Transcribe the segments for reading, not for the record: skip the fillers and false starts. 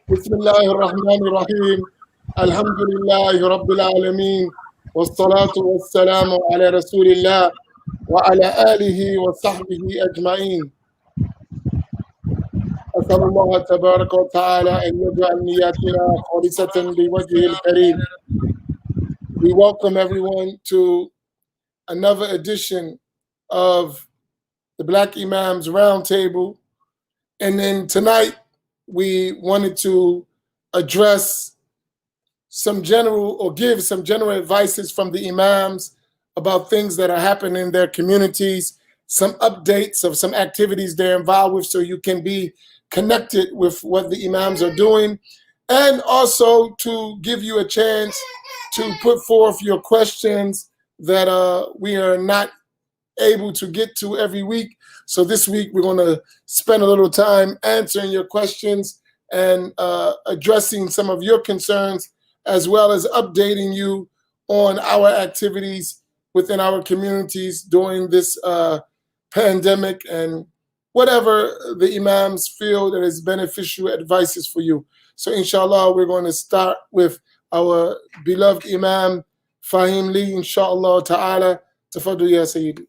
بسم الله الرحمن الرحيم الحمد لله رب العالمين والصلاة والسلام على رسول الله وعلى آله وصحبه أجمعين. أسأل الله تبارك وتعالى أن يجعل نياتنا خالصة لوجهه الكريم. We welcome everyone to another edition of the Black Imams Roundtable. And then tonight, we wanted to address some general or give some general advices from the Imams about things that are happening in their communities, some updates of some activities they're involved with so you can be connected with what the Imams are doing, and also to give you a chance to put forth your questions that we are not able to get to every week. So this week we're going to spend a little time answering your questions and addressing some of your concerns, as well as updating you on our activities within our communities during this pandemic and whatever the Imams feel that is beneficial advices for you. So inshallah, we're going to start with our beloved Imam Faheem Lee, inshallah ta'ala. Tafaddu ya Sayyidi.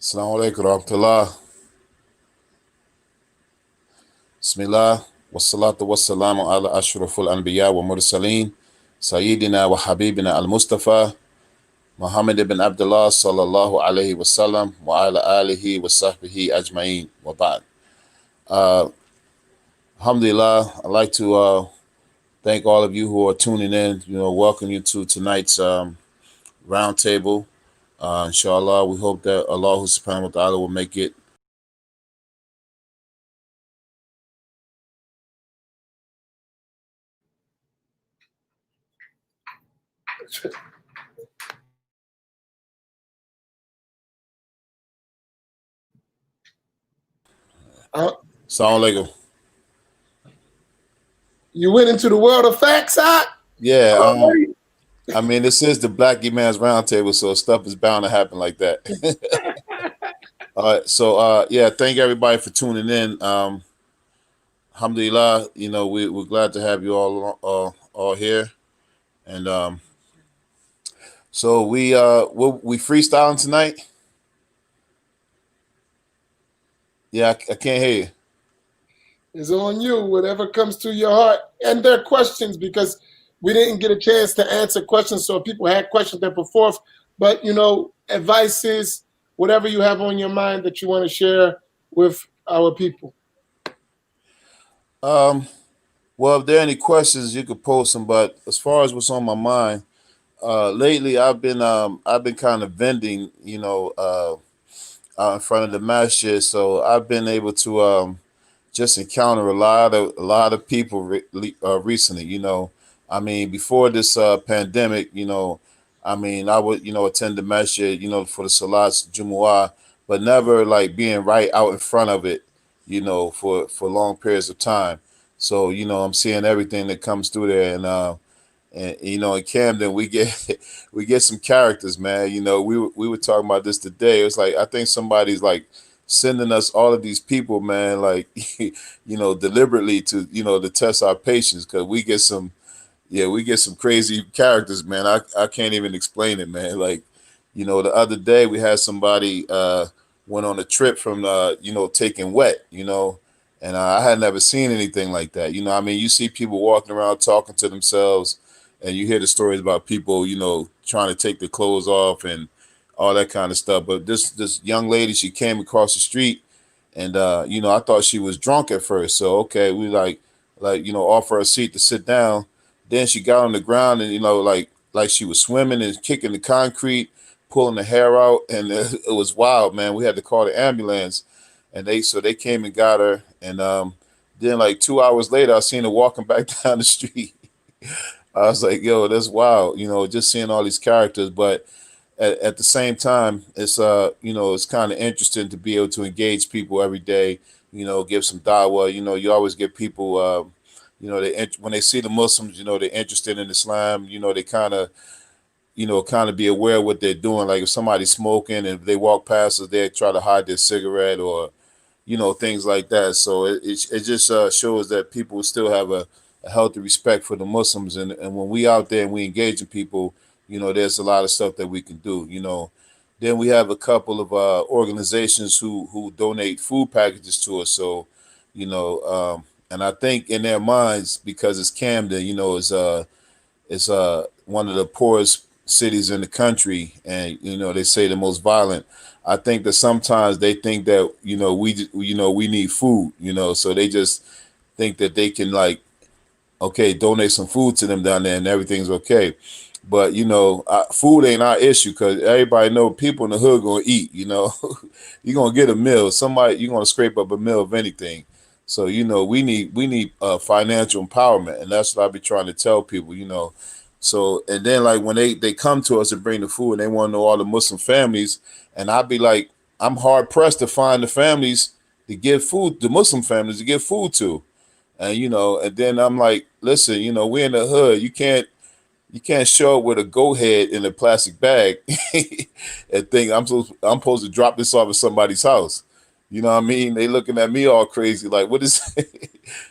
Assalamu alaikum warahmatullah. Bismillah. Wassalatu wassalamu ala ashraful anbiya wa mursaleen. Sayyidina wa habibina al-Mustafa. Muhammad ibn Abdullah sallallahu alayhi wa sallam wa ala alihi wa sahbihi ajma'in wa ba'd. Alhamdulillah, I'd like to thank all of you who are tuning in, welcome you to tonight's roundtable. Inshallah, we hope that Allah subhanahu wa ta'ala will make it Assalamu alaikum. You went into the world of facts, huh? Yeah, I mean, this is the Black Imams Roundtable, so stuff is bound to happen like that. All right, so yeah, thank everybody for tuning in. Alhamdulillah, we're glad to have you all here, and so we freestyling tonight. Yeah, I can't hear you. It's on you, whatever comes to your heart. And their questions, because we didn't get a chance to answer questions, so people had questions that put forth. But, advices, whatever you have on your mind that you want to share with our people. Well, if there are any questions, you could post them. But as far as what's on my mind, lately I've been kind of vending, out in front of the Masjid. So I've been able to just encounter a lot of people recently. I mean, before this pandemic, I mean, I would attend the Masjid, for the Salats Jumu'ah, but never like being right out in front of it, for long periods of time. So I'm seeing everything that comes through there, and in Camden we get some characters, man. We were talking about this today. It was like I think somebody's like sending us all of these people, man, like deliberately to to test our patience, because we get some crazy characters, man. I can't even explain it, man. Like the other day we had somebody went on a trip from taking wet, and I had never seen anything like that. I mean, you see people walking around talking to themselves, and you hear the stories about people, trying to take their clothes off and all that kind of stuff. But this young lady, she came across the street, and I thought she was drunk at first. So okay, we like offer her a seat to sit down. Then she got on the ground and like she was swimming and kicking the concrete, pulling the hair out, and it was wild, man. We had to call the ambulance, and they came and got her, and then like 2 hours later, I seen her walking back down the street. I was like, yo, that's wild, just seeing all these characters. But at the same time, it's it's kind of interesting to be able to engage people every day, give some dawah. You always get people when they see the Muslims, they're interested in Islam, they kind of be aware of what they're doing. Like if somebody's smoking and if they walk past us, they try to hide their cigarette, or things like that. So it just shows that people still have a healthy respect for the Muslims, and when we out there and we engage in people, there's a lot of stuff that we can do. Then we have a couple of organizations who donate food packages to us. So, and I think in their minds, because it's Camden, it's one of the poorest cities in the country, and they say the most violent. I think that sometimes they think that we need food, so they just think that they can, like, okay, donate some food to them down there and everything's okay. But food ain't our issue, because everybody know people in the hood gonna eat. You're gonna get a meal. Somebody, you're gonna scrape up a meal of anything. So we need financial empowerment, and that's what I be trying to tell people. So, and then, like, when they come to us and bring the food and they want to know all the Muslim families, and I'd be like, I'm hard pressed to find the families to give food, the Muslim families to give food to. And and then I'm like, listen, we're in the hood. You can't show up with a go head in a plastic bag and think I'm supposed to drop this off at somebody's house. You know what I mean? They looking at me all crazy, like, what is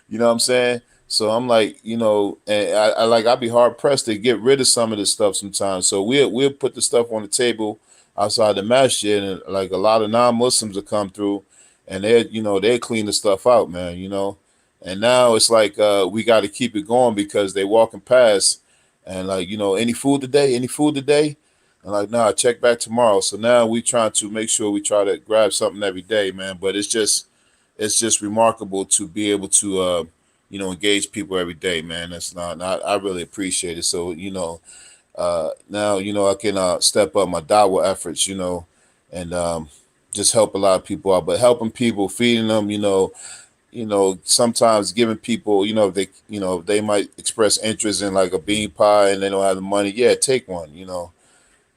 you know what I'm saying? So I'm like, and I'd be hard pressed to get rid of some of this stuff sometimes. So we'll put the stuff on the table outside the masjid, and like a lot of non-Muslims will come through, and they clean the stuff out, man. And now it's like we got to keep it going, because they walking past and, like, any food today, any food today, and like, nah, check back tomorrow. So now we trying to make sure we try to grab something every day, man. But it's just remarkable to be able to engage people every day, man. That's not I really appreciate it. So now I can step up my dawah efforts, and just help a lot of people out. But helping people, feeding them, sometimes giving people, they might express interest in, like, a bean pie and they don't have the money. Yeah, take one,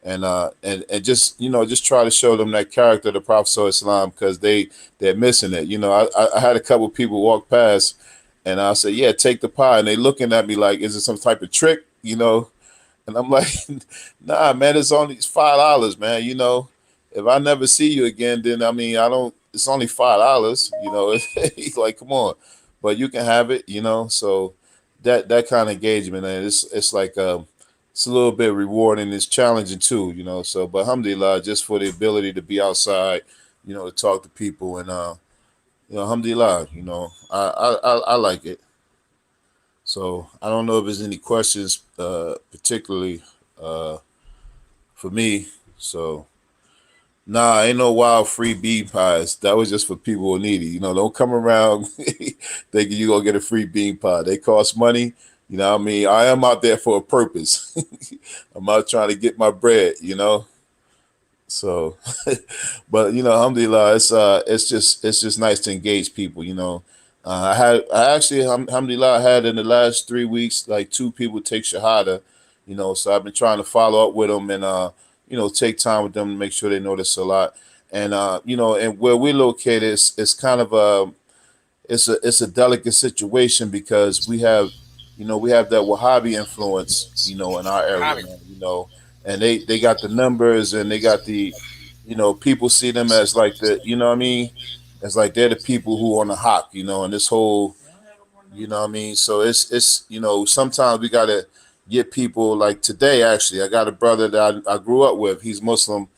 and just try to show them that character of the Prophet Sallallahu Alaihi Wasallam, because they're missing it. I had a couple people walk past, and I said, yeah, take the pie, and they looking at me like, is it some type of trick, And I'm like, nah, man, it's $5, man. If I never see you again, then I mean, I don't. It's only $5. He's like, come on, but you can have it. So that kind of engagement, and it's like it's a little bit rewarding. It's challenging too. So, but alhamdulillah, just for the ability to be outside, to talk to people, and alhamdulillah, I like it. So I don't know if there's any questions, particularly for me. So, nah, ain't no wild free bean pies. That was just for people who need it. Don't come around thinking you gonna get a free bean pie. They cost money. You know what I mean? I am out there for a purpose. I'm out trying to get my bread. So, but alhamdulillah, it's just nice to engage people. I actually, alhamdulillah, I had in the last 3 weeks, like, 2 people take shahada. So I've been trying to follow up with them, and take time with them to make sure they know this a lot. And and where we're located, it's kind of it's a delicate situation, because we have that Wahhabi influence, in our area, man. And they got the numbers, and they got the, people see them as, like, the, what I mean, as, like, they're the people who on the hop, and this whole, what I mean. So it's sometimes we gotta get people, like today. Actually, I got a brother that I grew up with. He's Muslim,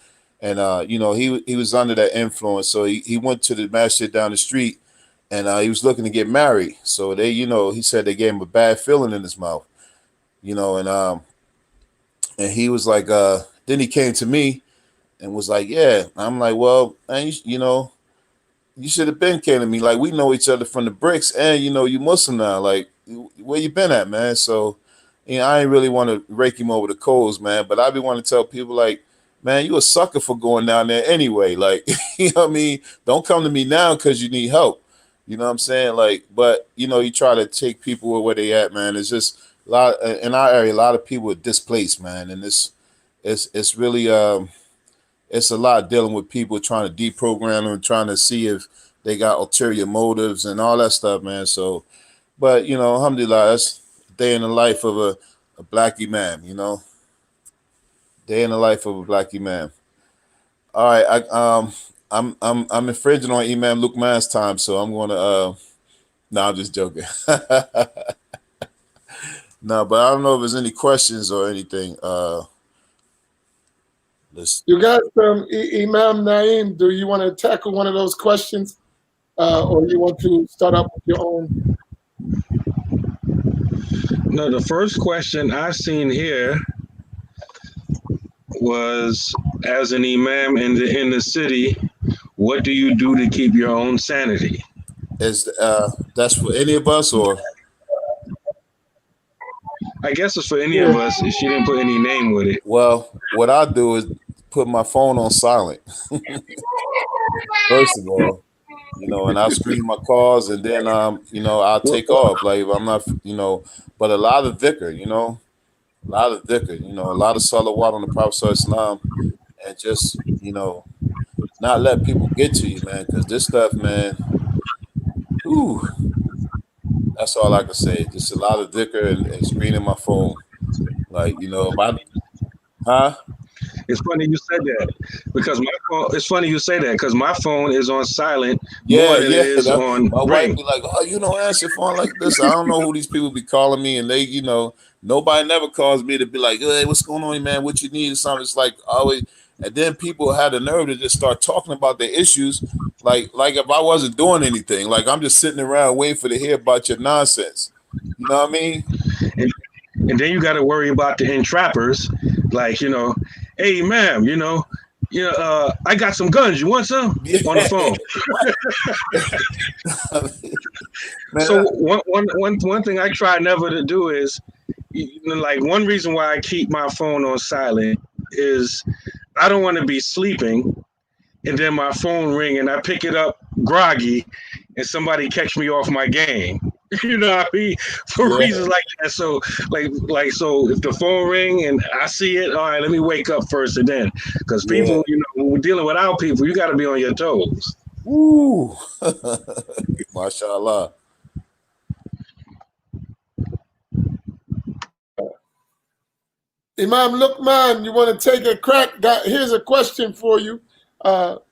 and he was under that influence. So he went to the masjid down the street, and he was looking to get married. So they, he said they gave him a bad feeling in his mouth, and he was like, then he came to me and was like, yeah. I'm like, well, man, you should have been came to me. Like, we know each other from the bricks, and you Muslim now. Like, where you been at, man? So, I ain't really want to rake him over the coals, man. But I be want to tell people, like, man, you a sucker for going down there anyway. Like, you know what I mean? Don't come to me now because you need help. You know what I'm saying? Like, but you try to take people where they at, man. It's just a lot in our area. A lot of people are displaced, man, and it's really it's a lot dealing with people trying to deprogram them, trying to see if they got ulterior motives and all that stuff, man. So, but alhamdulillah, that's a day in the life of a black imam, day in the life of a black imam. All right, I'm infringing on Imam Luqman's time, so I'm going to. No, I'm just joking. No, but I don't know if there's any questions or anything. You got Imam Naeem. Do you want to tackle one of those questions, or you want to start up with your own? No, the first question I seen here was, as an imam in the city, what do you do to keep your own sanity? Is that's for any of us, or? I guess it's for any of us. She didn't put any name with it. Well, what I do is put my phone on silent. First of all, and I screen my calls, and then I'll take off. Like if I'm not, but a lot of dhikr, a lot of dhikr, a lot of salawat on the Prophet Sallallahu Alaihi Wasallam, and just not let people get to you, man, because this stuff, man. Ooh, that's all I can say. Just a lot of dhikr and screening my phone. Like, It's funny you said that because my phone. It's funny you say that because my phone is on silent Yeah, more than it is on my ring. wife be like, "Oh, you don't answer phone like this." I don't know who these people be calling me, and they, nobody never calls me to be like, "Hey, what's going on, man? What you need?" Or something. It's like always, and then people had the nerve to just start talking about their issues, like if I wasn't doing anything, like I'm just sitting around waiting for to hear about your nonsense. You know what I mean? And then you got to worry about the entrappers, like hey, ma'am, I got some guns. You want some? Yeah. On the phone. Man, so one thing I try never to do is, like one reason why I keep my phone on silent is I don't want to be sleeping and then my phone ring and I pick it up groggy and somebody catch me off my game. You know what I mean? For reasons like that. So so if the phone ring and I see it, all right, let me wake up first and then. Because people, when we're dealing with our people, you got to be on your toes. Ooh. Mashallah. Imam Luqman, you want to take a crack? Here's a question for you. How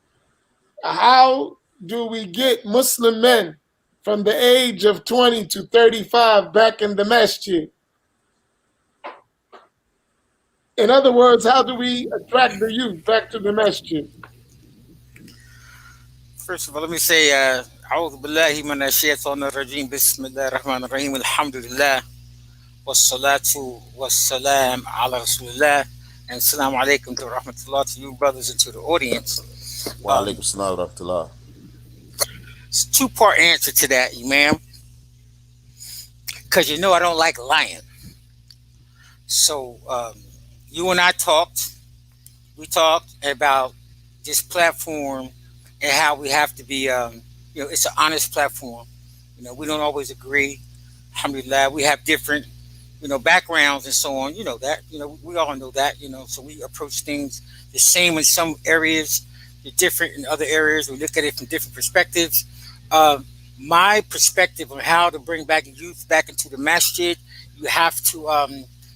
do we get Muslim men from the age of 20 to 35 back in the masjid? In other words, how do we attract the youth back to the masjid? First of all, let me say, أعوذ بالله من الشيطان الرجيم بسم الله الرحمن الرحيم الحمد لله والصلاة والسلام على رسول الله and Assalamu alaikum to rahmatullah to you brothers and to the audience. Wa alaikum salam wa rahmatullah. It's a two-part answer to that, Imam, because I don't like lying. So you and I we talked about this platform and how we have to be, it's an honest platform. We don't always agree. Alhamdulillah, we have different, backgrounds and so on. That, we all know that, so we approach things the same in some areas, different in other areas. We look at it from different perspectives. My perspective on how to bring back youth back into the masjid, you have to,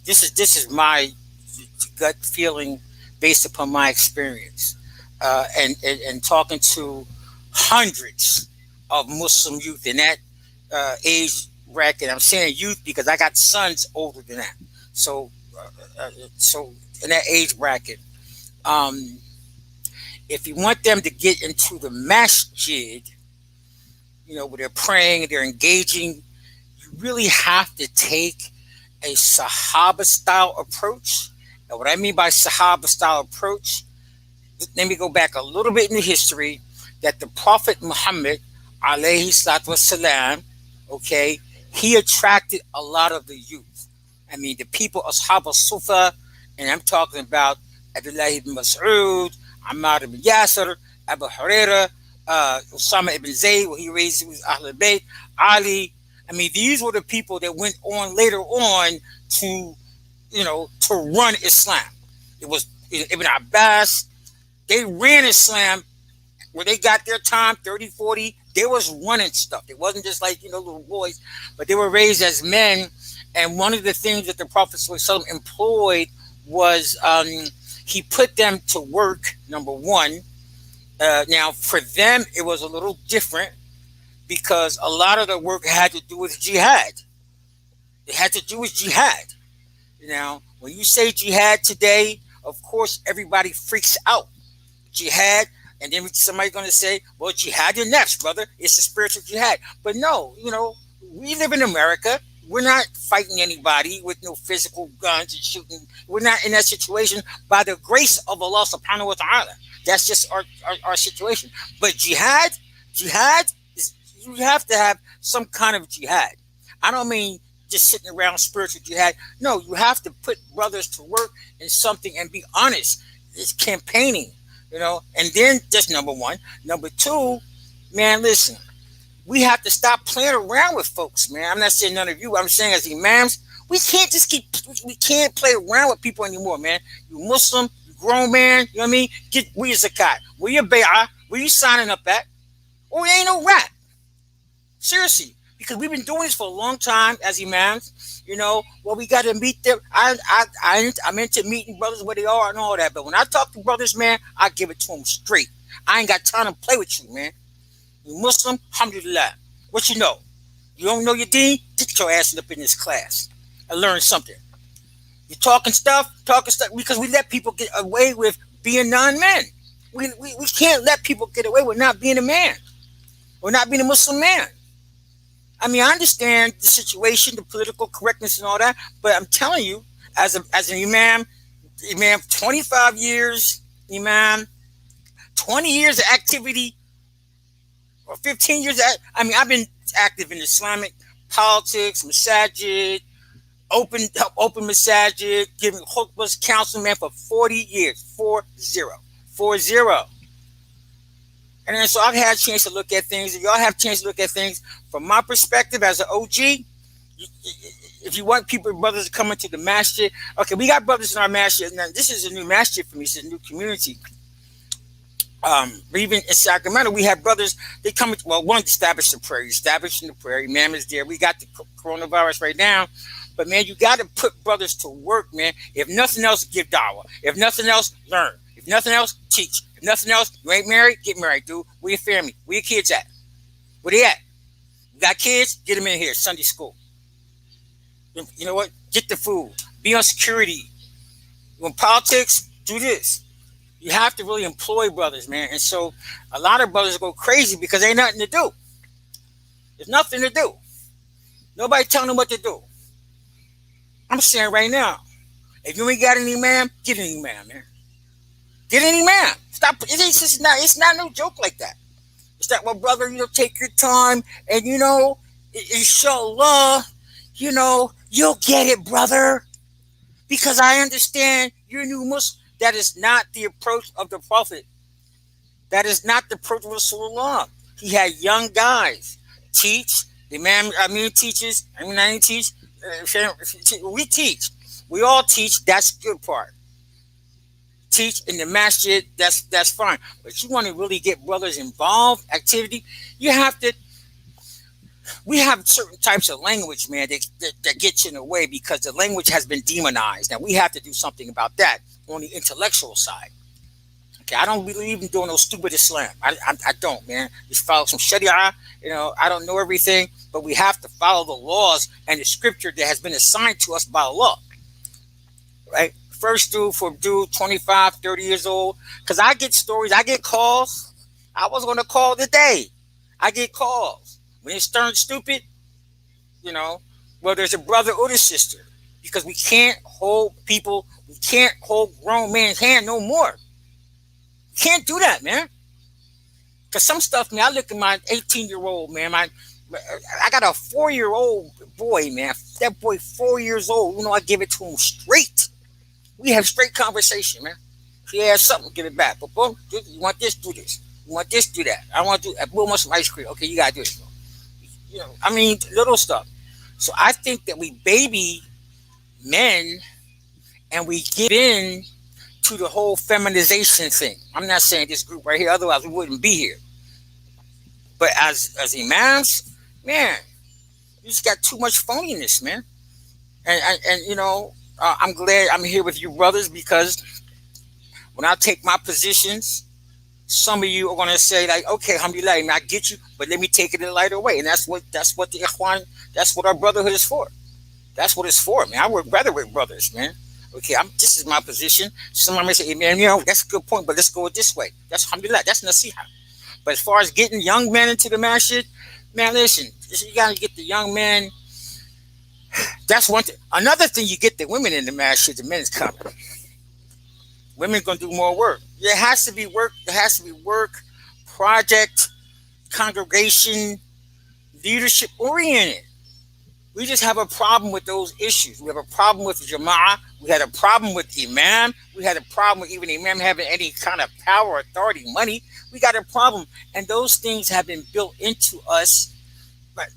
this is my gut feeling based upon my experience. And talking to hundreds of Muslim youth in that age bracket. I'm saying youth because I got sons older than that. So in that age bracket, if you want them to get into the masjid, where they're praying, they're engaging, you really have to take a Sahaba style approach. And what I mean by Sahaba style approach, let me go back a little bit in the history that the Prophet Muhammad, alayhi salatu wasalam, okay, he attracted a lot of the youth. I mean, the people, Ashab al-Sufa, and I'm talking about Abdullah ibn Mas'ud, Ammar ibn Yasir, Abu Huraira, Usama ibn Zayd, he raised with Ahlul Bayt, Ali. I mean, these were the people that went on later on to, to run Islam. It was Ibn Abbas. They ran Islam where they got their time, 30, 40. They was running stuff. It wasn't just like, little boys, but they were raised as men. And one of the things that the Prophet ﷺ employed was he put them to work, number one, Now, for them, it was a little different because a lot of the work had to do with jihad. It had to do with jihad. Now, when you say jihad today, of course, everybody freaks out. Jihad, and then somebody's going to say, well, jihad your nafs, brother. It's a spiritual jihad. But no, we live in America. We're not fighting anybody with no physical guns and shooting. We're not in that situation by the grace of Allah subhanahu wa ta'ala. That's just our situation. But jihad is, you have to have some kind of jihad. I don't mean just sitting around spiritual jihad. No, you have to put brothers to work in something and be honest. It's campaigning, and then that's number one. Number two, man, listen, we have to stop playing around with folks, man. I'm not saying none of you. I'm saying as imams, we can't play around with people anymore, man. You Muslim, you grown man, you know what I mean? Where your zakat? Where your bay'ah? Where you signing up at? Or it ain't no rap. Seriously. Because we've been doing this for a long time as imams, we got to meet them. I'm into meeting brothers where they are and all that. But when I talk to brothers, man, I give it to them straight. I ain't got time to play with you, man. You Muslim, alhamdulillah. What you know? You don't know your deen? Get your ass up in this class and learn something. You talking stuff, because we let people get away with being non-men. We can't let people get away with not being a man or not being a Muslim man. I mean, I understand the situation, the political correctness and all that, but I'm telling you, as an imam, 25 years, imam, 20 years of activity, or 15 years. I've been active in Islamic politics, Masjid, open Masjid, giving khutbahs, counsel, man, for 40 years, 40. And then so I've had a chance to look at things, and y'all have a chance to look at things from my perspective as an OG. If you want brothers to come into the masjid, okay, we got brothers in our masjid. Now, this is a new masjid for me. It's a new community. Even in Sacramento, we have brothers. They come. One establishing the prayer. Imam is there. We got the coronavirus right now, but man, you got to put brothers to work, man. If nothing else, give dawah. If nothing else, learn. If nothing else, teach. If nothing else, you ain't married, get married, dude. Where your family? Where your kids at? Where they at? You got kids? Get them in here. Sunday school. You know what? Get the food. Be on security. When politics, do this. You have to really employ brothers, man. And so a lot of brothers go crazy because ain't nothing to do. There's nothing to do. Nobody telling them what to do. I'm saying right now, if you ain't got any man, get any man, man. Get any man. Stop. It's not no joke like that. It's that, well, brother, take your time and, inshallah, you'll get it, brother. Because I understand you're a new Muslim. That is not the approach of the Prophet. That is not the approach of Rasulullah. He had young guys teach. The man, Amin teaches. I teach. We teach. We all teach. That's the good part. Teach in the masjid. That's fine. But you want to really get brothers involved, activity, you have to. We have certain types of language, man, that gets in the way because the language has been demonized. Now we have to do something about that on the intellectual side. Okay, I don't believe in doing no stupid Islam. I don't, man. Just follow some Sharia. I don't know everything, but we have to follow the laws and the scripture that has been assigned to us by Allah. Right? First dude, 25, 30 years old. Because I get stories, I get calls. I was going to call today. I get calls. When it's turned stupid, there's a brother or a sister. Because we can't hold grown man's hand no more. Can't do that, man. Because some stuff, man, I look at my 18-year-old, man. I got a 4-year-old boy, man. That boy, 4 years old. I give it to him straight. We have straight conversation, man. If he has something, give it back. But boom, you want this, do this. You want this, do that. I want to do that. Boom, want some ice cream. Okay, you got to do this. Little stuff. So I think that we baby men and we get in to the whole feminization thing. I'm not saying this group right here, otherwise we wouldn't be here. But as imams, man, you just got too much phoniness, man. And I'm glad I'm here with you brothers because when I take my positions, some of you are going to say like, okay, alhamdulillah, I get you, but let me take it in a lighter way. And that's what the ikhwan, that's what our brotherhood is for. That's what it's for, man. I work better with brothers, man. Okay, this is my position. Somebody may say, hey, man, that's a good point, but let's go this way. That's alhamdulillah, that's nasiha. But as far as getting young men into the masjid, man, listen, you got to get the young men. That's one thing. Another thing, you get the women in the masjid, the men's coming. Women going to do more work. There has to be work. There has to be work, project, congregation, leadership oriented. We just have a problem with those issues. We have a problem with Jama'ah. We had a problem with Imam. We had a problem with even Imam having any kind of power, authority, money. We got a problem. And those things have been built into us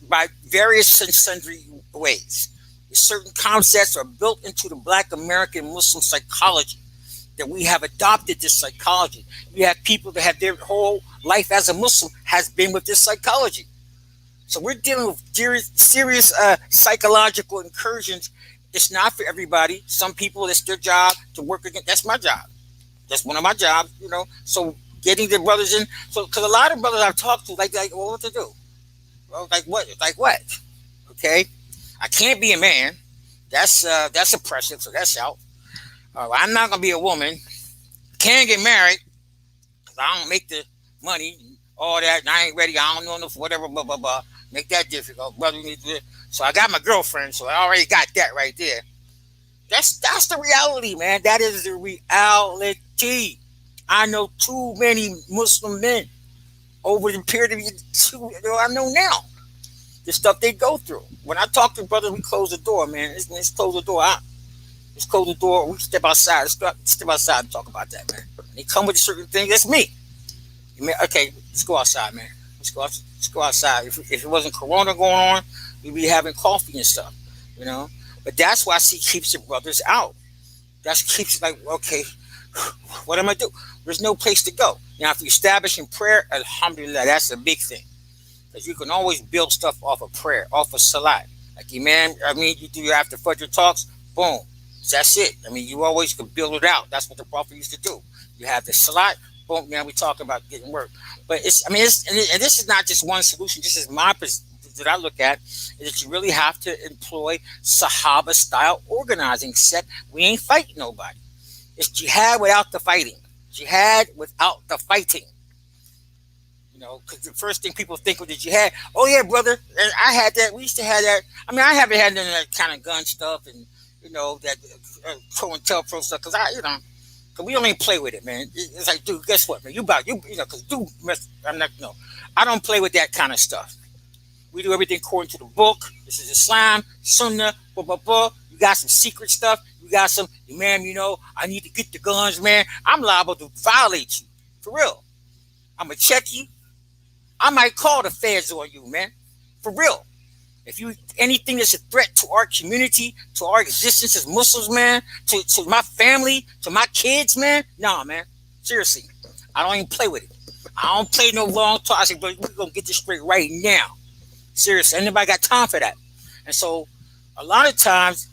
by various and sundry ways. Certain concepts are built into the Black American Muslim psychology, that we have adopted this psychology. We have people that have their whole life as a Muslim has been with this psychology. So we're dealing with serious psychological incursions. It's not for everybody. Some people, it's their job to work against. That's my job. That's one of my jobs, So getting the brothers in. So, because a lot of brothers I've talked to, like, well, what to do? Well, like what? Like what? Okay, I can't be a man. That's oppressive. So that's out. I'm not gonna be a woman. Can't get married because I don't make the money. All that, and I ain't ready. I don't know enough. Whatever. Blah blah blah. Make that difficult, brother. So I got my girlfriend. So I already got that right there. That's the reality, man. That is the reality. I know too many Muslim men over the period of I know now the stuff they go through. When I talk to brothers, we close the door, man. Let's close the door. Let's close the door. We step outside. Let's step outside and talk about that, man. When they come with certain things, that's me. Okay, let's go outside, man. Let's go outside. If it wasn't Corona going on, we'd be having coffee and stuff, But that's why she keeps the brothers out. That keeps like, okay, what am I do? There's no place to go. Now, if you establish in prayer, alhamdulillah, that's a big thing. Because you can always build stuff off of prayer, off of salat. Like Imam, you do your after Fajr talks, boom. That's it. You always can build it out. That's what the Prophet used to do. You have the salat, boom. Now we talk about getting work. But and this is not just one solution. This is my position that I look at, is that you really have to employ Sahaba style organizing, except we ain't fighting nobody. It's jihad without the fighting. Jihad without the fighting. Because the first thing people think of the jihad, oh yeah, brother, and I had that. We used to have that. I haven't had none of that kind of gun stuff and that pro and tell pro stuff, because because we don't even play with it, man. It's like, dude, guess what, man? Because I don't play with that kind of stuff. We do everything according to the book. This is Islam, Sunnah, blah blah blah. You got some secret stuff. You got some, Imam, I need to get the guns, man. I'm liable to violate you, for real. I'm gonna check you. I might call the feds on you, man, for real. If you anything that's a threat to our community, to our existence as Muslims, man, to my family, to my kids, man, nah, man, seriously, I don't even play with it. I don't play no long talk. I say, but we're gonna get this straight right now. Seriously, anybody got time for that? And so, a lot of times,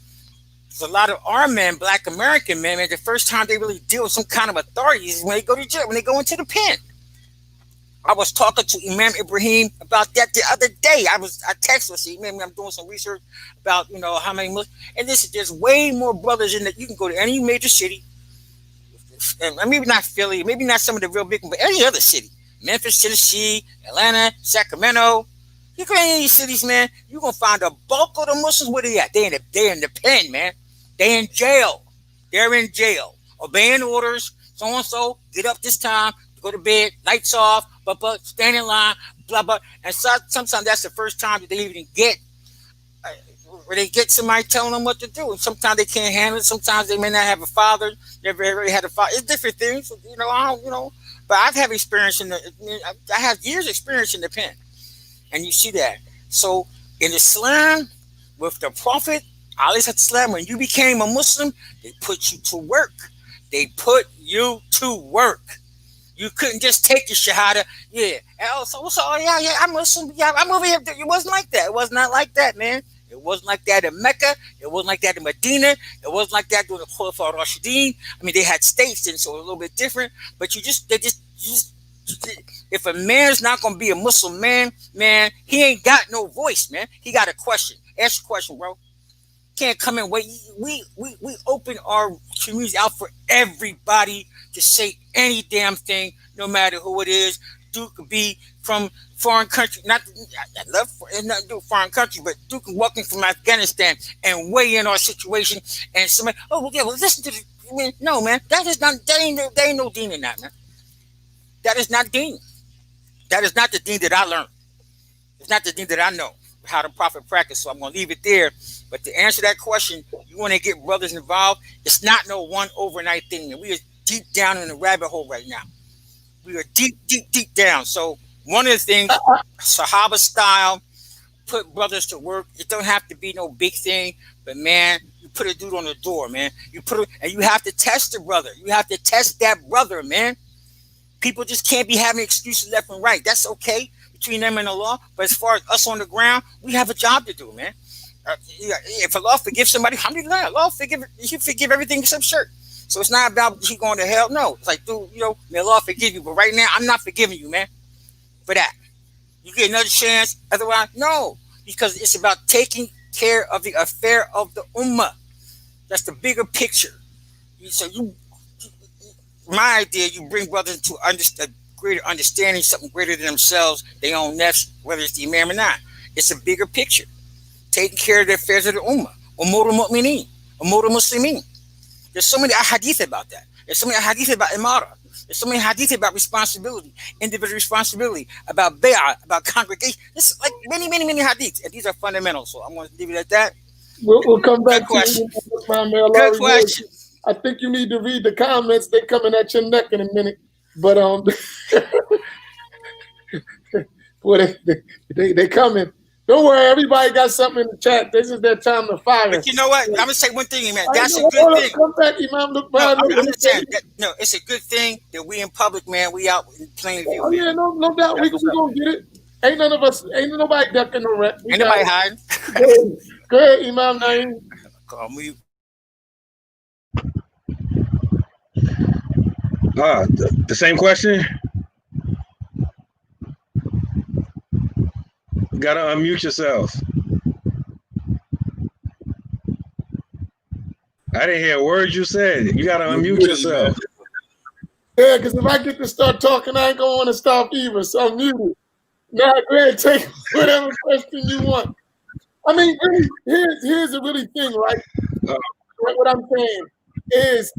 a lot of our men, Black American men, the first time they really deal with some kind of authority is when they go to jail, when they go into the pen. I was talking to Imam Ibrahim about that the other day. I texted him, said, Imam, I'm doing some research about, how many Muslims. And there's way more brothers in that. You can go to any major city. And maybe not Philly, maybe not some of the real big ones, but any other city. Memphis, Tennessee, Atlanta, Sacramento. You go to any of these cities, man, you're going to find a bulk of the Muslims. Where they at? They're in the pen, man. They're in jail. They're in jail. Obeying orders, so-and-so, get up this time, go to bed, lights off, blah, stand in line, blah, blah. And sometimes that's the first time that they even get, where they get somebody telling them what to do. And sometimes they can't handle it. Sometimes they may not have a father, never really had a father. It's different things, But I've had experience I have years experience in the pen. And you see that. So in Islam, with the Prophet, ﷺ, when you became a Muslim, they put you to work. They put you to work. You couldn't just take your shahada. Yeah. Yeah, I'm Muslim. Yeah, I'm over here. It wasn't like that. It was not like that, man. It wasn't like that in Mecca. It wasn't like that in Medina. It wasn't like that during the Khulafa al-Rashidin. They had states, and so it was a little bit different. But they just if a man's not gonna be a Muslim man, he ain't got no voice, man. He got a question. Ask a question, bro. Can't come in. Wait, we open our community out for everybody to say any damn thing, no matter who it is. Dude could be from foreign country. Not I love nothing to do with foreign country, but Duke walking from Afghanistan and weigh in our situation. And somebody, oh well, yeah, well listen to the man. No, man, that ain't no deen in that, man. That is not deen. That is not the deen that I learned. It's not the deen that I know how the Prophet practiced. So I'm gonna leave it there. But to answer that question, you want to get brothers involved. It's not no one overnight thing. We are deep down in the rabbit hole right now. We are deep down. So one of the things, Sahaba style, put brothers to work. It don't have to be no big thing, but man, you put a dude on the door, man. And you have to test the brother. You have to test that brother, man. People just can't be having excuses left and right. That's okay between them and the law. But as far as us on the ground, we have a job to do, man. If Allah forgives somebody, alhamdulillah, Allah forgive everything except shirk. So it's not about he going to hell. No, it's like, dude, may Allah forgive you. But right now, I'm not forgiving you, man, for that. You get another chance. Otherwise, no, because it's about taking care of the affair of the ummah. That's the bigger picture. So my idea, you bring brothers into a greater understanding, something greater than themselves, their own nafs, whether it's the Imam or not. It's a bigger picture. Taking care of the affairs of the ummah. Umur al-mu'mineen. Umur al-muslimin. There's so many hadith about that. There's so many hadith about imara. There's so many hadith about responsibility, individual responsibility, about bay'ah, about congregation. There's like many hadiths. And these are fundamental. So I'm going to leave it at that. We'll come back to you. Good question. I think you need to read the comments. They're coming at your neck in a minute. But they coming. Don't worry, everybody got something in the chat. This is their time to fire. But you know what? I'm gonna say one thing, man. That's a good thing. Come back, Imam. I'm just saying. It's a good thing that we in public, man. We out in plain view. Oh yeah, no doubt. We gonna get it. Ain't nobody ducking the rep. Ain't nobody hiding. Go ahead, Imam Naeem. Call me. The same question. You gotta unmute yourself. I didn't hear a word you said. You gotta unmute yourself. Yeah, because if I get to start talking, I ain't gonna want to stop either. So I'm muted. Now go ahead, take whatever question you want. I mean, really, here's the really thing, right? What I'm saying is,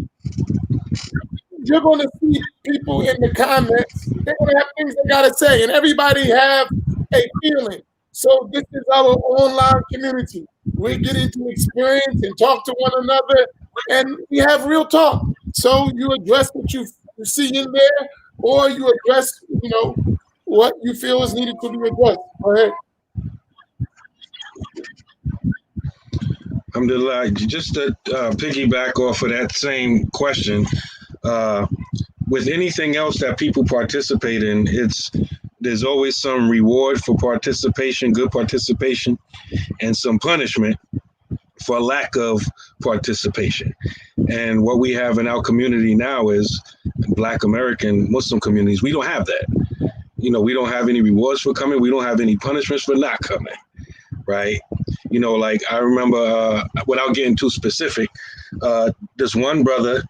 you're going to see people in the comments. They're going to have things they got to say, and everybody have a feeling. So this is our online community. We get into experience and talk to one another, and we have real talk. So you address what you see in there, or you address, what you feel is needed to be addressed. Go ahead. Alhamdulillah, just to piggyback off of that same question, with anything else that people participate in, there's always some reward for participation, good participation, and some punishment for lack of participation. And what we have in our community now is Black American Muslim communities. We don't have that. We don't have any rewards for coming. We don't have any punishments for not coming, right? Like I remember, without getting too specific, this one brother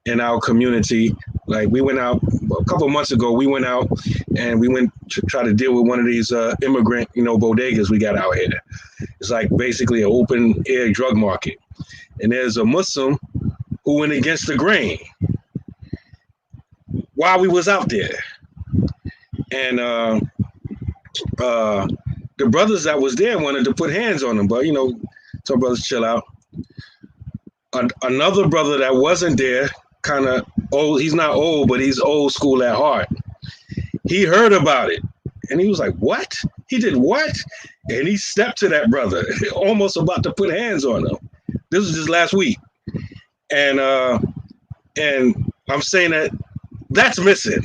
in our community, like we went out a couple of months ago, we went out and we went to try to deal with one of these immigrant, bodegas we got out here. It's like basically an open air drug market. And there's a Muslim who went against the grain while we was out there. And the brothers that was there wanted to put hands on him, but some brothers chill out. Another brother that wasn't there, kind of old, he's not old, but he's old school at heart. He heard about it and he was like, what? He did what? And he stepped to that brother, almost about to put hands on him. This was just last week. And I'm saying that's missing.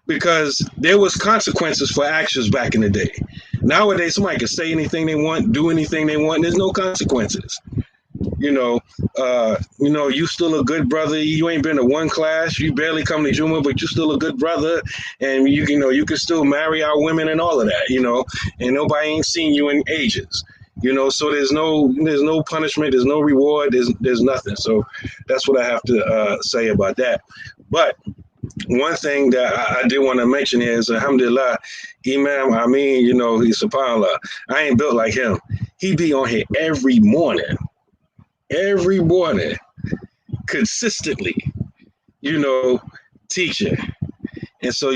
Because there was consequences for actions back in the day. Nowadays, somebody can say anything they want, do anything they want, and there's no consequences. You still a good brother. You ain't been to one class. You barely come to Juma, but you still a good brother. And you can still marry our women and all of that. And nobody ain't seen you in ages. So there's no punishment. There's no reward. There's nothing. So that's what I have to say about that. But one thing that I did want to mention is, alhamdulillah, Imam Amin, he's subhanAllah. I ain't built like him. He be on here every morning, consistently, teaching. And so,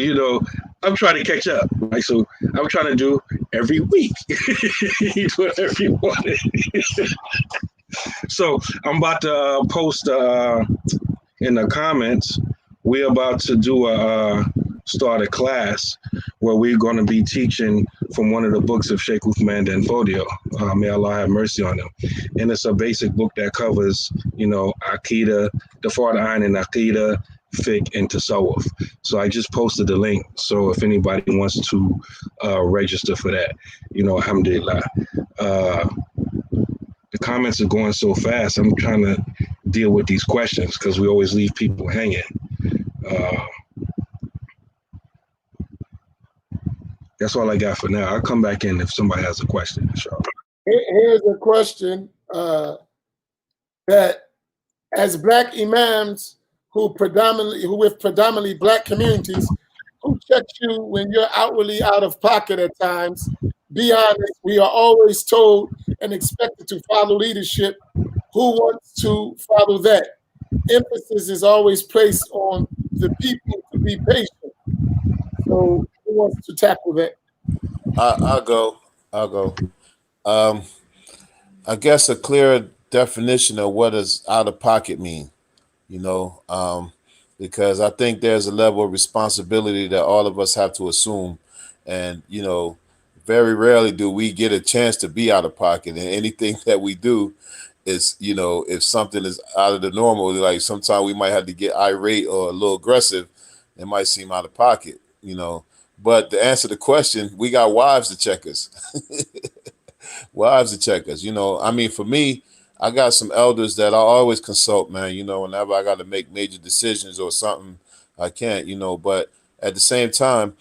I'm trying to catch up. Like, so I'm trying to do every week. He do it every morning. So I'm about to post in the comments. We're about to start a class where we're going to be teaching from one of the books of Sheikh Uthman and Fodio. May Allah have mercy on him. And it's a basic book that covers, Aqidah, the Fard Ain and Aqidah, Fiqh, and Tasawwuf. So I just posted the link. So if anybody wants to register for that, alhamdulillah. The comments are going so fast. I'm trying to deal with these questions because we always leave people hanging. That's all I got for now. I'll come back in if somebody has a question. Inshallah. Here's a question that as Black Imams who with predominantly Black communities, who checks you when you're outwardly out of pocket at times? Be honest, we are always told and expected to follow leadership. Who wants to follow that? Emphasis is always placed on the people to be patient. So who wants to tackle that? I'll go. I guess a clearer definition of what does out of pocket mean, because I think there's a level of responsibility that all of us have to assume. And, very rarely do we get a chance to be out of pocket. And anything that we do is, if something is out of the normal, like sometimes we might have to get irate or a little aggressive, it might seem out of pocket, But to answer the question, we got wives to check us. Wives to check us. For me, I got some elders that I always consult, man, whenever I got to make major decisions or something, I can't, but at the same time,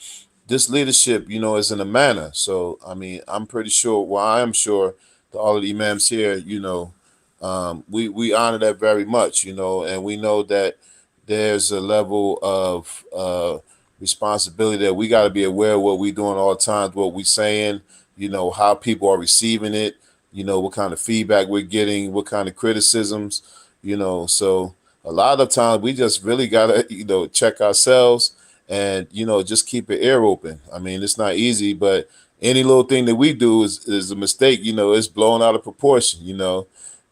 this leadership, is in a manner. So, I'm pretty sure, I am sure that all of the Imams here, we honor that very much, and we know that there's a level of responsibility that we got to be aware of what we're doing all the time, what we're saying, how people are receiving it, what kind of feedback we're getting, what kind of criticisms, so a lot of times we just really got to, check ourselves and, just keep an ear open. It's not easy, but any little thing that we do is a mistake, it's blown out of proportion,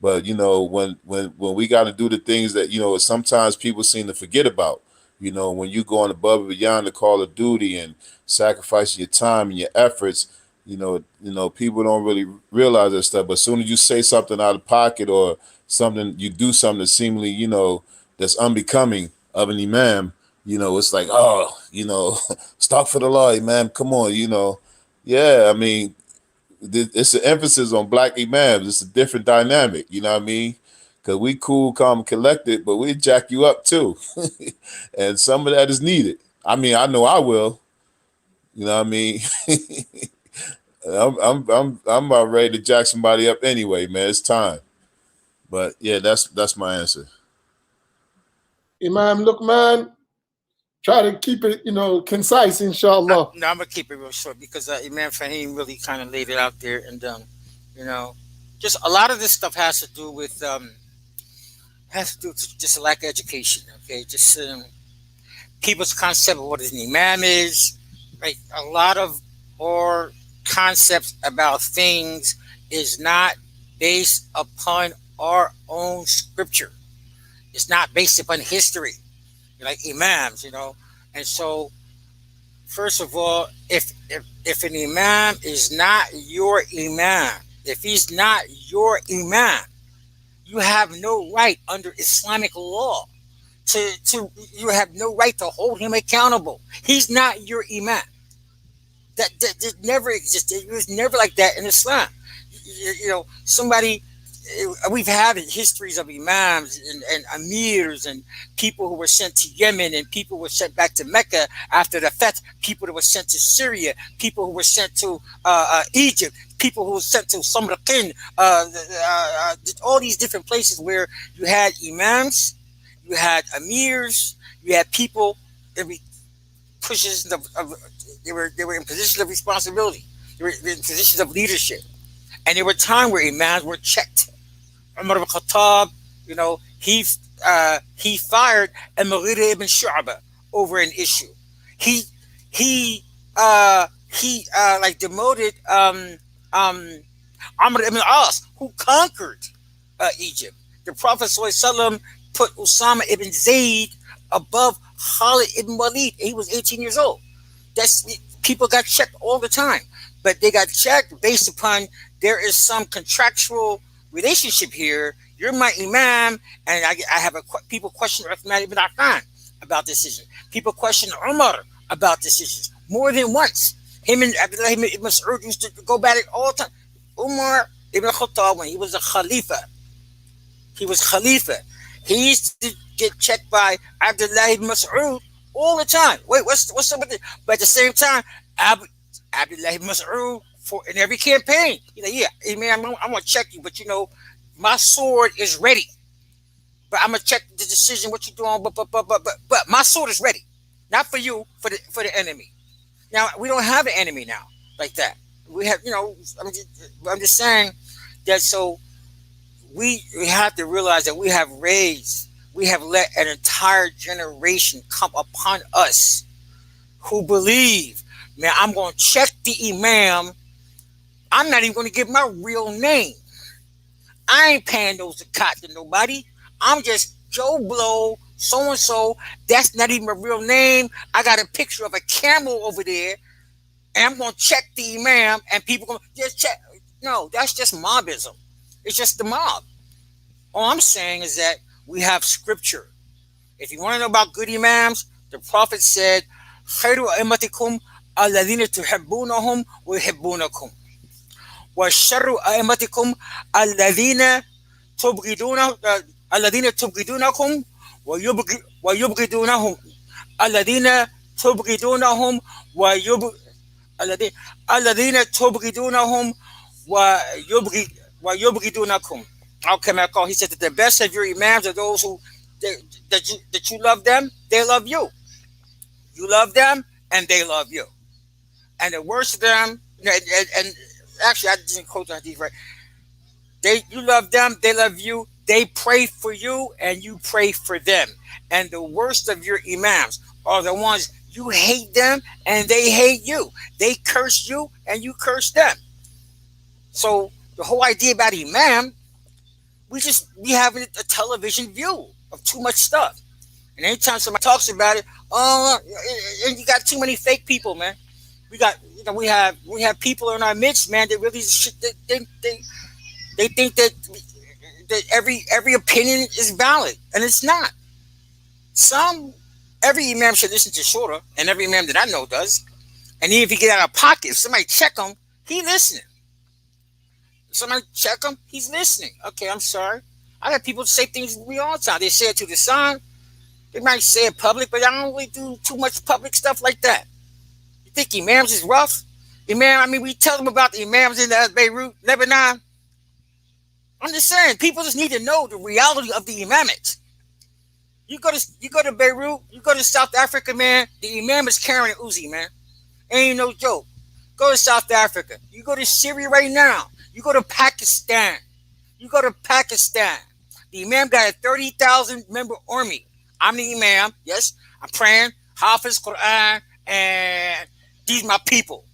but, when we got to do the things that, sometimes people seem to forget about, when you going above and beyond the call of duty and sacrificing your time and your efforts, people don't really realize that stuff. But as soon as you say something out of pocket or you do something that seemingly, that's unbecoming of an imam, it's like, stop for the law, imam, come on, Yeah, it's an emphasis on Black imams. It's a different dynamic, because we cool, calm, collected, but we jack you up too. And some of that is needed. I know I will. I'm about ready to jack somebody up anyway, man. It's time. But yeah, that's my answer. Imam Luqman, try to keep it, concise, inshallah. No, I'm gonna keep it real short because Imam Faheem really kind of laid it out there, and just a lot of this stuff has to do with just a lack of education. Okay, just people's concept of what an imam is, right? A lot of our concepts about things is not based upon our own scripture. It's not based upon history, like imams, And so, first of all, if an imam is not your imam, if he's not your imam, you have no right under Islamic law you have no right to hold him accountable. He's not your imam. That never existed. It was never like that in Islam. Somebody we've had histories of imams and amirs and people who were sent to Yemen and people who were sent back to Mecca after the Feth, people that were sent to Syria, people who were sent to Egypt, people who were sent to Samarkand, all these different places where you had imams, you had amirs, you had people that they were in positions of responsibility, they were in positions of leadership, and there were times where imams were checked. Umar ibn Khattab, he fired Al-Mughira ibn Shu'bah over an issue. He demoted Amr ibn al-As, who conquered Egypt. The Prophet ﷺ put Usama ibn Zayd above Khalid ibn Walid. He was 18 years old. People got checked all the time, but they got checked based upon there is some contractual relationship here. You're my imam, and I have people question Uthman ibn Affan about decisions. People question Umar about decisions more than once. Him and Abdullah ibn Mas'ud used to go about it all the time. Umar ibn Khattab, when he was a Khalifa, he used to get checked by Abdullah ibn Mas'ud all the time. Wait, what's up with this? But at the same time, Abdullah ibn Mas'ud, in every campaign, yeah, man, I'm gonna check you, but my sword is ready. But I'm gonna check the decision, what you're doing, but my sword is ready, not for you, for the enemy. Now we don't have an enemy now like that. We have, I'm just saying that. So we have to realize that we have let an entire generation come upon us who believe, man, I'm gonna check the imam. I'm not even going to give my real name. I ain't paying no zakat to nobody. I'm just Joe Blow, so-and-so. That's not even a real name. I got a picture of a camel over there, and I'm going to check the imam, and people going to just check. No, that's just mobism. It's just the mob. All I'm saying is that we have scripture. If you want to know about good imams, the Prophet said, خَيْرُ أَئِمَّتِكُمْ الَّذِينَ تُحِبُّونَهُمْ وَيُحِبُّونَكُمْ وَالشَّرُّ أَئِمَّتِكُمْ الَّذِينَ تُبْغِضُونَكُمْ وَيُبْغِضُونَهُمْ الَّذِينَ تُبْغِضُونَهُم وَيُبْغِضُونَكُمْ. Okay, Michael, he said that the best of your imams are those who that you love them, they love you. You love them, and they love you. And the worst of them, and actually, I didn't quote that right. You love them, they love you. They pray for you, and you pray for them. And the worst of your imams are the ones you hate them, and they hate you. They curse you, and you curse them. So the whole idea about imam, we have a television view of too much stuff. And anytime somebody talks about it, and you got too many fake people, man. We have people in our midst, man, that really they think that every opinion is valid, and it's not. Every imam should listen to Shura, and every imam that I know does. And even if he get out of pocket, if somebody check him, he listening. If somebody check him, he's listening. Okay, I'm sorry. I have people say things to me all the time. They say it to the son. They might say it public, but I don't really do too much public stuff like that. You think imams is rough? We tell them about the imams in Beirut, Lebanon. I'm just saying, people just need to know the reality of the imamate. You go to Beirut, you go to South Africa, man, the imam is carrying an Uzi, man. Ain't no joke. Go to South Africa. You go to Syria right now. You go to Pakistan. The imam got a 30,000 member army. I'm the imam. Yes, I'm praying, Hafiz, Quran, and these my people.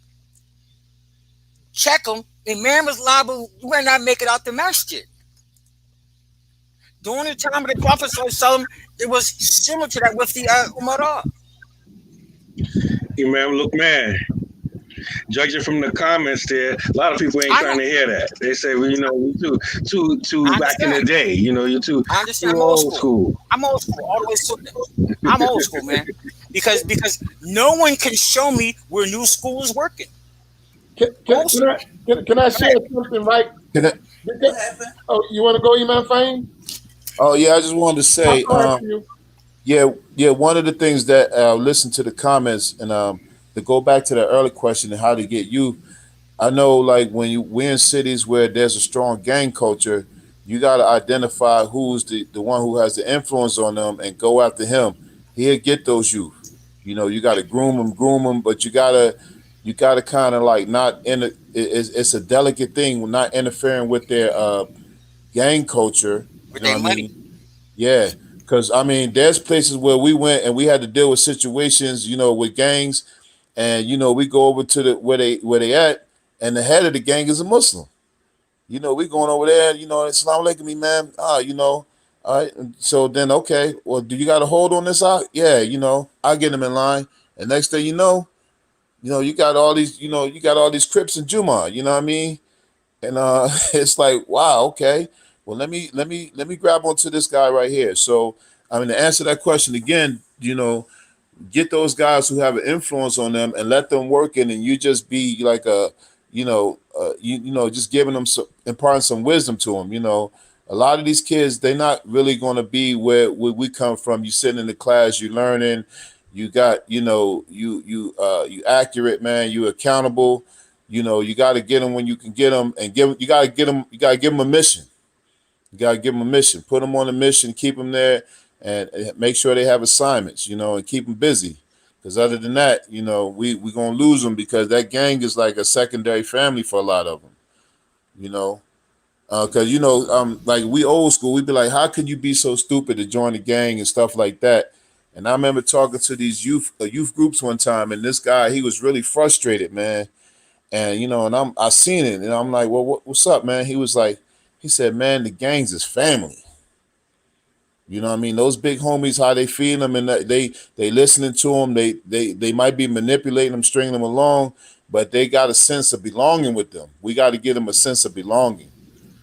Check them. Imam is liable. You might not make it out the masjid. During the time of the Prophet, it was similar to that with the Umara. Imam Luqman. Judging from the comments there, a lot of people ain't trying to hear that. They say, well, we too back in the day. You're too old school. I'm old school, all the way to I'm old school, man. Because no one can show me where new school is working. Can I share something, right? What happened? Oh, you want to go, Imam Faheem? Oh yeah, I just wanted to I'll say, go after you. yeah. One of the things that listen to the comments and to go back to the early question and how to get you. I know, like when we're in cities where there's a strong gang culture, you got to identify who's the one who has the influence on them and go after him. He'll get those youth. You know, you got to groom them, but you gotta kind of like not in it's a delicate thing. We're not interfering with their gang culture. You with know their what I money. mean? Yeah, because I mean, there's places where we went and we had to deal with situations, you know, with gangs, and you know, we go over to the where they at, and the head of the gang is a Muslim. You know, we going over there, you know, Assalamu alaikum, man. You know, all right. So then, okay, well, do you got a hold on this out? Yeah, you know, I'll get him in line. And next thing you know, you got all these, you know, you got all these Crips and Juma. You know what I mean? And it's like, wow, okay. Well, let me grab onto this guy right here. So, I mean, to answer that question again, you know, get those guys who have an influence on them and let them work in, and you just be like a, you know, just giving them some, imparting some wisdom to them. You know, a lot of these kids, they're not really going to be where we come from. You sitting in the class, you learning, you got, you know, you accurate, man. You accountable. You know, you got to get them when you can get them, and you got to get them. You got to give them a mission. You got to give them a mission. Put them on a mission. Keep them there, and make sure they have assignments. You know, and keep them busy. Because other than that, you know, we gonna lose them because that gang is like a secondary family for a lot of them. You know, because you know, like we old school, we'd be like, how could you be so stupid to join a gang and stuff like that? And I remember talking to these youth groups one time, and this guy, he was really frustrated, man. And you know, and I seen it, and I'm like, well, what's up, man? He was like, he said, man, the gangs is family. You know what I mean? Those big homies, how they feed them, and they listening to them. They might be manipulating them, stringing them along, but they got a sense of belonging with them. We got to give them a sense of belonging.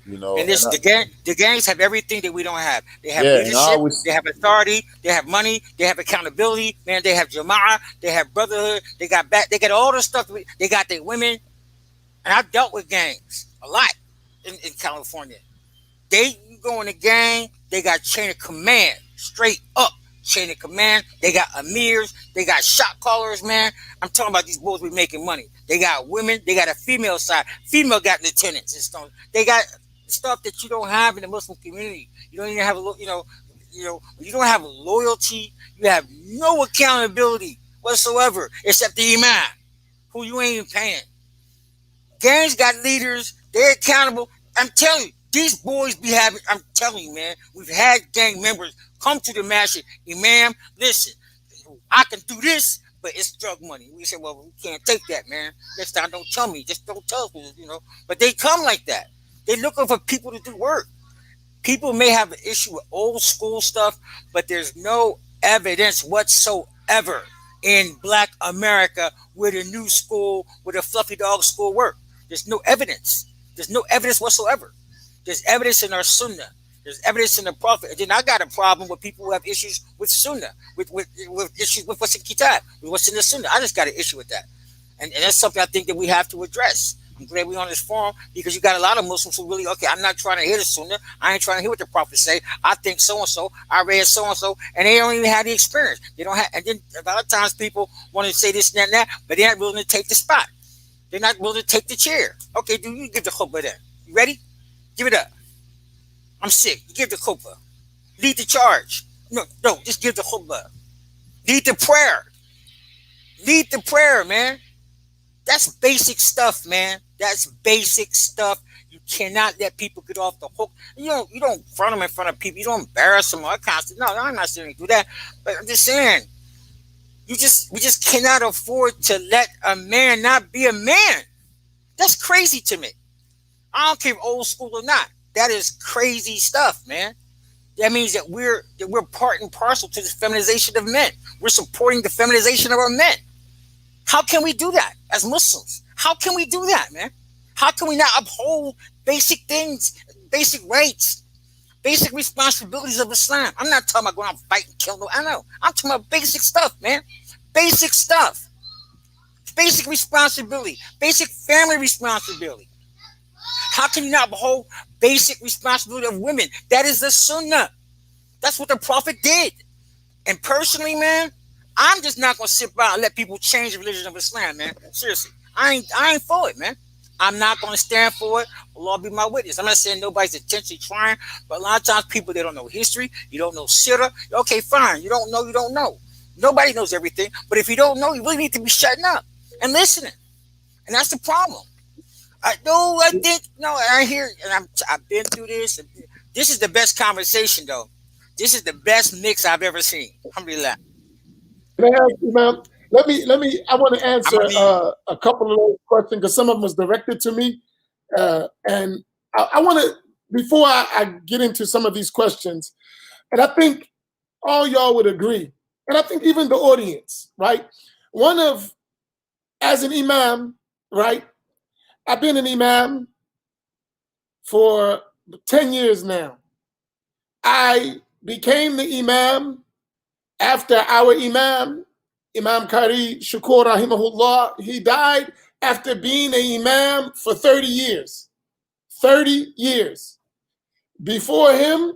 You know, And this the gangs have everything that we don't have. They have yeah, and I leadership, always, they have authority, they have money, they have accountability, man, they have jama'ah, they have brotherhood, they got all the stuff they got their women. And I've dealt with gangs a lot in California. They go in a gang, they got chain of command, straight up chain of command. They got emirs, they got shot callers, man. I'm talking about these boys be making money. They got women, they got a female side. Female got lieutenants and stuff. They got stuff that you don't have in the Muslim community. You don't even have when you don't have loyalty, you have no accountability whatsoever, except the Imam, who you ain't even paying. Gangs got leaders, they're accountable. I'm telling you, these boys be having, I'm telling you, man, we've had gang members come to the masjid. Imam, listen, I can do this, but it's drug money. We say, well, we can't take that, man. Next time, don't tell me. Just don't tell us, you know. But they come like that. They're looking for people to do work. People may have an issue with old school stuff, but there's no evidence whatsoever in Black America where the new school, where the fluffy dog school work. There's no evidence. There's no evidence whatsoever. There's evidence in our Sunnah. There's evidence in the Prophet. And then I got a problem with people who have issues with Sunnah, with issues with what's in Kitab, with what's in the Sunnah. I just got an issue with that. And that's something I think that we have to address. I'm glad we're on this forum because you got a lot of Muslims who really, okay, I'm not trying to hear the Sunnah. I ain't trying to hear what the Prophet say. I think so-and-so. I read so-and-so. And they don't even have the experience. They don't have, and then a lot of times people want to say this and that, but they're not willing to take the spot. They're not willing to take the chair. Okay, dude, you give the khutbah then. You ready? Give it up. I'm sick. You give the khutbah. Lead the charge. No, just give the khutbah. Lead the prayer. Lead the prayer, man. That's basic stuff, man. That's basic stuff. You cannot let people get off the hook. You don't front them in front of people. You don't embarrass them or that kind of stuff. No, I'm not saying do that. But I'm just saying, we just cannot afford to let a man not be a man. That's crazy to me. I don't care if old school or not. That is crazy stuff, man. That means that we're part and parcel to the feminization of men. We're supporting the feminization of our men. How can we do that as Muslims? How can we do that, man? How can we not uphold basic things, basic rights, basic responsibilities of Islam? I'm not talking about going out and fight and kill. No, I know. I'm talking about basic stuff, man. Basic stuff. Basic responsibility. Basic family responsibility. How can you not uphold basic responsibility of women? That is the sunnah. That's what the Prophet did. And personally, man, I'm just not gonna sit by and let people change the religion of Islam, man. Seriously, I ain't for it, man. I'm not gonna stand for it. Allah be my witness. I'm not saying nobody's intentionally trying, but a lot of times people, they don't know history, you don't know sirah. Okay, fine, you don't know. Nobody knows everything, but if you don't know, you really need to be shutting up and listening. And that's the problem. I hear, and I've been through this. And this is the best conversation, though. This is the best mix I've ever seen. Alhamdulillah. Imam, I want to answer a couple of those questions because some of them was directed to me. And I want to, before I get into some of these questions, and I think all y'all would agree, and I think even the audience, right? As an Imam, right? I've been an Imam for 10 years now. I became the Imam after our Imam Qari Shukur rahimahullah. He died after being an Imam for 30 years. 30 years. Before him,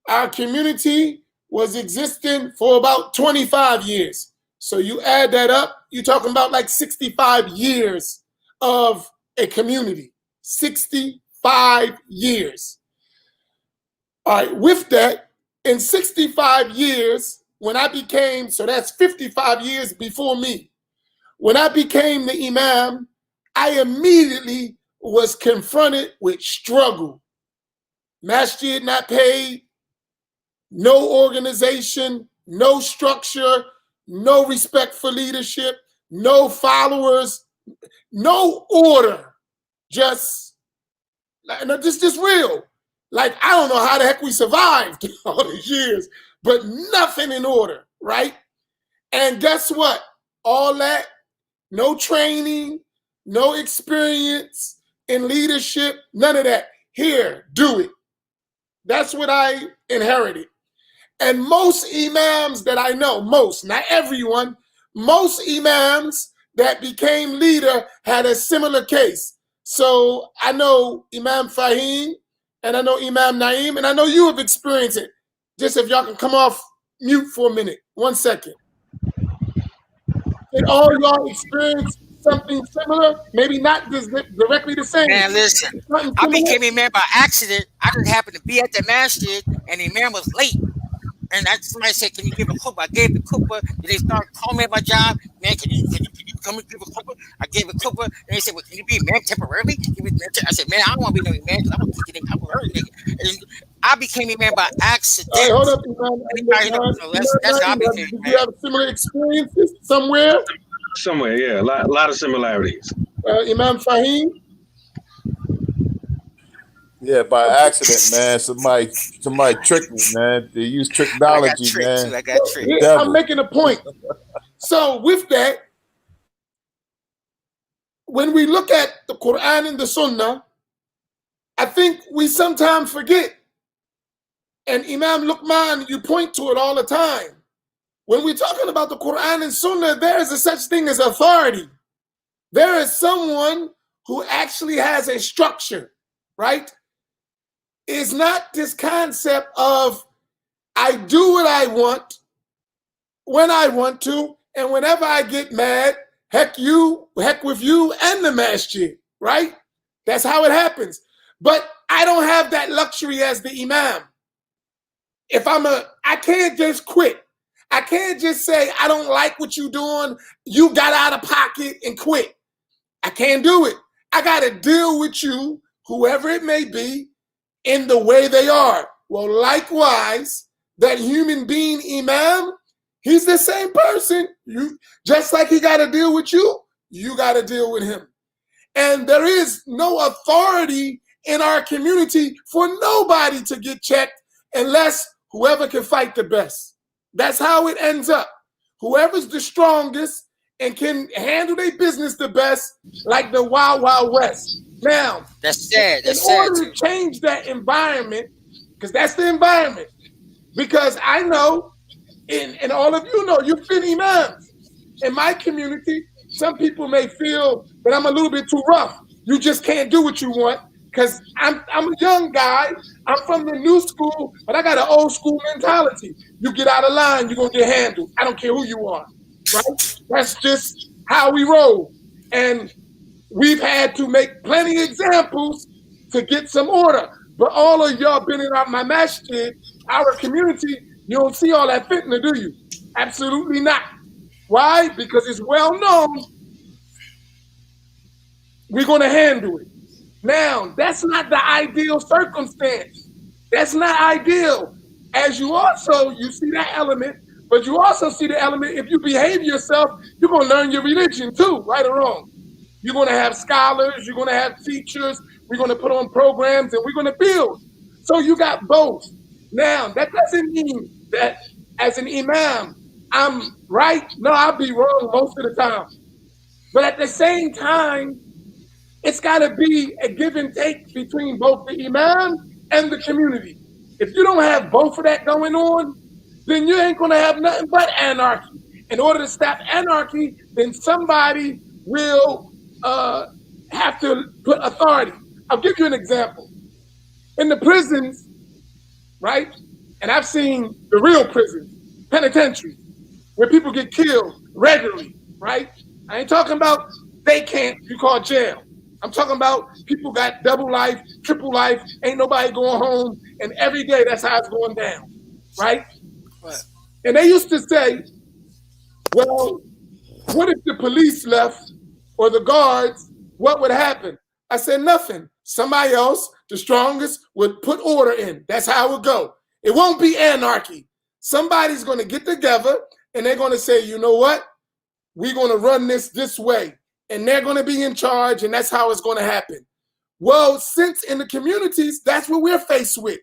our community was existing for about 25 years. So you add that up, you're talking about like 65 years of a community. 65 years. All right, with that, in 65 years, when I became, so that's 55 years before me, when I became the Imam, I immediately was confronted with struggle. Masjid not paid, no organization, no structure, no respect for leadership, no followers, no order. Just real. Like, I don't know how the heck we survived all these years, but nothing in order, right? And guess what? All that, no training, no experience in leadership, none of that. Here, do it. That's what I inherited. And most Imams that I know, most, not everyone, most Imams that became leader had a similar case. So I know Imam Faheem, and I know Imam Naeem, and I know you have experienced it. Just if y'all can come off mute for a minute, 1 second. Did all y'all experience something similar? Maybe not directly the same. Man, listen, I became Imam by accident. I just happened to be at the Masjid, and the Imam was late. And somebody said, "Can you give a khutbah?" I gave the khutbah. They started calling me at my job. Man, can you come and give a khutbah? I gave a khutbah. And they said, "Well, can you be Imam temporarily?" I said, "Man, I don't want to be no Imam. I'm gonna kick it in temporarily, nigga." And I became Imam by accident. All right, hold up, Imam. That's how I became Imam. Did you have similar experiences somewhere? Somewhere, yeah, a lot of similarities. Imam Faheem? Yeah, by accident, man. Somebody tricked me, man. They use technology, man. I got tricked. Yeah, I'm making a point. So with that, when we look at the Quran and the Sunnah, I think we sometimes forget. And Imam Luqman, you point to it all the time. When we're talking about the Quran and Sunnah, there is a such thing as authority. There is someone who actually has a structure, right? It's not this concept of I do what I want, when I want to, and whenever I get mad, heck with you and the masjid, right? That's how it happens. But I don't have that luxury as the Imam. I can't just quit. I can't just say, I don't like what you're doing. You got out of pocket and quit. I can't do it. I got to deal with you, whoever it may be, in the way they are. Well, likewise, that human being Imam, he's the same person. Just like he got to deal with you, you got to deal with him. And there is no authority in our community for nobody to get checked unless whoever can fight the best. That's how it ends up. Whoever's the strongest and can handle their business the best, like the Wild Wild West. Now, that's sad. In order to change that environment, because that's the environment. Because I know, and all of you know, you've been imams. In my community, some people may feel that I'm a little bit too rough. You just can't do what you want because I'm a young guy. I'm from the new school, but I got an old school mentality. You get out of line, you're going to get handled. I don't care who you are, right? That's just how we roll. And we've had to make plenty of examples to get some order. But all of y'all been in my masjid, our community, you don't see all that fitna, do you? Absolutely not. Why? Because it's well known we're going to handle it. Now, that's not the ideal circumstance. That's not ideal. As you see that element, but you also see the element, if you behave yourself, you're going to learn your religion too, right or wrong. You're going to have scholars, you're going to have teachers, we're going to put on programs, and we're going to build. So you got both. Now, that doesn't mean that as an imam, I'm right. No, I'll be wrong most of the time. But at the same time, it's got to be a give and take between both the imam and the community. If you don't have both of that going on, then you ain't going to have nothing but anarchy. In order to stop anarchy, then somebody will have to put authority. I'll give you an example. In the prisons, right, and I've seen the real prisons, penitentiaries, where people get killed regularly, right? I ain't talking about they can't, you call jail. I'm talking about people got double life, triple life, ain't nobody going home, and every day that's how it's going down, right? And they used to say, well, what if the police left or the guards, what would happen? I said, nothing. Somebody else, the strongest, would put order in. That's how it would go. It won't be anarchy. Somebody's going to get together and they're going to say, you know what? We're going to run this way. And they're going to be in charge, and that's how it's going to happen. Well, since in the communities, that's what we're faced with.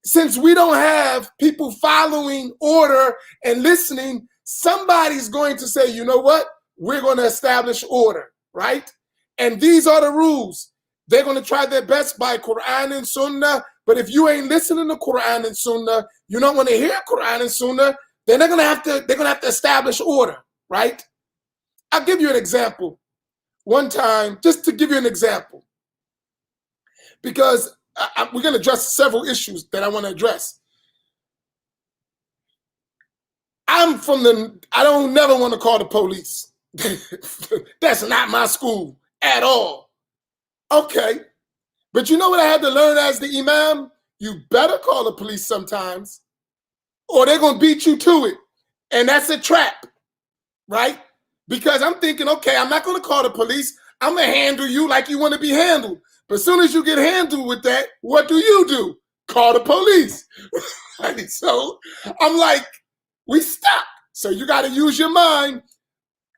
Since we don't have people following order and listening, somebody's going to say, you know what? We're going to establish order, right? And these are the rules. They're going to try their best by Quran and Sunnah, but if you ain't listening to Quran and Sunnah, you don't want to hear Quran and Sunnah, then they're going to have to establish order, right? I'll give you an example. One time, just to give you an example, because we're going to address several issues that I want to address. I don't never want to call the police. That's not my school at all. Okay. But you know what I had to learn as the imam? You better call the police sometimes, or they're going to beat you to it. And that's a trap, right? Because I'm thinking, okay, I'm not going to call the police. I'm going to handle you like you want to be handled. But as soon as you get handled with that, what do? Call the police. So I'm like, we stop. So you got to use your mind.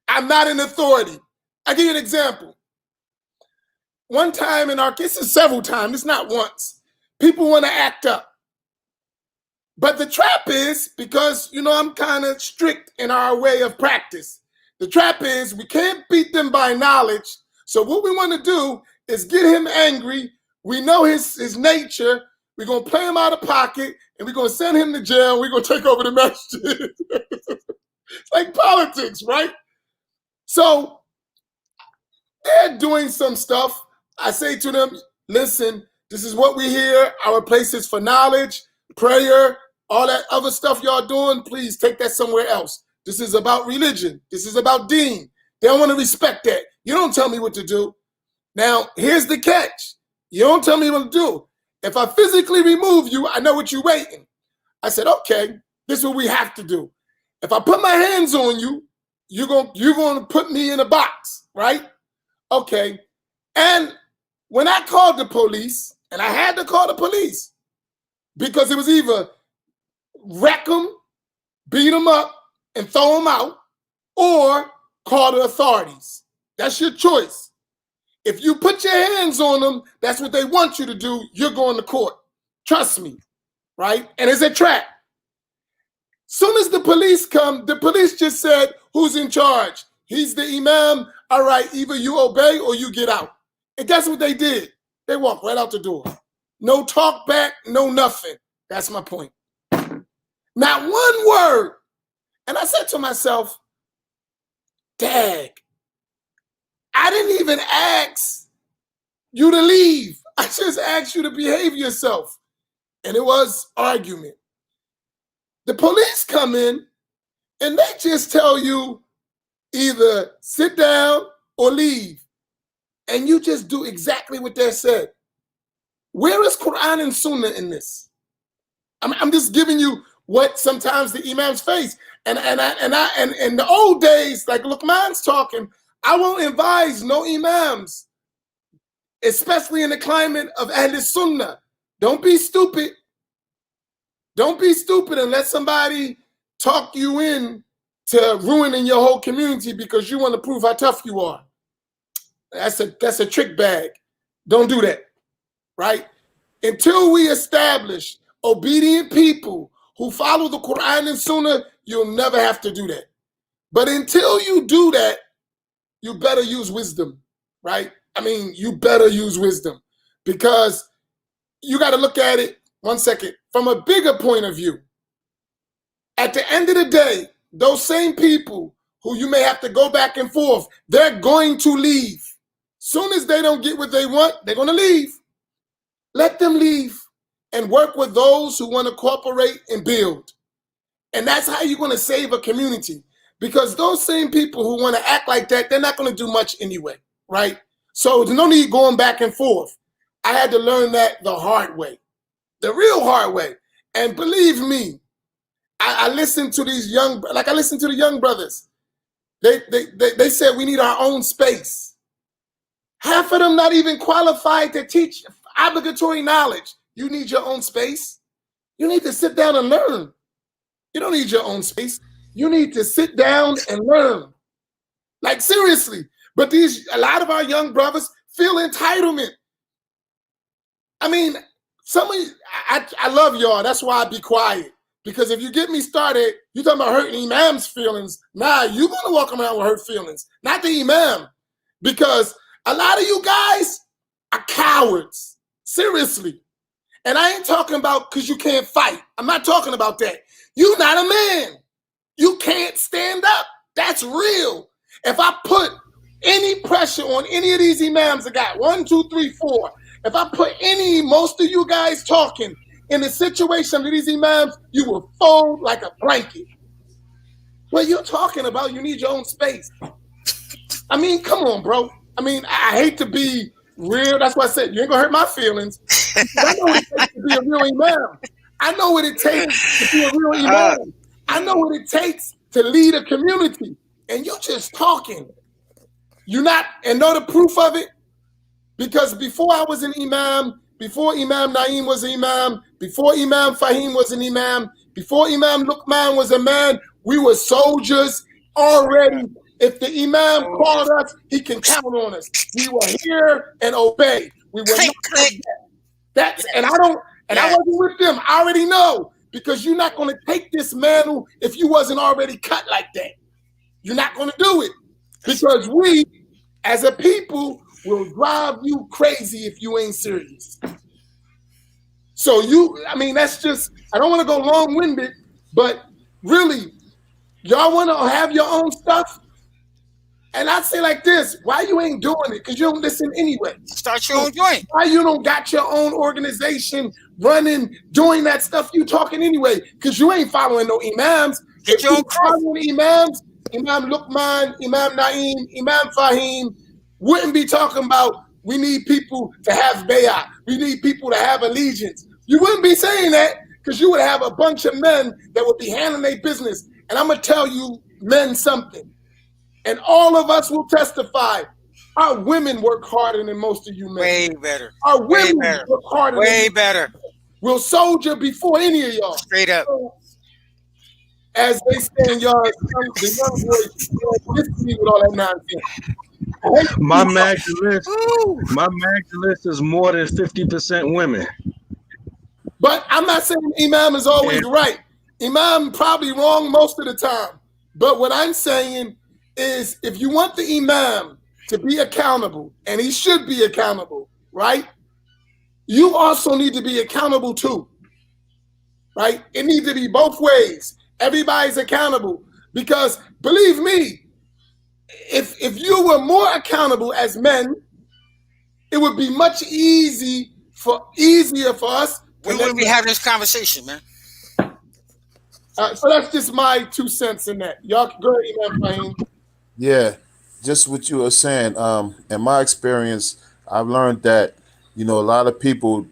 I'm not an authority. I'll give you an example. One time in our case, it's several times, it's not once. People want to act up. But the trap is, because, I'm kind of strict in our way of practice. The trap is we can't beat them by knowledge. So what we want to do is get him angry. We know his nature. We're going to play him out of pocket, and we're going to send him to jail. We're going to take over the masjid. It's like politics, right? So they're doing some stuff. I say to them, listen, this is what we hear. Our place is for knowledge, prayer, all that other stuff y'all doing. Please take that somewhere else. This is about religion. This is about deen. They don't want to respect that. You don't tell me what to do. Now, here's the catch. You don't tell me what to do. If I physically remove you, I know what you're waiting. I said, okay, this is what we have to do. If I put my hands on you, you're going to put me in a box, right? Okay. And when I called the police, and I had to call the police, because it was either wreck them, beat them up, and throw them out, or call the authorities. That's your choice. If you put your hands on them, that's what they want you to do. You're going to court. Trust me, right? And it's a trap. Soon as the police come, the police just said, who's in charge? He's the imam. All right, either you obey or you get out. And guess what they did? They walked right out the door. No talk back, no nothing. That's my point. Not one word. And I said to myself, dag, I didn't even ask you to leave. I just asked you to behave yourself. And it was argument. The police come in and they just tell you either sit down or leave. And you just do exactly what they said. Where is Quran and Sunnah in this? I'm just giving you what sometimes the Imams face. And in the old days, like Luqman's talking, I won't advise no Imams, especially in the climate of Ahl Sunnah. Don't be stupid. Don't be stupid and let somebody talk you in to ruining your whole community because you want to prove how tough you are. That's a trick bag. Don't do that, right? Until we establish obedient people who follow the Quran and Sunnah, you'll never have to do that. But until you do that, you better use wisdom, right? I mean, you better use wisdom because you got to look at it, one second, from a bigger point of view. At the end of the day, those same people who you may have to go back and forth, they're going to leave. Soon as they don't get what they want, they're going to leave. Let them leave and work with those who want to cooperate and build. And that's how you're going to save a community. Because those same people who want to act like that, they're not going to do much anyway, right? So there's no need going back and forth. I had to learn that the hard way, the real hard way. And believe me, I listen to these young, like I listen to the young brothers. They said we need our own space. Half of them not even qualified to teach obligatory knowledge. You need your own space. You need to sit down and learn. You don't need your own space. You need to sit down and learn. Like seriously. But a lot of our young brothers feel entitlement. I mean, some of you, I love y'all. That's why I be quiet. Because if you get me started, you talking about hurting Imam's feelings. Nah, you're going to walk around with hurt feelings. Not the Imam. Because a lot of you guys are cowards. Seriously. And I ain't talking about because you can't fight. I'm not talking about that. You're not a man. You can't stand up. That's real. If I put any pressure on any of these Imams I got, 1, 2, 3, 4, if I put most of you guys talking in the situation of these Imams, you will fold like a blanket. What you're talking about, you need your own space. I mean, come on, bro. I mean, I hate to be real. That's why I said, you ain't gonna hurt my feelings. I know what it takes to be a real Imam. I know what it takes to be a real Imam. I know what it takes to lead a community. And you just talking. You not, and know the proof of it? Because before I was an Imam, before Imam Naeem was an Imam, before Imam Faheem was an Imam, before Imam Luqman was a man, we were soldiers already. If the Imam called us, he can count on us. We will hear and obey. We will not forget. That's, and I don't, and I wasn't with them. I already know, because you're not going to take this mantle if you wasn't already cut like that. You're not going to do it, because we, as a people, will drive you crazy if you ain't serious. So I mean, that's just, I don't want to go long-winded, but really, y'all want to have your own stuff? And I'd say like this, why you ain't doing it? Because you don't listen anyway. Start your own joint. Why you don't got your own organization running, doing that stuff you talking anyway? Because you ain't following no Imams. Get your own following Imams, Imam Luqman, Imam Naeem, Imam Faheem wouldn't be talking about we need people to have bay'ah. We need people to have allegiance. You wouldn't be saying that, because you would have a bunch of men that would be handling their business. And I'm going to tell you men something. And all of us will testify. Our women work harder than most of you men. Way better. Our women better. work harder. Way better. We'll soldier before any of y'all. Straight up. So, as they say in y'all, the young boys, listen to me with all that nonsense. My Magda list is more than 50% women. But I'm not saying Imam is always right. Imam probably wrong most of the time. But what I'm saying is, if you want the Imam to be accountable, and he should be accountable, right? You also need to be accountable too, right? It needs to be both ways. Everybody's accountable, because believe me, if you were more accountable as men, it would be much easier for us. We wouldn't be having this conversation, man. So that's just my 2 cents in that. Y'all can go ahead, Faheem. Yeah, just what you were saying. In my experience, I've learned that, a lot of people,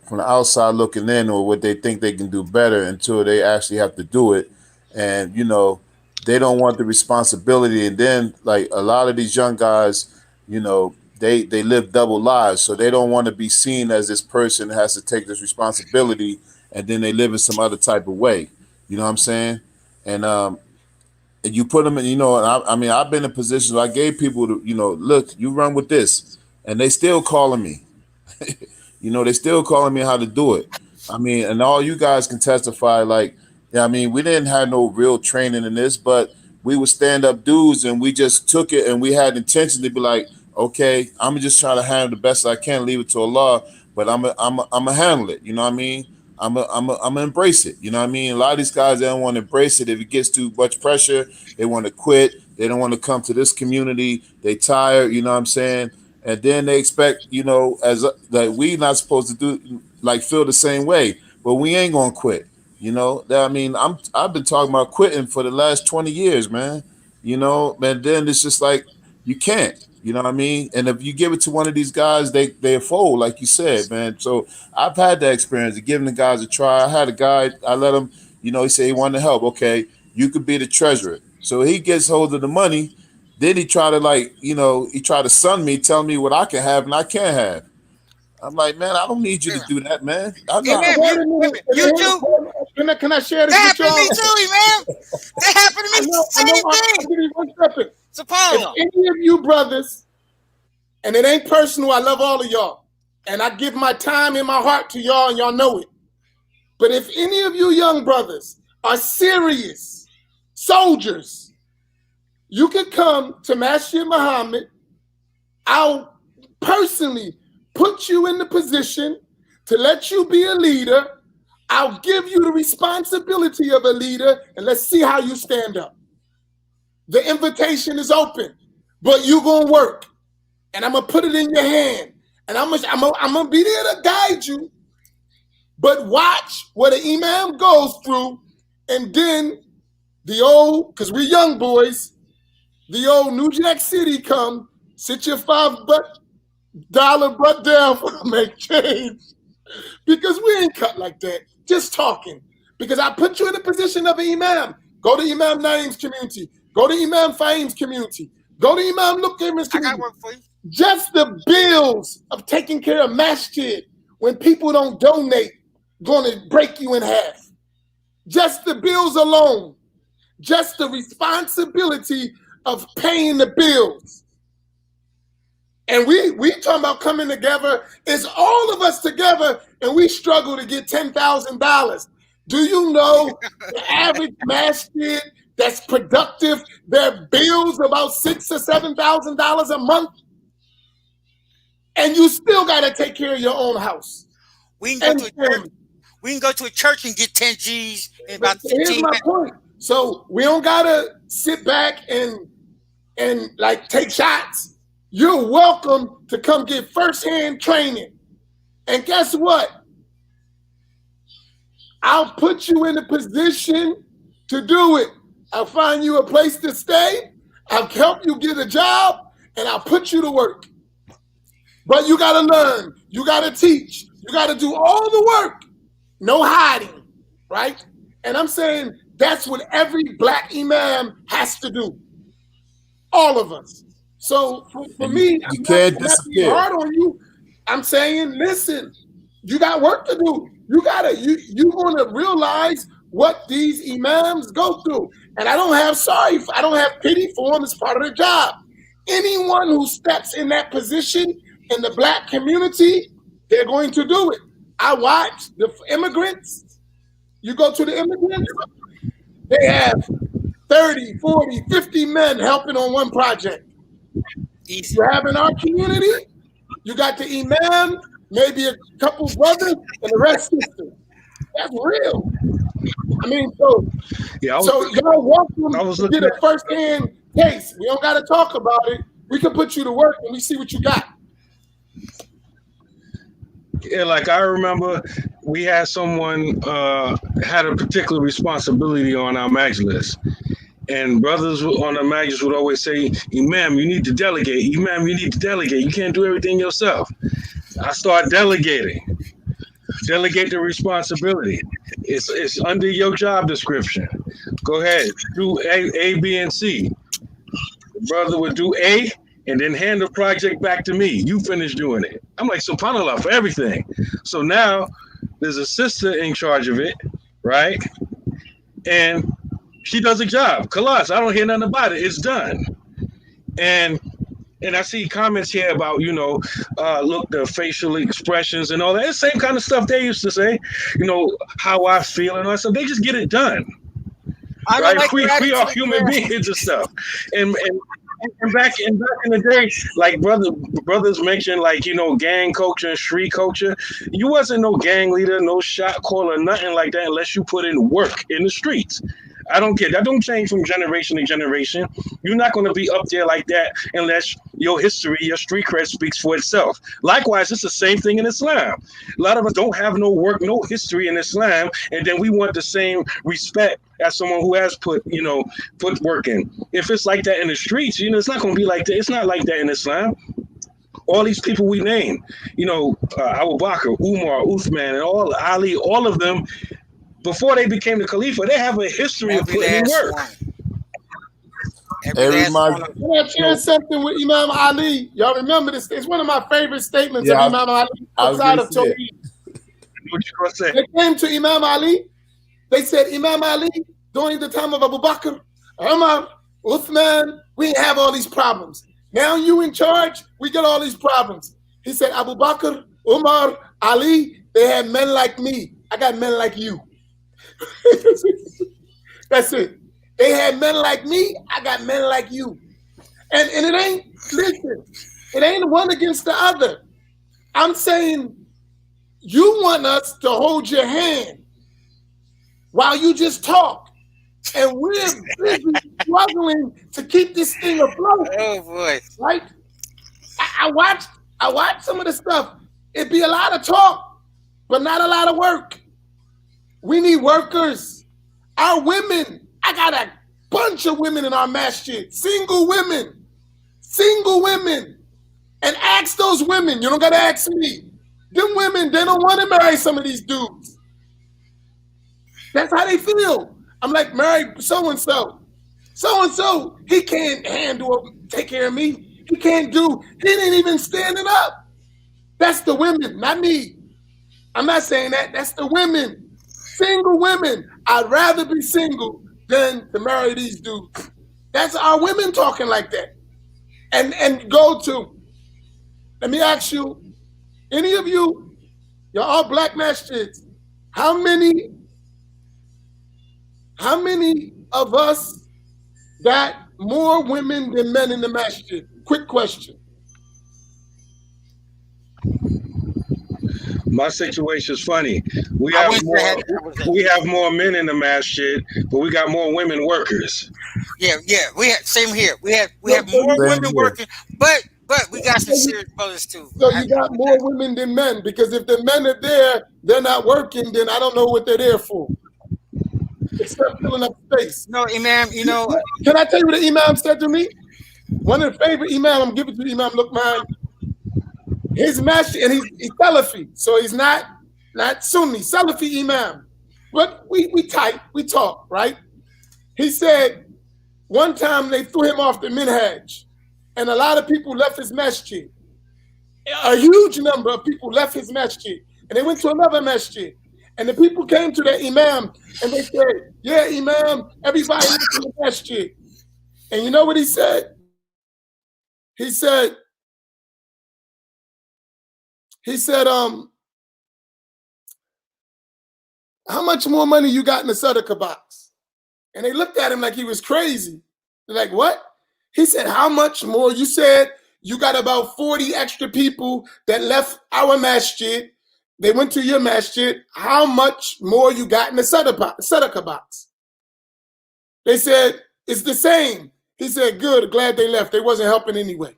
from the outside looking in, or what they think they can do better until they actually have to do it. And, they don't want the responsibility. And then, like, a lot of these young guys, they live double lives. So they don't want to be seen as this person that has to take this responsibility, and then they live in some other type of way. You know what I'm saying? And you put them in, I mean, I've been in positions where I gave people to, look, you run with this, and they still calling me. They still calling me how to do it. I mean, and all you guys can testify, like, I mean, we didn't have no real training in this, but we would stand up dudes, and we just took it, and we had intention to be like, okay, I'm just trying to handle the best I can, leave it to Allah, but I'm a handle it. You know what I mean? I'm gonna embrace it. You know what I mean? A lot of these guys, they don't want to embrace it. If it gets too much pressure, they want to quit. They don't want to come to this community. They tired. You know what I'm saying? And then they expect, as that we not supposed to do, like, feel the same way. But we ain't gonna quit. I mean, I've been talking about quitting for the last 20 years, man. And then it's just like, you can't. You know what I mean? And if you give it to one of these guys, they fold, like you said, man. So I've had that experience of giving the guys a try. I had a guy, I let him, he said he wanted to help. Okay, you could be the treasurer. So he gets hold of the money. Then he tried to, he tried to sun me, telling me what I can have and I can't have. I'm like, man, I don't need you to do that, man. I'm not. You too? Can I share this that with y'all? Happened to me too, man. That happened to me. Same thing. If any of you brothers, and it ain't personal, I love all of y'all, and I give my time and my heart to y'all, and y'all know it. But if any of you young brothers are serious soldiers, you can come to Masjid Muhammad. I'll personally put you in the position to let you be a leader. I'll give you the responsibility of a leader, and let's see how you stand up. The invitation is open, but you're going to work, and I'm going to put it in your hand, and I'm going to be there to guide you, but watch what an imam goes through, and then because we're young boys, the old New Jack City come, sit your $5 butt down for a make change, because we ain't cut like that. Just talking. Because I put you in the position of an imam. Go to Imam Naeem's community. Go to Imam Faheem's community. Go to Imam Luqman's community. I got work for you. Just the bills of taking care of Masjid when people don't donate going to break you in half. Just the bills alone. Just the responsibility of paying the bills. And we talking about coming together. It's all of us together, and we struggle to get $10,000. Do you know the average masjid that's productive, their bills about $6,000 or $7,000 a month, and you still got to take care of your own house. We can go to a church and get 10 G's in about 15 minutes. Here's my point. So we don't gotta sit back and like take shots. You're welcome to come get firsthand training. And guess what? I'll put you in a position to do it. I'll find you a place to stay. I'll help you get a job, and I'll put you to work. But you gotta learn. You gotta teach. You gotta do all the work. No hiding, right? And I'm saying that's what every black imam has to do. All of us. So for me, you can't disappear. Hard on you. I'm saying, listen, you got work to do. You want to realize what these imams go through. And I don't have pity for them. It's part of the job. Anyone who steps in that position in the black community, they're going to do it. I watch the immigrants. You go to the immigrants, they have 30, 40, 50 men helping on one project. Easy. You have in our community, you got the imam, maybe a couple brothers, and the rest sisters. That's real. I mean, so y'all welcome to get a first-hand case. We don't got to talk about it. We can put you to work and we see what you got. Yeah, like I remember we had someone had a particular responsibility on our majlis. And brothers on the majlis would always say, Imam, you need to delegate. Imam, you need to delegate. You can't do everything yourself. I start delegating. Delegate the responsibility. It's under your job description. Go ahead. Do A, B, and C. The brother would do A and then hand the project back to me. You finish doing it. I'm like, subhanAllah, for everything. So now there's a sister in charge of it, right? And she does a job. Khalas, I don't hear nothing about it. It's done. And I see comments here about, look, the facial expressions and all that. It's the same kind of stuff they used to say, how I feel and all that stuff. They just get it done. Right? Like we are human beings and stuff. And back in the day, like brothers mentioned, like, gang culture and street culture. You wasn't no gang leader, no shot caller, nothing like that unless you put in work in the streets. I don't get that. Don't change from generation to generation. You're not going to be up there like that unless your history, your street cred speaks for itself. Likewise, it's the same thing in Islam. A lot of us don't have no work, no history in Islam, and then we want the same respect as someone who has put work in. If it's like that in the streets, it's not going to be like that. It's not like that in Islam. All these people we name, Abu Bakr, Umar, Uthman, and Ali, all of them, before they became the Khalifa, they have a history of putting in work. Can I share something with Imam Ali? Y'all remember this? It's one of my favorite statements of Imam Ali outside of Toledo. What you gonna say? They came to Imam Ali. They said, Imam Ali, during the time of Abu Bakr, Umar, Uthman, we didn't have all these problems. Now you in charge, we got all these problems. He said, Abu Bakr, Umar, Ali, they had men like me. I got men like you. That's it. They had men like me, I got men like you. And it ain't, listen, it ain't one against the other. I'm saying you want us to hold your hand while you just talk. And we're busy struggling to keep this thing afloat. Oh boy. Right? I watched some of the stuff. It'd be a lot of talk, but not a lot of work. We need workers. Our women, I got a bunch of women in our masjid, single women. And ask those women, you don't gotta ask me. Them women, they don't want to marry some of these dudes. That's how they feel. I'm like, marry so-and-so. So-and-so, he can't take care of me. He ain't even standing up. That's the women, not me. I'm not saying that, that's the women. Single women, I'd rather be single than to marry these dudes. That's our women talking like that. And go to, let me ask you, any of you, you're all black masjids, how many of us got more women than men in the masjid? Quick question. My situation is funny. We have more men in the masjid, but we got more women workers. Yeah. We have same here. We have more women working, but we got some serious brothers too. So you got more women than men, because if the men are there, they're not working, then I don't know what they're there for. Except filling up space. No, Imam, Can I tell you what the Imam said to me? One of the favorite Imam, I'm giving to the Imam Luqman. His masjid, and he's Salafi, so he's not Sunni, Salafi Imam. But we tight, we talk, right? He said one time they threw him off the minhaj, and a lot of people left his masjid. A huge number of people left his masjid, and they went to another masjid. And the people came to the Imam, and they said, yeah, Imam, everybody left the masjid. And you know what he said? He said, how much more money you got in the Sadaqah box? And they looked at him like he was crazy. They're like, what? He said, how much more? You said you got about 40 extra people that left our masjid. They went to your masjid. How much more you got in the Sadaqah box? They said, it's the same. He said, good, glad they left. They wasn't helping anyway.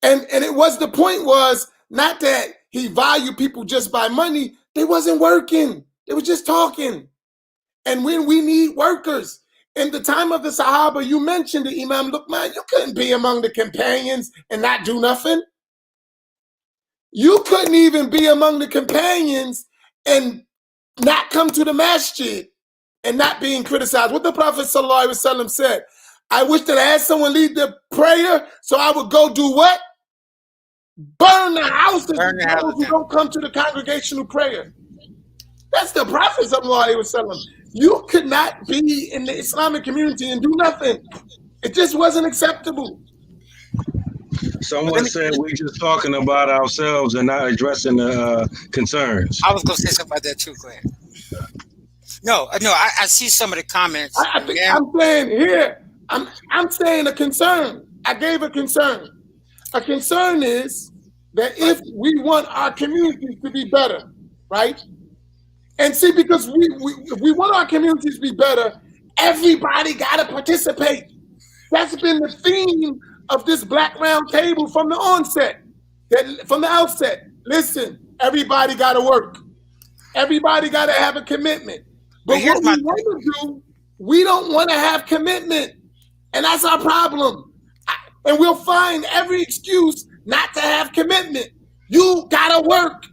And it was, the point was not that he valued people just by money, they wasn't working. They were just talking. And when we need workers, in the time of the Sahaba, you mentioned the Imam Luqman, you couldn't be among the companions and not do nothing. You couldn't even be among the companions and not come to the Masjid and not being criticized. What the Prophet ﷺ said, I wish that I had someone lead the prayer, so I would go do what? Burn the houses of those who don't come to the congregational prayer. That's the Prophet ﷺ. You could not be in the Islamic community and do nothing. It just wasn't acceptable. Someone said we're just talking about ourselves and not addressing the concerns. I was going to say something about that too. Go ahead. No, I see some of the comments. I'm saying here, I'm saying a concern. I gave a concern. A concern is that if we want our communities to be better, right? And see, because if we want our communities to be better, everybody got to participate. That's been the theme of this Black Round Table from the onset, from the outset. Listen, everybody got to work. Everybody got to have a commitment. But what we want to do, we don't want to have commitment. And that's our problem. And we'll find every excuse not to have commitment. You got to work,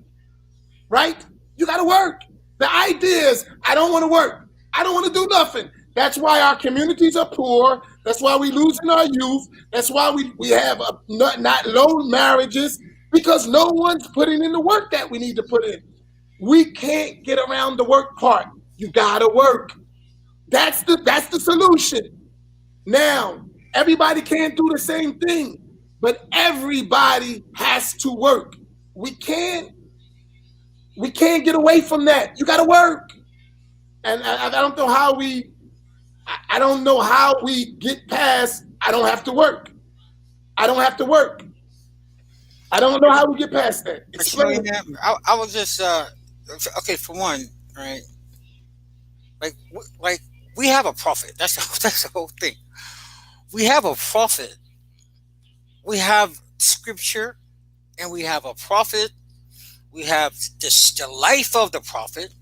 right? You got to work. The idea is, I don't want to work. I don't want to do nothing. That's why our communities are poor. That's why we losing our youth. That's why we have not low marriages, because no one's putting in the work that we need to put in. We can't get around the work part. You gotta work. That's the solution. Now, everybody can't do the same thing, but everybody has to work. We can't get away from that. You gotta work. And I don't know how I don't know how we get past, I don't have to work. I don't have to work. I don't know how we get past that. Explain. I was just, okay, for one, right? Like we have a prophet. That's the whole thing. We have a prophet. We have scripture, and we have a prophet. We have the life of the prophet,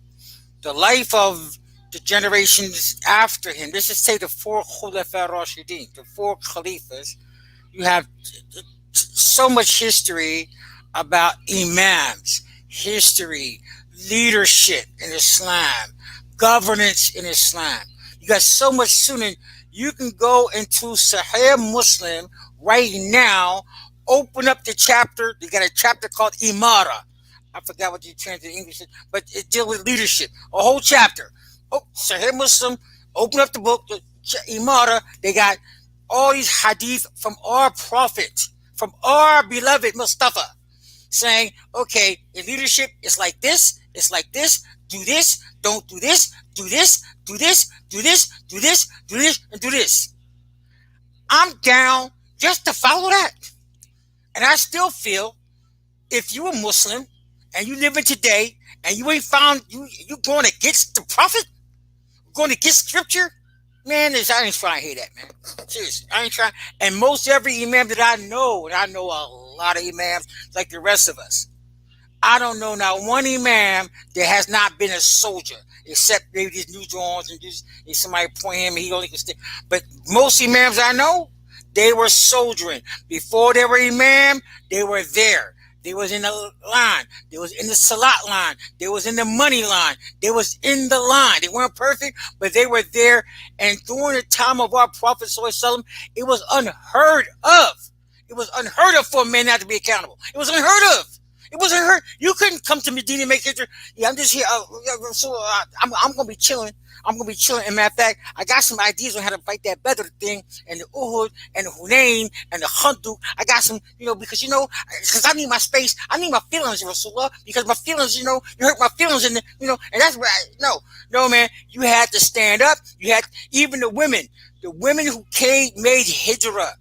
the life of the generations after him. Let's just say the 4 Khulafa Rashidin, the 4 Khalifas. You have so much history about Imams, history, leadership in Islam, governance in Islam. You got so much Sunnah. You can go into Sahih Muslim right now, open up the chapter. You got a chapter called Imara. I forgot what you translated English, but it deals with leadership. A whole chapter. Oh, Sahih Muslim, open up the book, the Imara. They got all these hadith from our prophet, from our beloved Mustafa, saying, okay, in leadership, it's like this, do this, don't do this, do this, do this, do this, do this, do this, and do this. I'm down just to follow that. And I still feel if you're a Muslim and you live in today and you ain't found, you going against the prophet, going against scripture, man, I ain't trying to hear that, man. Seriously, I ain't trying. And most every imam that I know, and I know a lot of imams like the rest of us, I don't know not one imam that has not been a soldier, except maybe these new Johns and just if somebody point him and he only can stay. But most imams I know, they were soldiering. Before they were imam, they were there. They was in the line. They was in the salat line. They was in the money line. They was in the line. They weren't perfect, but they were there. And during the time of our Prophet ﷺ, it was unheard of. It was unheard of for a man not to be accountable. It was unheard of. It wasn't unheard. You couldn't come to Medina and make history. Yeah, I'm just here. I'm going to be chilling. I'm going to be chilling. And matter of fact, I got some ideas on how to fight that Badr thing and the Uhud and the Hunayn and the Khandaq. I got some, because I need my space. I need my feelings, Rasulullah, because my feelings, you hurt my feelings and and that's where no, man, you had to stand up. You had even the women who made hijrah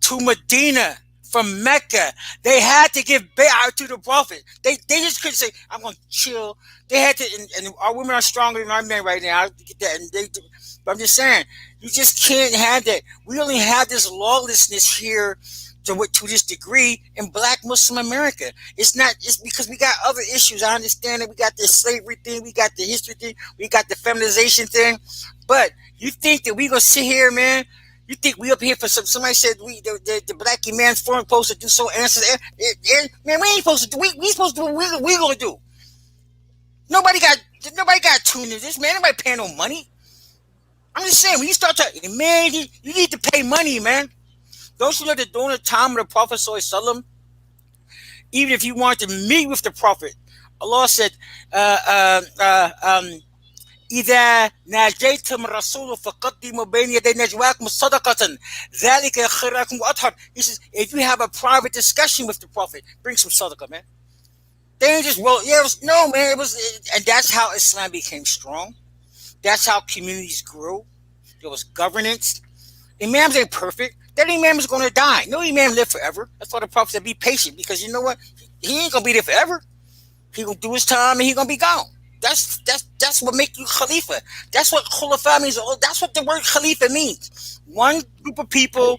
to Medina from Mecca, they had to give bay'ah to the Prophet. They just couldn't say, I'm going to chill. They had to, and our women are stronger than our men right now. I get that. But I'm just saying, you just can't have that. We only have this lawlessness here to this degree in Black Muslim America. It's because we got other issues. I understand that we got the slavery thing, we got the history thing, we got the feminization thing. But you think that we gonna sit here, man? You think we up here for somebody said the Black Imams Forum supposed to do so answers? Man, we ain't supposed to do. We supposed to do what we gonna do. Nobody got tuned in this, man. Nobody paying no money. I'm just saying, when you start talking, man, you need to pay money, man. Don't you know that during the time of the Prophet Sallallahu, even if you want to meet with the Prophet, Allah said, إذا ناجيتم الرسول فقدموا بين يدي نجواكم صدقة ذلك خير لكم وأطهر. He says, if you have a private discussion with the Prophet, bring some sadaqah, man. They ain't just, well, yeah, and that's how Islam became strong. That's how communities grew. There was governance. Imams ain't perfect. That imam is going to die. No imam live forever. That's why the Prophet said, be patient, because you know what? He ain't going to be there forever. He going to do his time and he going to be gone. That's what make you Khalifa. That's what Khulafa means. That's what the word Khalifa means. One group of people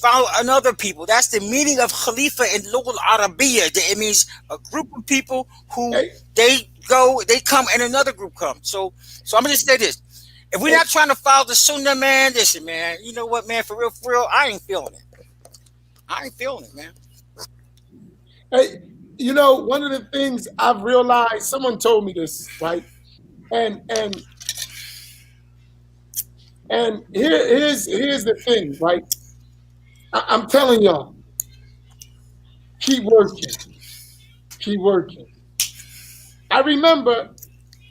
follow another people. That's the meaning of Khalifa in Lughal Arabiya. It means a group of people who they come and another group comes. So I'm gonna just say this. If we're not trying to follow the Sunnah, man, listen, man, you know what, man, for real, I ain't feeling it, man. Hey, you know, one of the things I've realized, someone told me this, right? And here's the thing, right? I'm telling y'all, keep working. I remember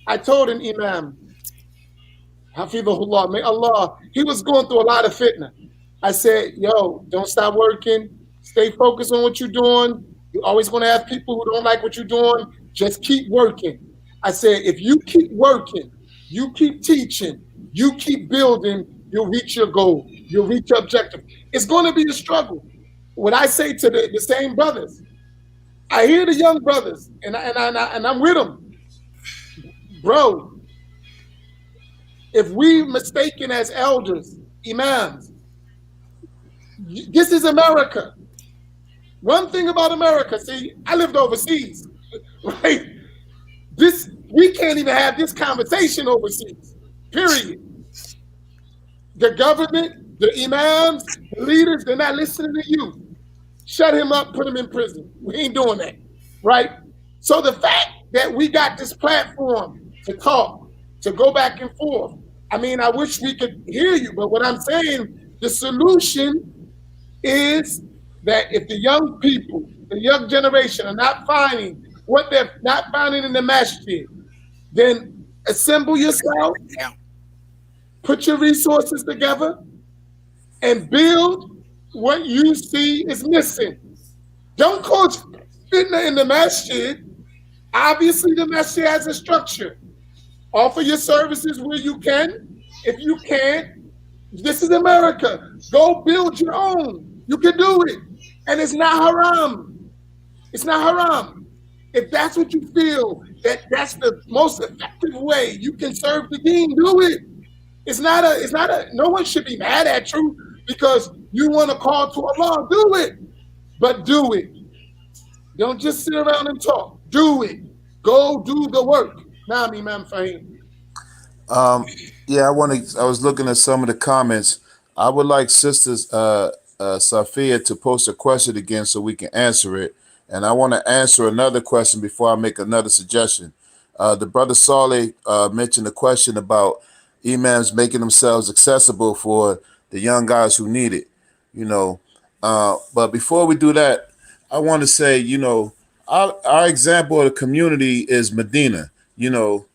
I told an Imam, Hafidhullah, may Allah, he was going through a lot of fitna. I said, yo, don't stop working. Stay focused on what you're doing. You're always going to have people who don't like what you're doing. Just keep working. I said, if you keep working, you keep teaching, you keep building, you'll reach your goal. You'll reach your objective. It's going to be a struggle. What I say to the same brothers, I hear the young brothers, and I'm with them. Bro, if we mistaken as elders, imams, this is America. One thing about America, see, I lived overseas, right? We can't even have this conversation overseas, period. The government, the imams, the leaders, they're not listening to you. Shut him up, put him in prison. We ain't doing that, right? So the fact that we got this platform to talk, to go back and forth, I mean, I wish we could hear you, but what I'm saying, the solution is that if the young people, the young generation are not finding what they're not finding in the masjid, then assemble yourself, put your resources together, and build what you see is missing. Don't cause fitna in the masjid. Obviously, the masjid has a structure. Offer your services where you can. If you can't, this is America. Go build your own. You can do it. And it's not haram. It's not haram. If that's what you feel, that's the most effective way you can serve the deen, do it. It's not a, no one should be mad at you because you want to call to Allah. Do it. But do it. Don't just sit around and talk. Do it. Go do the work. Now, Imam Faheem. Yeah, I was looking at some of the comments. I would like Sisters Safia to post a question again so we can answer it. And I want to answer another question before I make another suggestion. The brother Saleh mentioned a question about imams making themselves accessible for the young guys who need it, you know. But before we do that, I want to say, you know, our example of the community is Medina. You know,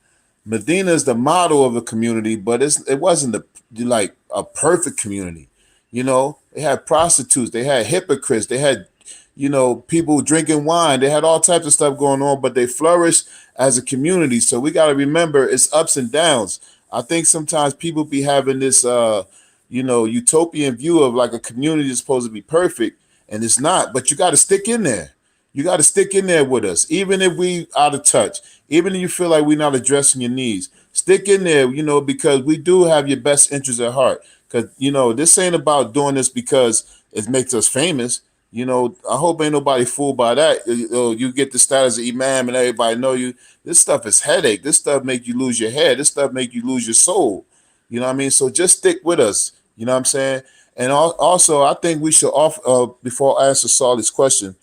Medina is the model of a community, but it wasn't like a perfect community. You know, they had prostitutes, they had hypocrites, they had, you know, people drinking wine, they had all types of stuff going on, but they flourished as a community. So we got to remember it's ups and downs. I think sometimes people be having this, you know, utopian view of like a community is supposed to be perfect, and it's not. But you got to stick in there. You got to stick in there with us, even if we out of touch, even if you feel like we're not addressing your needs. Stick in there, you know, because we do have your best interests at heart. Because, you know, this ain't about doing this because it makes us famous. I hope ain't nobody fooled by that. You get the status of imam and everybody know you. This stuff is headache. This stuff make you lose your head. This stuff make you lose your soul. You know what I mean? So just stick with us. You know what I'm saying? And also, I think we should offer, before I answer Sally's question,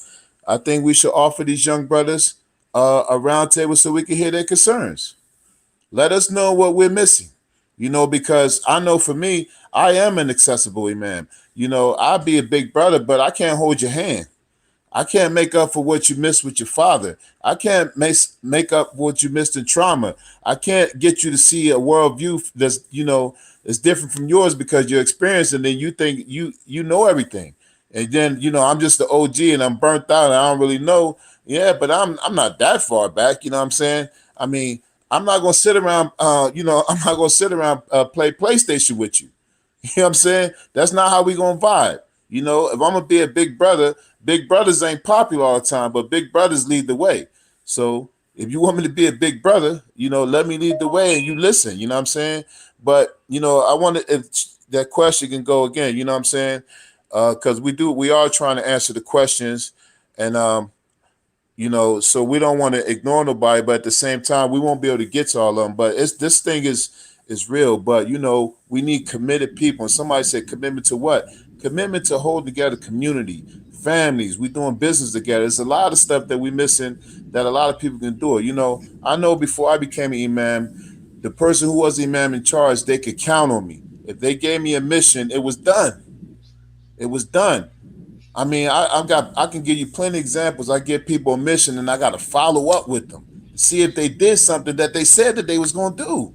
I think we should offer these young brothers a round table so we can hear their concerns. Let us know what we're missing, because I know for me, I am an accessible imam. I'll be a big brother, but I can't hold your hand. I can't make up for what you missed with your father. I can't make up what you missed in trauma. I can't get you to see a worldview that's, is different from yours because you're experienced and then you think you know everything. And then, I'm just the OG and I'm burnt out and I don't really know. Yeah, but I'm not that far back, you know what I'm saying? I mean, I'm not gonna sit around, I'm not gonna sit around play PlayStation with you. You know what I'm saying? That's not how we gonna vibe. If I'm gonna be a big brother, big brothers ain't popular all the time, but big brothers lead the way. So if you want me to be a big brother, let me lead the way and you listen. You know what I'm saying? But I wanted if that question can go again. You know what I'm saying? Because we are trying to answer the questions, and so we don't want to ignore nobody, but at the same time, we won't be able to get to all of them. But this thing is real. But we need committed people. And somebody said commitment to what? Commitment to hold together community, families. We doing business together. There's a lot of stuff that we missing that a lot of people can do it. I know before I became an imam, the person who was the imam in charge, they could count on me. If they gave me a mission, it was done. It was done. I mean, I can give you plenty of examples. I give people a mission and I got to follow up with them, see if they did something that they said that they was going to do.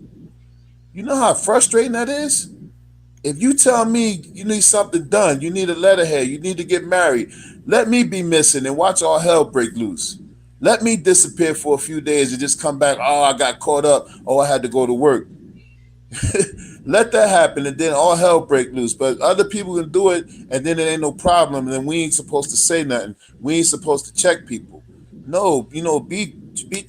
You know how frustrating that is? If you tell me you need something done, you need a letterhead, you need to get married, let me be missing and watch all hell break loose. Let me disappear for a few days and just come back. Oh, I got caught up. Oh, I had to go to work. Let that happen and then all hell break loose. But other people can do it and then it ain't no problem. And then we ain't supposed to say nothing. We ain't supposed to check people. No, be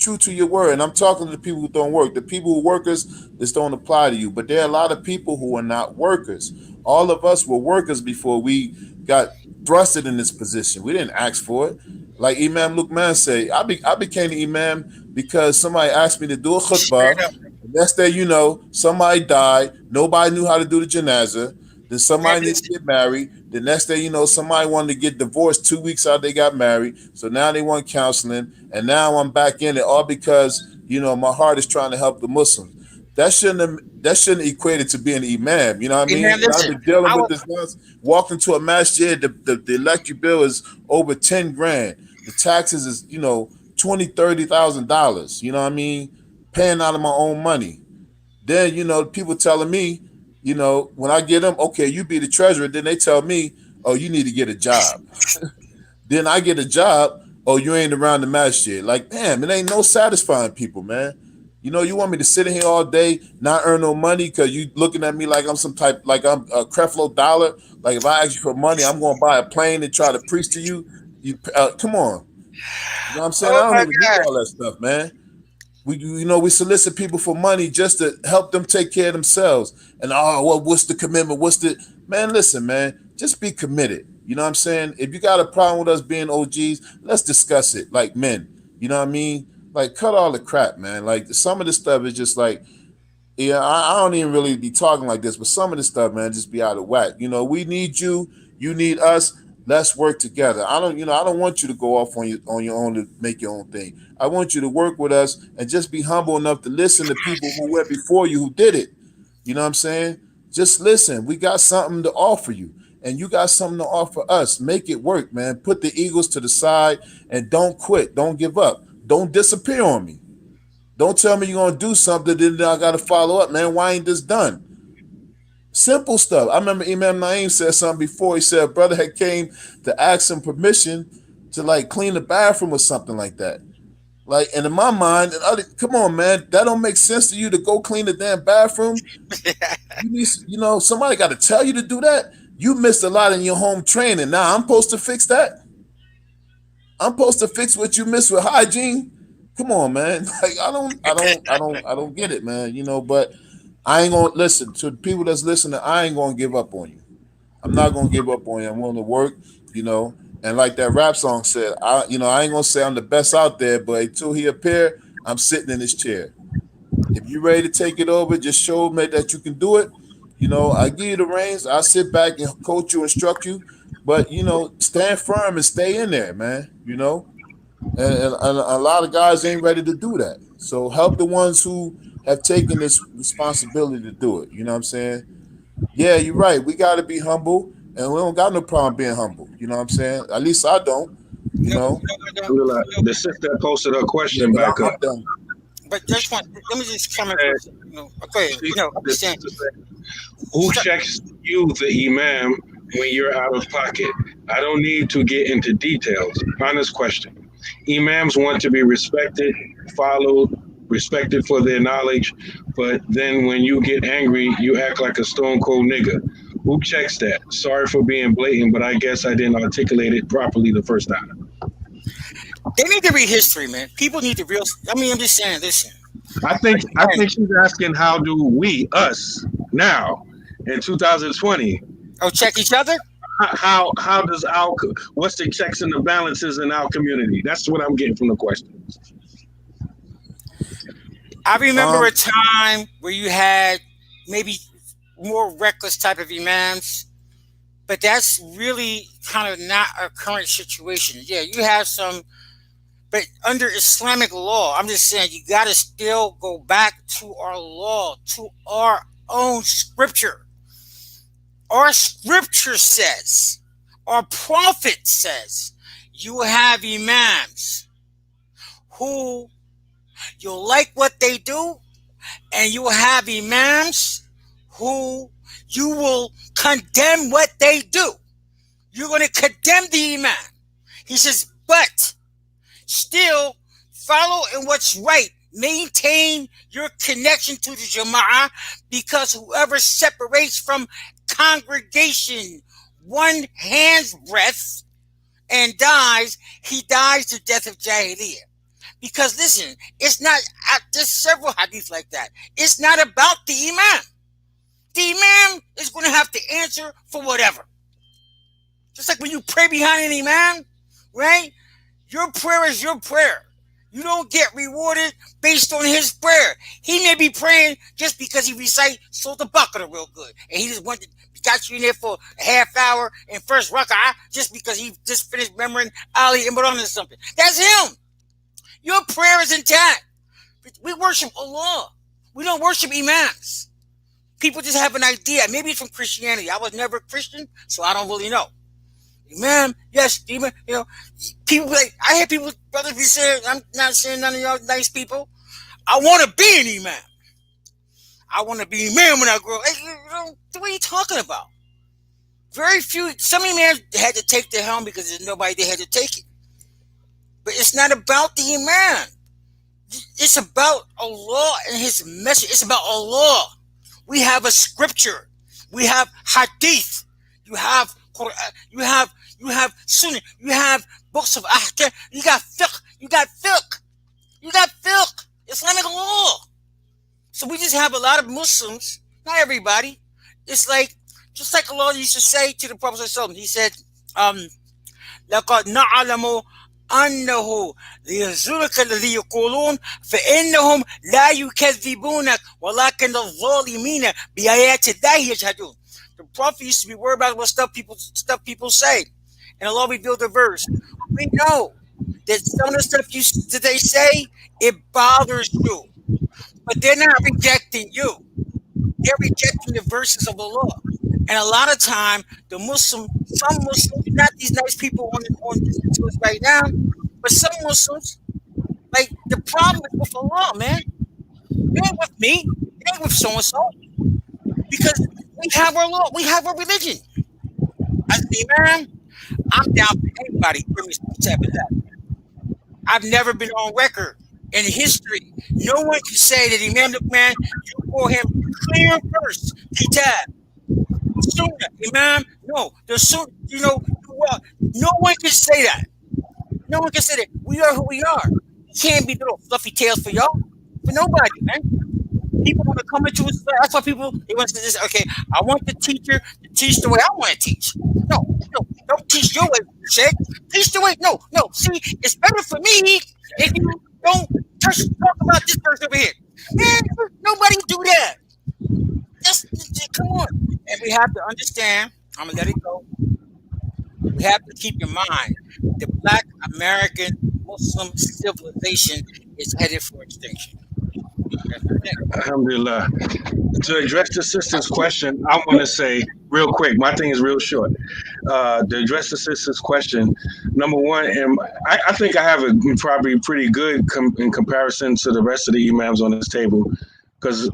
true to your word. And I'm talking to the people who don't work. The people who workers, this don't apply to you. But there are a lot of people who are not workers. All of us were workers before we got thrusted in this position. We didn't ask for it. Like Imam Luqman say, I became the imam because somebody asked me to do a khutbah. Next day, somebody died. Nobody knew how to do the janazah. Then somebody needed to get married. The next day, somebody wanted to get divorced 2 weeks after they got married. So now they want counseling. And now I'm back in it all because, my heart is trying to help the Muslims. That shouldn't equate it to being an imam. You know what I mean? I've been dealing with this once. Walked into a masjid, the electric bill is over 10 grand. The taxes is, $20,000-$30,000. You know what I mean? Paying out of my own money. Then, people telling me, when I get them, okay, you be the treasurer. Then they tell me, oh, you need to get a job. Then I get a job. Oh, you ain't around the masjid. Like, damn, it ain't no satisfying people, man. You want me to sit in here all day, not earn no money because you looking at me like I'm like I'm a Creflo Dollar. Like if I ask you for money, I'm going to buy a plane and try to preach to you. Come on. You know what I'm saying? I don't even do all that stuff, man. We solicit people for money just to help them take care of themselves. And what's the commitment? Man, listen, man, just be committed. You know what I'm saying? If you got a problem with us being OGs, let's discuss it like men. You know what I mean? Like cut all the crap, man. Like some of this stuff is just like, yeah, I don't even really be talking like this, but some of this stuff, man, just be out of whack. We need you, you need us. Let's work together. I don't want you to go off on your own to make your own thing. I want you to work with us and just be humble enough to listen to people who went before you who did it. You know what I'm saying? Just listen. We got something to offer you, and you got something to offer us. Make it work, man. Put the egos to the side and don't quit. Don't give up. Don't disappear on me. Don't tell me you're gonna do something, then I gotta follow up, man. Why ain't this done? Simple stuff. I remember Imam Naeem said something before. He said a brother had came to ask him permission to like clean the bathroom or something like that. Like, and in my mind, come on, man, that don't make sense to you to go clean the damn bathroom. You need, somebody got to tell you to do that. You missed a lot in your home training. Now I'm supposed to fix that. I'm supposed to fix what you missed with hygiene. Come on, man. Like I don't get it, man. But I ain't gonna listen to the people that's listening. I ain't gonna give up on you. I'm not gonna give up on you. I'm willing to work, And like that rap song said, I ain't gonna say I'm the best out there, but until he appear, I'm sitting in his chair. If you're ready to take it over, just show me that you can do it. I give you the reins. I sit back and coach you, instruct you, but stand firm and stay in there, man. And a lot of guys ain't ready to do that. So help the ones who have taken this responsibility to do it. You know what I'm saying? Yeah, you're right. We got to be humble, and we don't got no problem being humble. You know what I'm saying? At least I don't. The sister posted her question back up. But let me just comment. Okay, understand. Who checks you, the Imam, when you're out of pocket? I don't need to get into details. Honest question. Imams want to be respected, followed, respected for their knowledge, but then when you get angry, you act like a stone cold nigga. Who checks that? Sorry for being blatant, but I guess I didn't articulate it properly the first time. They need to read history, man. People need to I'm just saying, listen. I think she's asking, how do we, us, now, in 2020, check each other? How does what's the checks and the balances in our community? That's what I'm getting from the question. I remember a time where you had maybe more reckless type of imams, but that's really kind of not our current situation. Yeah, you have some, but under Islamic law, I'm just saying you got to still go back to our law, to our own scripture. Our scripture says, our prophet says, you have imams who you'll like what they do, and you will have imams who you will condemn what they do. You're going to condemn the imam. He says, but still follow in what's right. Maintain your connection to the Jama'ah, because whoever separates from congregation one hand's breadth and dies, he dies the death of Jahiliyyah. Because listen, it's not, there's several hadiths like that. It's not about the imam. The imam is going to have to answer for whatever. Just like when you pray behind an imam, right? Your prayer is your prayer. You don't get rewarded based on his prayer. He may be praying just because he recite Surah Al-Baqarah real good, and he just got you in there for a half hour in first rak'ah just because he just finished remembering Ali Imran or something. That's him. Your prayer is intact. We worship Allah. We don't worship imams. People just have an idea. Maybe it's from Christianity. I was never a Christian, so I don't really know. Imam, yes, imam. People like, I hear people, brothers be saying, I'm not saying none of y'all nice people. I want to be an imam. I want to be imam when I grow up. What are you talking about? Very few, some imams had to take the helm because there's nobody they had to take it. But it's not about the imam. It's about Allah and his message. It's about Allah. We have a scripture. We have hadith. You have Quran. You have Sunnah. You have books of ahkam. You got fiqh. You got fiqh. Islamic law. So we just have a lot of Muslims, not everybody. It's like, just like Allah used to say to the Prophet ﷺ. He said, لَقَدْ نَعْلَمُ أنه ليحزنك الذي يقولون فإنهم لا يكذبونك ولكن الظالمين بآيات الله يجحدون. The Prophet used to be worried about what stuff people say, and Allah revealed the verse. We know that some of the stuff that they say, it bothers you, but they're not rejecting you. They're rejecting the verses of Allah. And a lot of time, some Muslims, not these nice people on to us right now, but some Muslims, like, the problem is with Allah, man. It ain't with me. It ain't with so-and-so. Because we have our law. We have our religion. As the Imam, I'm down for anybody. Give me some type of that. I've never been on record in history. No one can say that Imam Luqman, you call him clear verse, kitab. Sunnah, Imam, no, the Sunnah, no one can say that. No one can say that. We are who we are. You can't be little fluffy tails for y'all. For nobody, man. People want to come into a class. That's why people they want to say this. Okay, I want the teacher to teach the way I want to teach. No, don't teach your way. Check. Teach the way. No. See, it's better for me if you don't just talk about this person over here. Man, nobody do that. Just come on. And we have to understand. I'm gonna let it go. We have to keep in mind the Black American Muslim civilization is headed for extinction. Alhamdulillah. To address the sister's question, I want to say real quick. My thing is real short. To address the sister's question, number one, and I think I have a probably pretty good in comparison to the rest of the imams on this table, because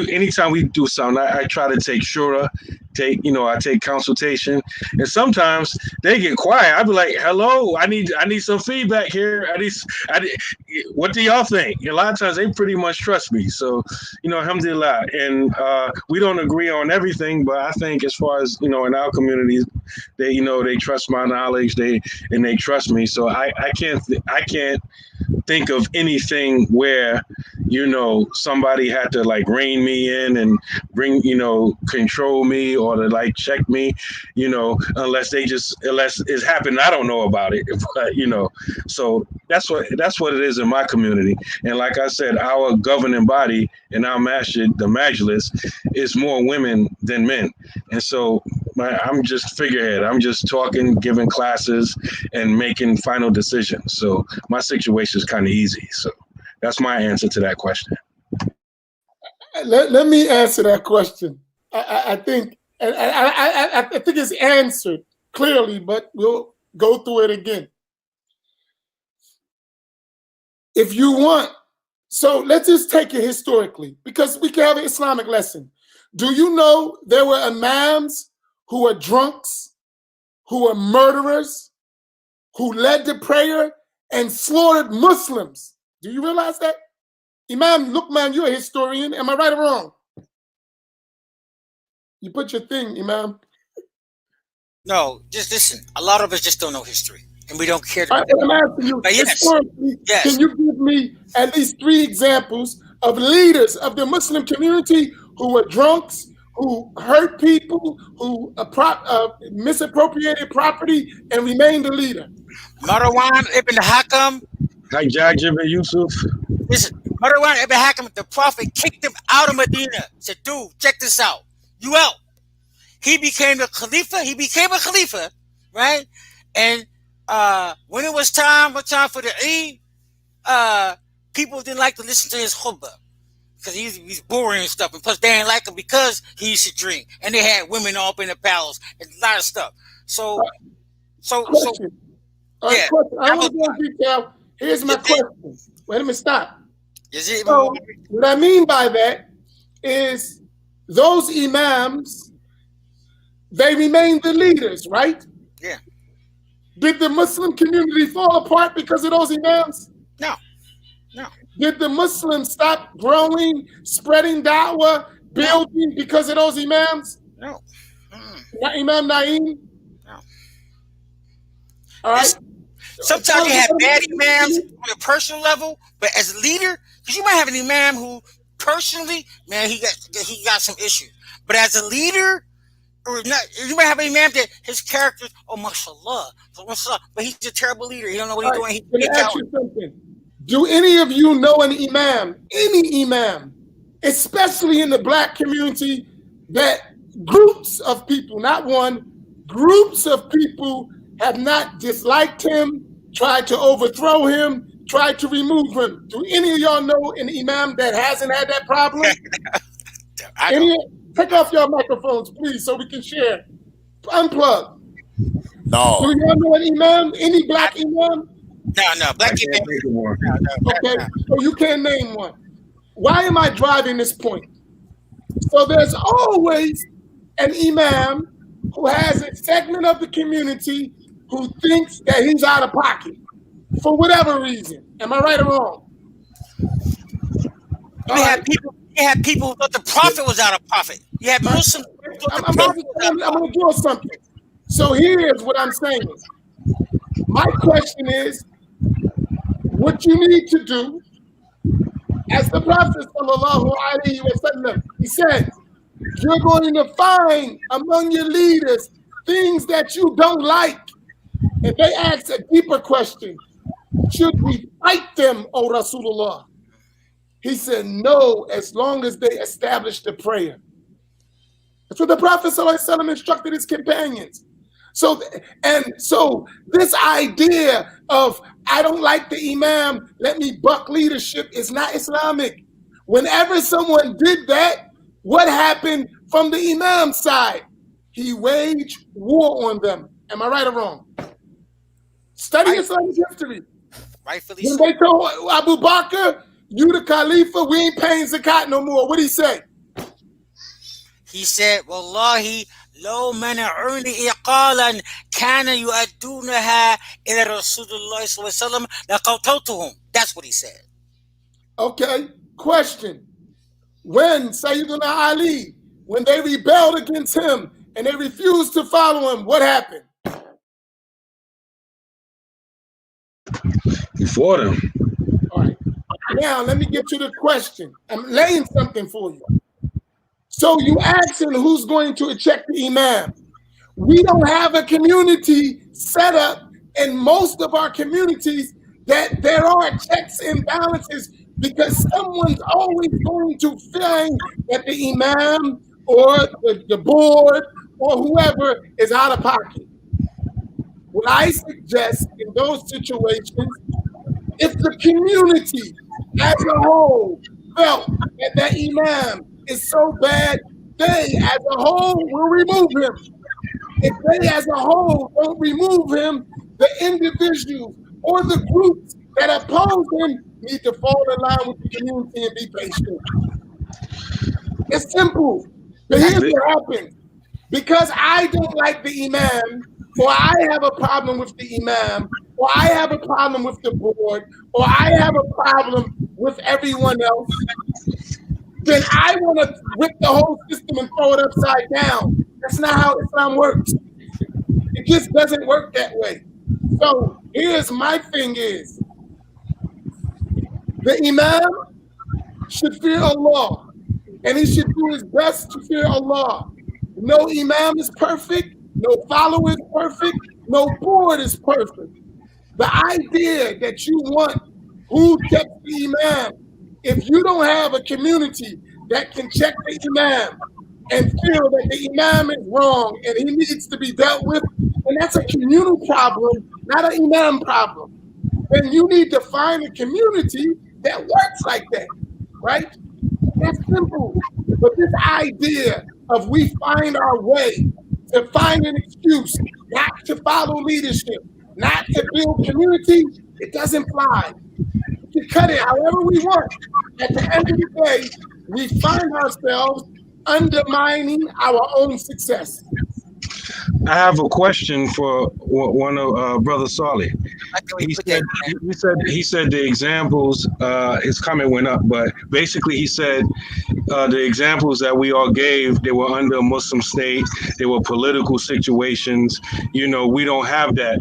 anytime we do something, I try to take shura, I take consultation, and sometimes they get quiet. I be like, "Hello, I need some feedback here. What do y'all think?" And a lot of times they pretty much trust me. So, alhamdulillah. And we don't agree on everything, but I think as far as in our communities, they trust my knowledge. They trust me. So I can't think of anything where somebody had to like rein me in and bring control me or to like check me, unless it's happened, I don't know about it, but so that's what it is in my community. And like I said, our governing body in our Masjid, the Majlis, is more women than men. And so I'm just figurehead. I'm just talking, giving classes, and making final decisions. So my situation is kind of easy. So that's my answer to that question. Let me answer that question. I think it's answered clearly, but we'll go through it again. If you want, so let's just take it historically, because we can have an Islamic lesson. Do you know there were imams who were drunks, who were murderers, who led the prayer and slaughtered Muslims? Do you realize that? Imam Luqman, you're a historian. Am I right or wrong? You put your thing, Imam. No, just listen. A lot of us just don't know history, and we don't care. I'm asking you, historically, can you give me at least 3 examples of leaders of the Muslim community who were drunks, who hurt people, who misappropriated property, and remained a leader? Marwan ibn Hakam. Hajjaj ibn Yusuf. Listen, Marwan ibn Hakam, the Prophet kicked him out of Medina. Said, dude, check this out. You out. He became a Khalifa, right? And when it was time for the Eid, people didn't like to listen to his khutbah because he's boring and stuff. And plus, they didn't like him because he used to drink. And they had women all up in the palace and a lot of stuff. So question. Yeah. Question. I want to go in detail. Here's my question. Wait a minute, stop. So what I mean by that is those imams, they remained the leaders, right? Yeah. Did the Muslim community fall apart because of those imams? No. Did the Muslims stop growing, spreading da'wah, building because of those imams? No. Imam Naeem? No. All right. Sometimes you have bad imams on a personal level, but as a leader, because you might have an imam who personally, man, he got some issues. But as a leader, or not, you might have an imam that his character, mashallah, but he's a terrible leader. He don't know what he's doing. Let me ask you something. Do any of you know any imam, especially in the Black community, that groups of people, not one, groups of people have not disliked him, tried to overthrow him, tried to remove him? Do any of y'all know an imam that hasn't had that problem? Take off your microphones, please, so we can share. Unplug. No. Do y'all know an imam? Any Black imam? No. Black imam. Okay, so you can't name one. Why am I driving this point? So there's always an imam who has a segment of the community who thinks that he's out of pocket for whatever reason. Am I right or wrong? You had people who thought the Prophet was out of pocket. You had Muslims who thought the Prophet was out of pocket. I'm going to do something. So here's what I'm saying. My question is, what you need to do As the Prophet sallallahu alaihi wasallam, he said, you're going to find among your leaders things that you don't like. And they ask a deeper question. Should we fight them, O Rasulullah? He said, no, as long as they establish the prayer. That's what the Prophet ﷺ instructed his companions. So this idea of, I don't like the Imam, let me buck leadership, is not Islamic. Whenever someone did that, what happened from the Imam side? He waged war on them. Am I right or wrong? Study Islamic history. Rightfully When so. they told Abu Bakr, you the Khalifa, we ain't paying zakat no more. What did he say? He said, Wallahi, لو منعوني إقالا كان يؤدونها إلى رسول الله صلى الله عليه وسلم لقتلتهم. That's what he said. Okay, question. When Sayyidina Ali, when they rebelled against him and they refused to follow him, what happened? He fought him. All right. Now, let me get to the question. I'm laying something for you. So you asking who's going to check the Imam. We don't have a community set up in most of our communities that there are checks and balances, because someone's always going to find that the Imam or the board or whoever is out of pocket. What I suggest in those situations, if the community as a whole felt that that Imam is so bad, they as a whole will remove him. If they as a whole don't remove him, the individuals or the groups that oppose him need to fall in line with the community and be patient. It's simple. But here's what happens. Because I don't like the Imam, or I have a problem with the Imam, or I have a problem with the board, or I have a problem with everyone else, then I want to rip the whole system and throw it upside down. That's not how Islam works. It just doesn't work that way. So here's my thing is, the Imam should fear Allah, and he should do his best to fear Allah. No Imam is perfect, no follower is perfect, no board is perfect. The idea that you want who checks the Imam, if you don't have a community that can check the Imam and feel that the Imam is wrong and he needs to be dealt with, and that's a communal problem, not an Imam problem, then you need to find a community that works like that, right? That's simple. But this idea of we find our way to find an excuse not to follow leadership, not to build community, it doesn't fly. We can cut it however we want. At the end of the day, we find ourselves undermining our own success. I have a question for one of Brother Salih. He said the examples, his comment went up, but basically he said the examples that we all gave, they were under a Muslim state, they were political situations. You know, we don't have that.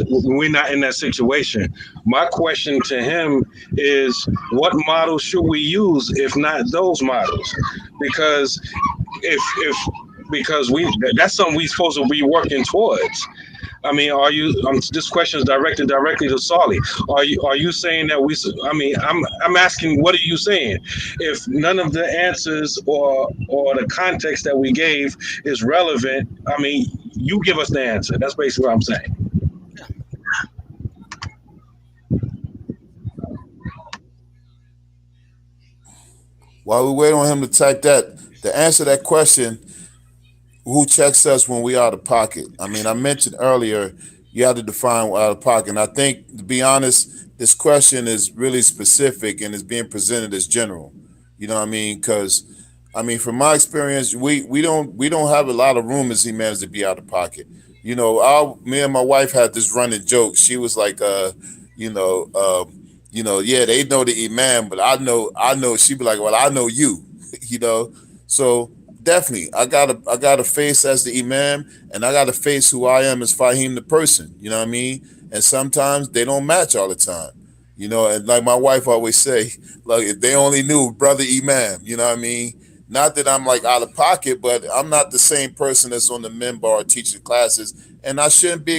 We're not in that situation. My question to him is, what models should we use if not those models? Because because that's something we're supposed to be working towards. I mean, are you? This question is directed directly to Salih. Are you saying that we? I mean, I'm asking, what are you saying? If none of the answers or the context that we gave is relevant, I mean, you give us the answer. That's basically what I'm saying. While we wait on him to type that, to answer that question, who checks us when we out of pocket? I mean, I mentioned earlier, you have to define out of pocket. And I think, to be honest, this question is really specific and is being presented as general. You know what I mean? Because, I mean, from my experience, we don't have a lot of room as imams to be out of pocket. You know, me and my wife had this running joke. She was like, yeah, they know the imam, but I know. She'd be like, well, I know you. You know, so. Definitely, I got a face as the imam, and I got a face who I am as Faheem the person. You know what I mean? And sometimes they don't match all the time. You know, and like my wife always say, like if they only knew brother Imam, you know what I mean? Not that I'm like out of pocket, but I'm not the same person that's on the member or teaching classes, and I shouldn't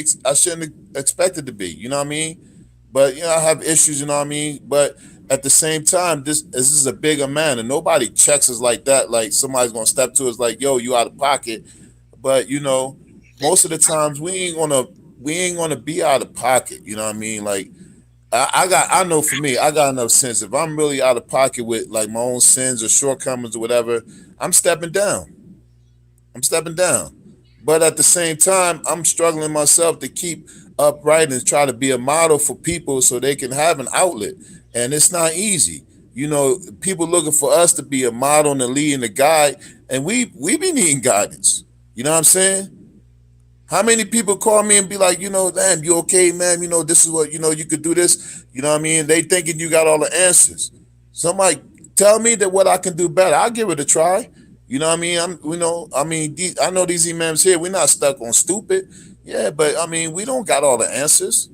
expect it to be. You know what I mean? But I have issues. You know what I mean? But at the same time, this is a bigger man, and nobody checks us like that. Like somebody's gonna step to us like, "Yo, you out of pocket." But most of the times we ain't gonna be out of pocket. You know what I mean? Like I know for me, I got enough sense. If I'm really out of pocket with like my own sins or shortcomings or whatever, I'm stepping down. I'm stepping down. But at the same time, I'm struggling myself to keep upright and try to be a model for people so they can have an outlet. And it's not easy. People looking for us to be a model and a lead and a guide, and we be needing guidance. You know what I'm saying? How many people call me and be like, damn, you okay, man? This is what, you could do this. You know what I mean? They thinking you got all the answers. Somebody tell me that what I can do better. I'll give it a try. You know what I mean? I know these imams here, we're not stuck on stupid. Yeah, but I mean, we don't got all the answers.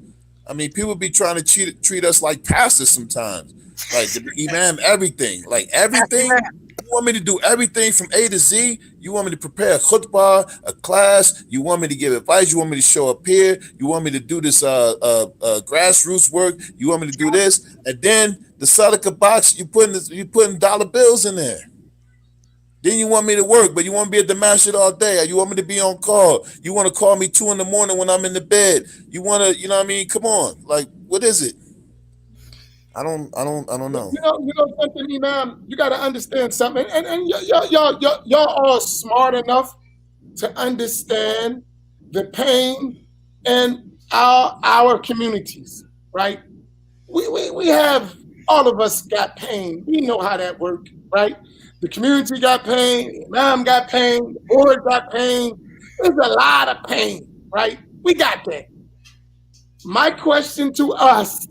I mean, people be trying to treat us like pastors sometimes. Like the imam, everything. Like everything. You want me to do everything from A to Z? You want me to prepare a khutbah, a class? You want me to give advice? You want me to show up here? You want me to do this grassroots work? You want me to do this? And then the sadaqah box, you putting dollar bills in there. Then you want me to work, but you want to be at the masjid all day. You want me to be on call. You want to call me 2 a.m. when I'm in the bed. You want to, you know what I mean? Come on. Like, what is it? I don't know. Something, Imam, you got to understand something. And y'all are smart enough to understand the pain in our communities, right? We have, all of us got pain. We know how that works, right? The community got pain, Imam got pain, the board got pain. There's a lot of pain, right? We got that. My question to us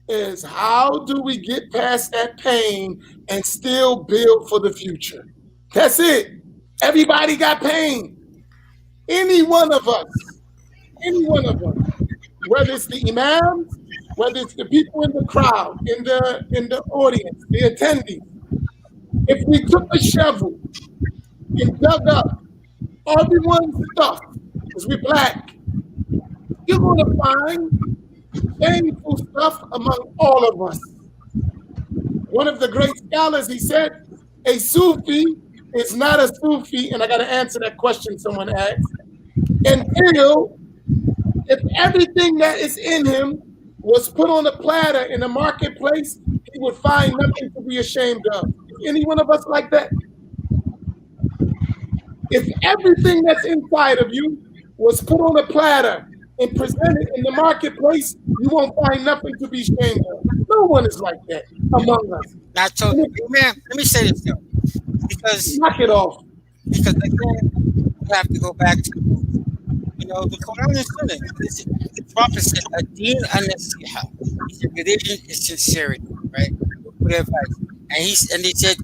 is, how do we get past that pain and still build for the future? That's it. Everybody got pain. Any one of us, whether it's the imams, whether it's the people in the crowd, in the audience, the attendees. If we took a shovel and dug up everyone's stuff, because we're black, you're going to find painful stuff among all of us. One of the great scholars, he said, a Sufi is not a Sufi, and I got to answer that question someone asked, until if everything that is in him was put on a platter in the marketplace, he would find nothing to be ashamed of. Is any one of us like that? If everything that's inside of you was put on a platter and presented in the marketplace, you won't find nothing to be ashamed of. No one is like that among us. Not totally, man. Let me say this though, because knock it off. Because again, you have to go back to the Quran and Sunnah. The Prophet said, "Adin an-nasiha." He said, "Religion is sincerity, right? With advice." And he said,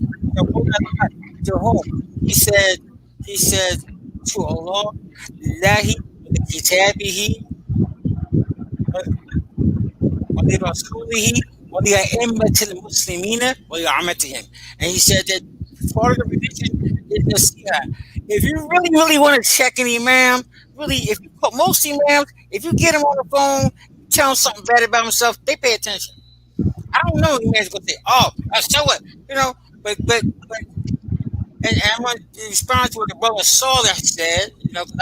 to whom? He said to Allah, "Lillahi kitabihi wa li rasulihi wa li a'immatil muslimina wa li ammatihim." And he said that part of the religion is nasiha. If you really want to check an imam, really, if you put most imams, if you get him on the phone, tell him something bad about himself, they pay attention. I don't know if man's gonna say, "Oh, so what?" But and I'm gonna respond to what the brother Saleh said.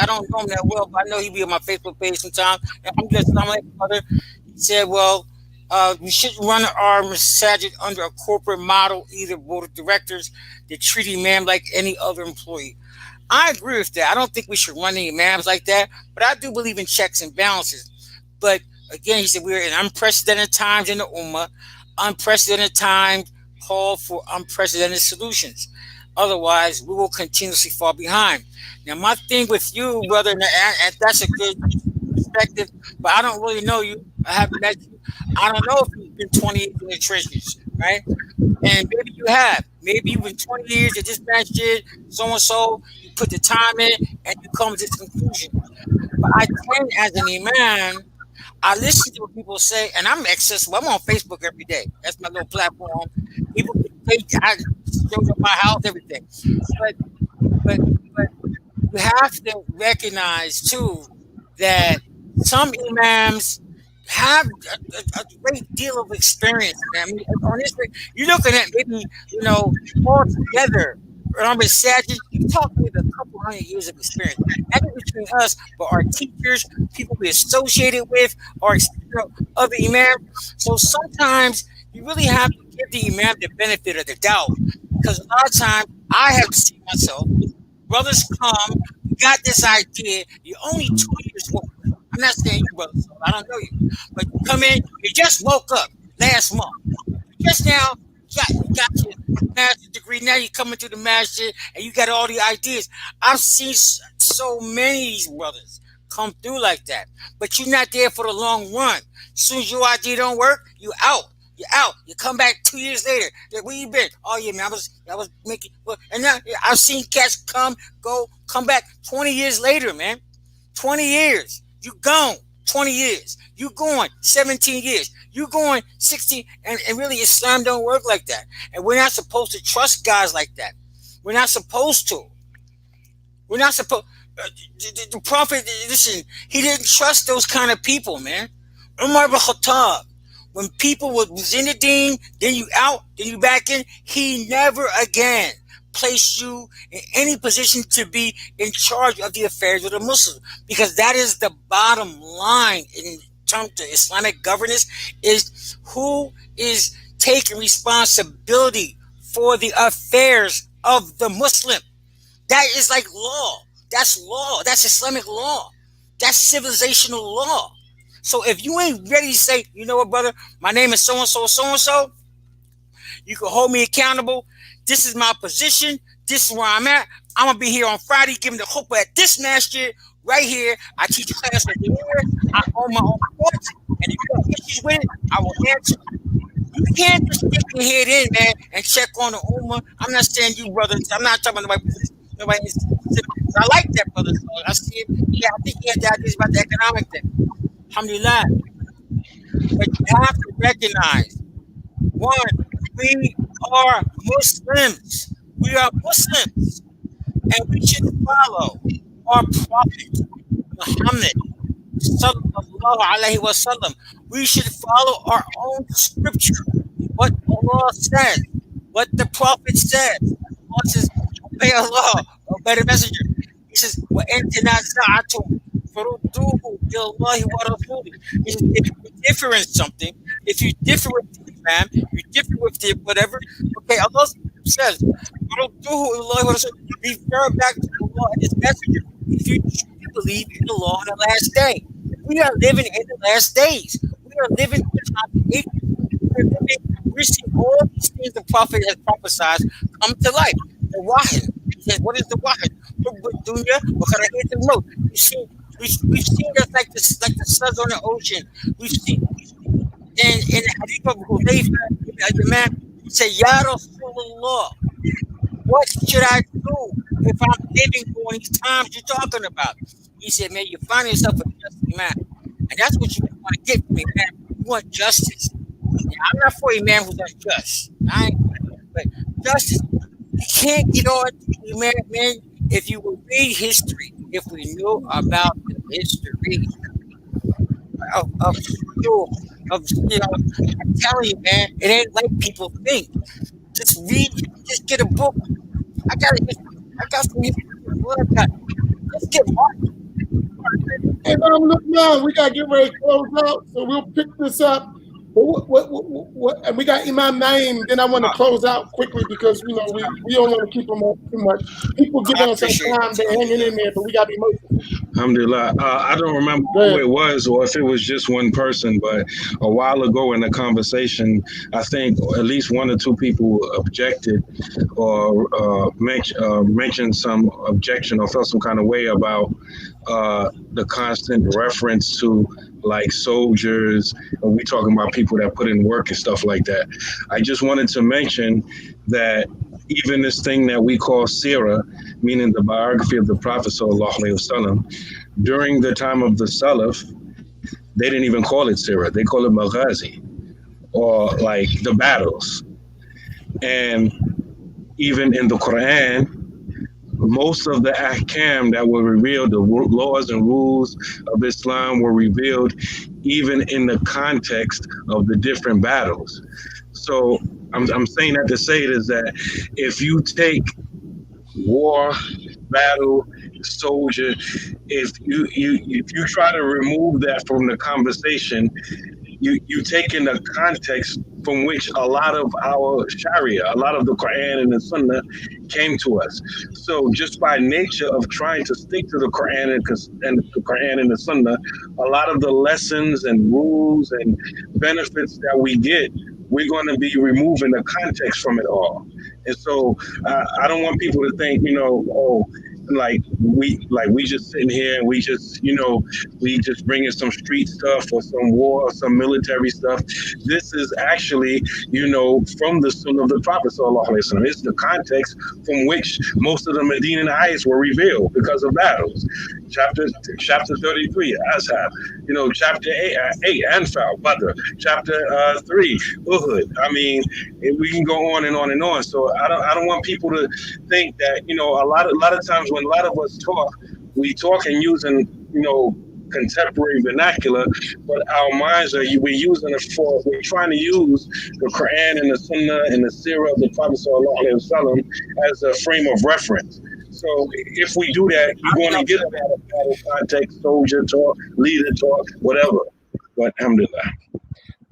I don't know him that well, but I know he be on my Facebook page sometimes. I'm like, brother. He said, "Well, we should run our masjid under a corporate model, either board of directors, that treat imam like any other employee." I agree with that. I don't think we should run the imams like that, but I do believe in checks and balances. But again, he said we're in unprecedented times in the Ummah. Unprecedented times call for unprecedented solutions. Otherwise, we will continuously fall behind. Now, my thing with you, brother, and that's a good perspective, but I don't really know you. I haven't met you. I don't know if you've been 20 years in the trenches, right? And maybe you have. Maybe you've been 20 years at this masjid, so-and-so, you put the time in, and you come to this conclusion. But I tend, as an imam, I listen to what people say, and I'm accessible. I'm on Facebook every day. That's my little platform. People, I shows up my house, everything. But but but you have to recognize too that some imams have a great deal of experience. I mean, on this, you're looking at maybe all together. Sajid, you're talking with a couple hundred years of experience. Not only between us, but our teachers, people we associated with, our other imams. So sometimes you really have to give the imam the benefit of the doubt, because a lot of times I have seen myself. Brothers come, you got this idea, you're only 2 years old. I'm not saying you, brother, so I don't know you. But you come in, you just woke up last month. You just now got your master's degree. Now you're coming to the Masjid and you got all the ideas. I've seen so many of these brothers come through like that. But you're not there for the long run. As soon as your idea don't work, you out. You're out. You come back 2 years later. Where you been? Oh yeah, man, I was making. And now I've seen cats come back 20 years later, man. 20 years. You gone 20 years. You going 17 years. You going 16. And really, Islam don't work like that. And we're not supposed to trust guys like that. We're not supposed to. We're not supposed. The Prophet, listen, he didn't trust those kind of people, man. Umar ibn Khattab. When people was in the deen, then you out, then you back in, he never again placed you in any position to be in charge of the affairs of the Muslims, because that is the bottom line in terms of Islamic governance, is who is taking responsibility for the affairs of the Muslim. That is like law. That's law. That's Islamic law. That's civilizational law. So if you ain't ready to say, you know what, brother, my name is so-and-so, so-and-so, you can hold me accountable. This is my position. This is where I'm at. I'm going to be here on Friday giving the khutbah at this masjid right here. I teach a class right here. I own my own course. And if you have issues with it, I will answer. You can't just stick your head in, man, and check on the ummah. I'm not saying you, brother. I'm not talking about nobody. I like that, brother. So I see it. Yeah, I think he had the ideas about the economic thing. Alhamdulillah. But you have to recognize, one, we are Muslims. We are Muslims. And we should follow our Prophet Muhammad sallallahu alaihi wasallam. We should follow our own scripture. What Allah says, what the Prophet says. Allah says, obey Allah, obey the messenger. He says, وَإِن تَنَازَعْتُمْ فَرُدُّوهُ إِلَى اللَّهِ وَرَسُولِهِ. If you differ in something, if you differ with the Imam, you differ with the whatever, okay, Allah says, فَرُدُّوهُ إِلَى اللَّهِ وَرَسُولِهِ. Refer back to Allah and His messenger. If you truly believe in the law on the last day. We are living in the last days. We are living in the time of April. We're seeing all these things the Prophet has prophesied come to life. The wahid. He said, what is the wahid? We've seen that like the suns on the ocean. We've seen in the hadith of Hudayfa, the man said, Ya Rasulullah, what should I do if I'm living during these times you're talking about? He said, man, you find yourself a just man. And that's what you want to get from me, man. You want justice. Yeah, I'm not for a man who's unjust. But justice. You can't get on man, if you will read history, if we knew about the history of I'm telling you, man, it ain't like people think. Just read, just get a book. I got some history. What I got? Let's get Martin. Hey, Luqman, we got to get ready to close out, so we'll pick this up. What, and we got Imam Naim. Then I want to close out quickly because we don't want to keep them up too much. People giving us some time, they're hanging in there, but we got to be merciful. Alhamdulillah. I don't remember who it was or if it was just one person, but a while ago in the conversation, I think at least one or two people objected or mentioned some objection or felt some kind of way about the constant reference to like soldiers, and we talking about people that put in work and stuff like that. I just wanted to mention that even this thing that we call seerah, meaning the biography of the Prophet sallallahu alaihi wasallam, during the time of the Salaf, they didn't even call it Sirah. They call it Maghazi, or like the battles. And even in the Quran, most of the ahkam that were revealed, the laws and rules of Islam were revealed even in the context of the different battles. So I'm saying that to say it is that if you take war, battle, soldier, if you try to remove that from the conversation, you take in the context from which a lot of our Sharia, a lot of the Quran and the Sunnah came to us. So just by nature of trying to stick to the Quran and the Quran and the Sunnah, a lot of the lessons and rules and benefits that we get, we're going to be removing the context from it all. And so I don't want people to think, oh, like we just sitting here and we just bringing some street stuff or some war or some military stuff. This is actually from the Sunnah of the Prophet sallallahu alaihi wasallam. It's the context from which most of the Medinan ayahs were revealed because of battles. Chapter 33, Ashab. Chapter 8, Anfal, Badr. Chapter 3, Uhud. I mean, we can go on and on and on. So I don't want people to think that a lot of times when a lot of us talk, we talk and using contemporary vernacular, but our minds we're trying to use the Quran and the Sunnah and the Sirah of the Prophet sallallahu alaihi wasallam as a frame of reference. So if we do that, you're going to get a lot of battle context, soldier talk, leader talk, whatever. But alhamdulillah.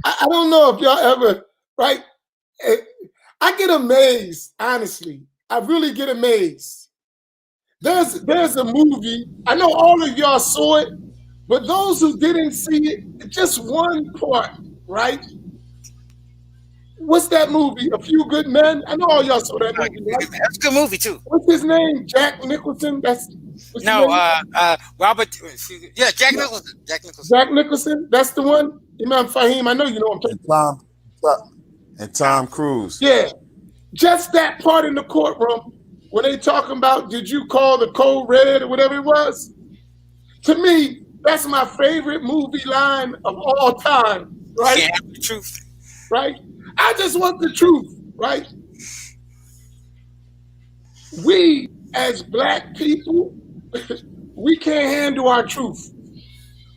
I don't know if y'all ever, right? I get amazed, honestly. I really get amazed. There's a movie, I know all of y'all saw it, but those who didn't see it, just one part, right? What's that movie? A Few Good Men? I know all y'all saw that movie, right? That's a good movie too. What's his name? Jack Nicholson? Robert. Yeah, Jack Nicholson. Jack Nicholson? That's the one? Imam Faheem, I know you know him. And Tom Cruise. Yeah. Just that part in the courtroom when they talking about, did you call the code red or whatever it was? To me, that's my favorite movie line of all time, right? Yeah, the truth. Right? I just want the truth, right? We, as Black people, we can't handle our truth.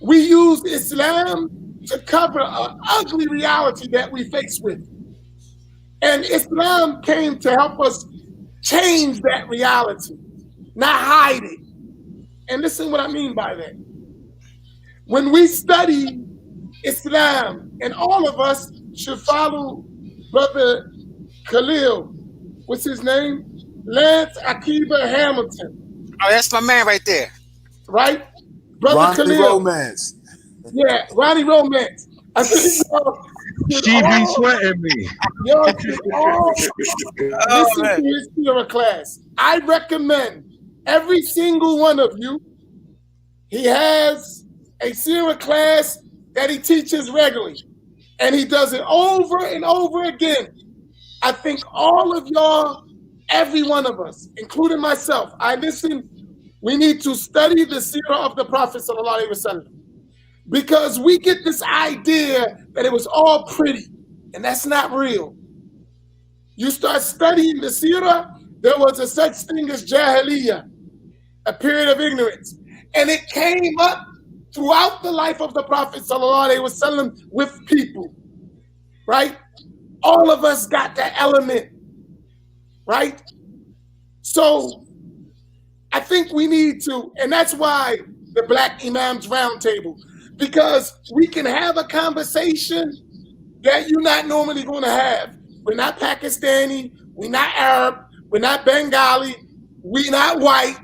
We use Islam to cover an ugly reality that we face with. And Islam came to help us change that reality, not hide it. And listen what I mean by that. When we study Islam, and all of us should follow Brother Khalil, what's his name? Lance Akiba Hamilton. Oh, that's my man right there. Right? Brother Ronnie Khalil. Romance. Yeah, Ronnie Romance. I think She be sweating me. Y'all should all listen to his Sirah class. I recommend every single one of you. He has a Sirah class that he teaches regularly, and he does it over and over again. I think all of y'all, every one of us, including myself, we need to study the Sirah of the Prophet sallallahu alaihi wasallam, because we get this idea that it was all pretty, and that's not real. You start studying the Sirah, there was a such thing as Jahiliyyah, a period of ignorance, and it came up throughout the life of the Prophet sallallahu alaihi wasallam with people, right? All of us got that element, right? So I think we need to, and that's why the Black Imams Roundtable, because we can have a conversation that you're not normally going to have. We're not Pakistani, we're not Arab, we're not Bengali, we're not white.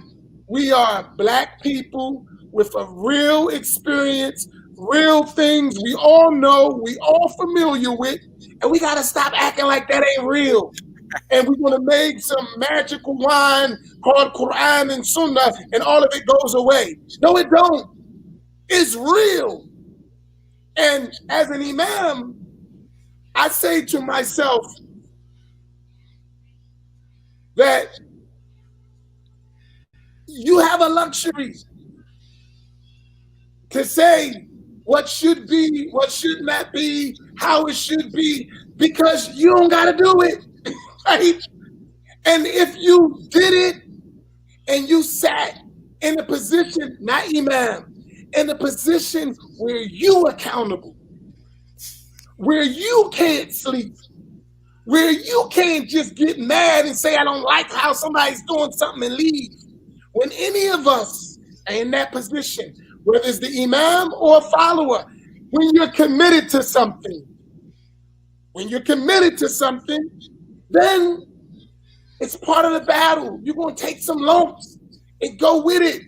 We are Black people with a real experience, real things we all know, we all familiar with, and we got to stop acting like that ain't real. And we're going to make some magical wine called Quran and Sunnah, and all of it goes away. No, it don't. It's real. And as an Imam, I say to myself that you have a luxury to say what should be, what should not be, how it should be, because you don't got to do it, right? And if you did it and you sat in a position, not Imam, in a position where you accountable, where you can't sleep, where you can't just get mad and say, I don't like how somebody's doing something and leave. When any of us are in that position, whether it's the Imam or a follower, when you're committed to something, then it's part of the battle. You're going to take some lumps and go with it.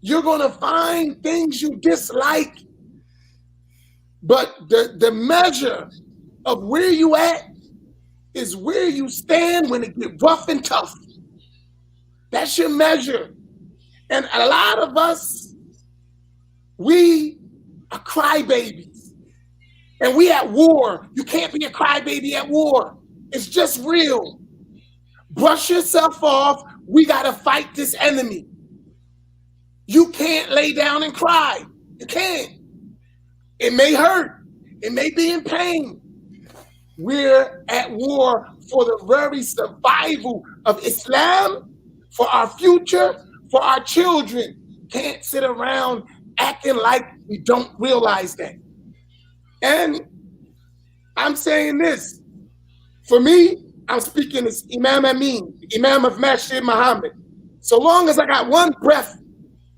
You're going to find things you dislike. But the measure of where you at is where you stand when it gets rough and tough. That's your measure. And a lot of us, we are crybabies. And we at war. You can't be a crybaby at war. It's just real. Brush yourself off. We got to fight this enemy. You can't lay down and cry. You can't. It may hurt. It may be in pain. We're at war for the very survival of Islam, for our future, for our children. Can't sit around acting like we don't realize that. And I'm saying this. For me, I'm speaking as Imam Amin, Imam of Masjid Muhammad. So long as I got one breath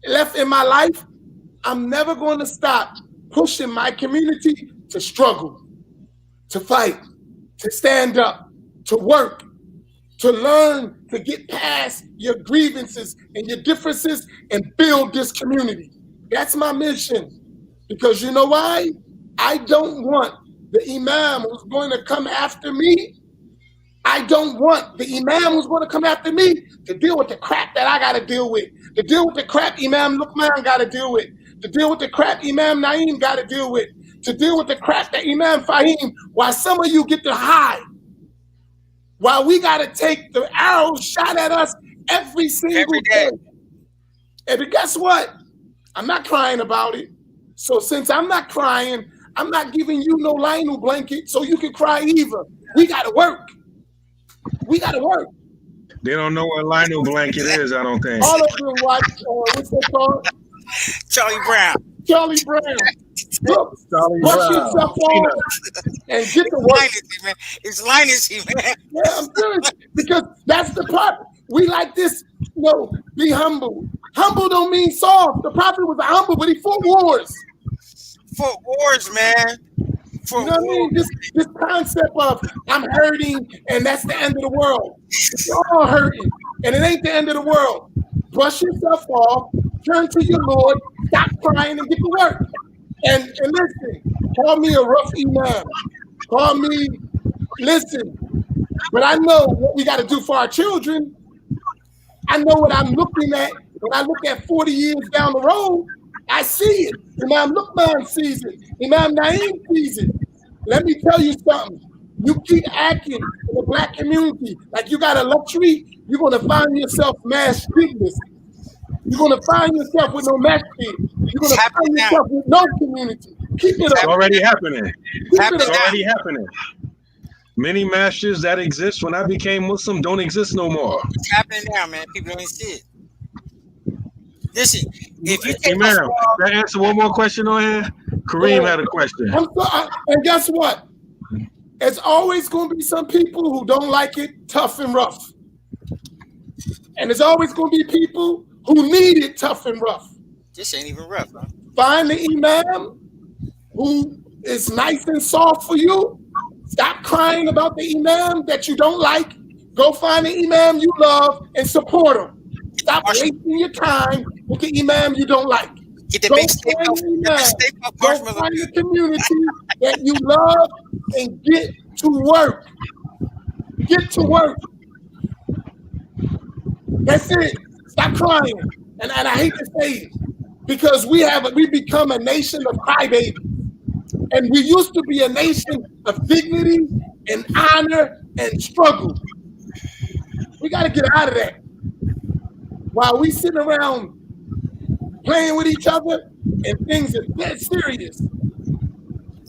left in my life, I'm never going to stop pushing my community to struggle, to fight, to stand up, to work, to learn to get past your grievances and your differences and build this community. That's my mission. Because you know why? I don't want the Imam who's going to come after me. I don't want the Imam who's going to come after me to deal with the crap that I got to deal with, to deal with the crap Imam Luqman got to deal with, to deal with the crap Imam Naeem got to deal with, to deal with the crap that Imam Faheem, while some of you get to hide, while we got to take the arrows shot at us every single day. And guess what? I'm not crying about it. So since I'm not crying, I'm not giving you no lino blanket so you can cry either. We got to work. We got to work. They don't know what lino blanket is, I don't think. All of them watch, what's that called? Charlie Brown. Charlie Brown. Look, brush yourself off and get to work. It's Linus, man. Yeah, I'm serious. Because that's the part. We like this, be humble. Humble don't mean soft. The prophet was humble, but he fought wars. Fought wars, man. You know what I mean? This concept of I'm hurting and that's the end of the world. You're all hurting and it ain't the end of the world. Brush yourself off, turn to your Lord, stop crying and get to work. And listen, call me a rough Imam. Call me, listen, but I know what we got to do for our children. I know what I'm looking at. When I look at 40 years down the road, I see it. Imam Luqman sees it. Imam Naeem sees it. Let me tell you something. You keep acting in the black community like you got a luxury, you're going to find yourself masjidless. You're going to find yourself with no masjid. You're going to find yourself with no community. Keep it up. It's already happening. It's already happening. Many masjids that exist when I became Muslim don't exist no more. It's happening now, man. People don't see it. Listen, if you take Imam, can I answer one more question on here? Kareem had a question. And guess what? There's always going to be some people who don't like it tough and rough. And there's always going to be people who need it tough and rough. This ain't even rough, huh? Find the Imam who is nice and soft for you. Stop crying about the Imam that you don't like. Go find the Imam you love and support him. Stop wasting your time with the Imam you don't like. Get the Go big steak find up. the Imam. Go Marshmallow. find the community that you love and get to work. Get to work. That's it. Stop crying. And I hate to say it because we become a nation of crybabies. And we used to be a nation of dignity and honor and struggle. We got to get out of that. While we sitting around playing with each other, and things are that serious.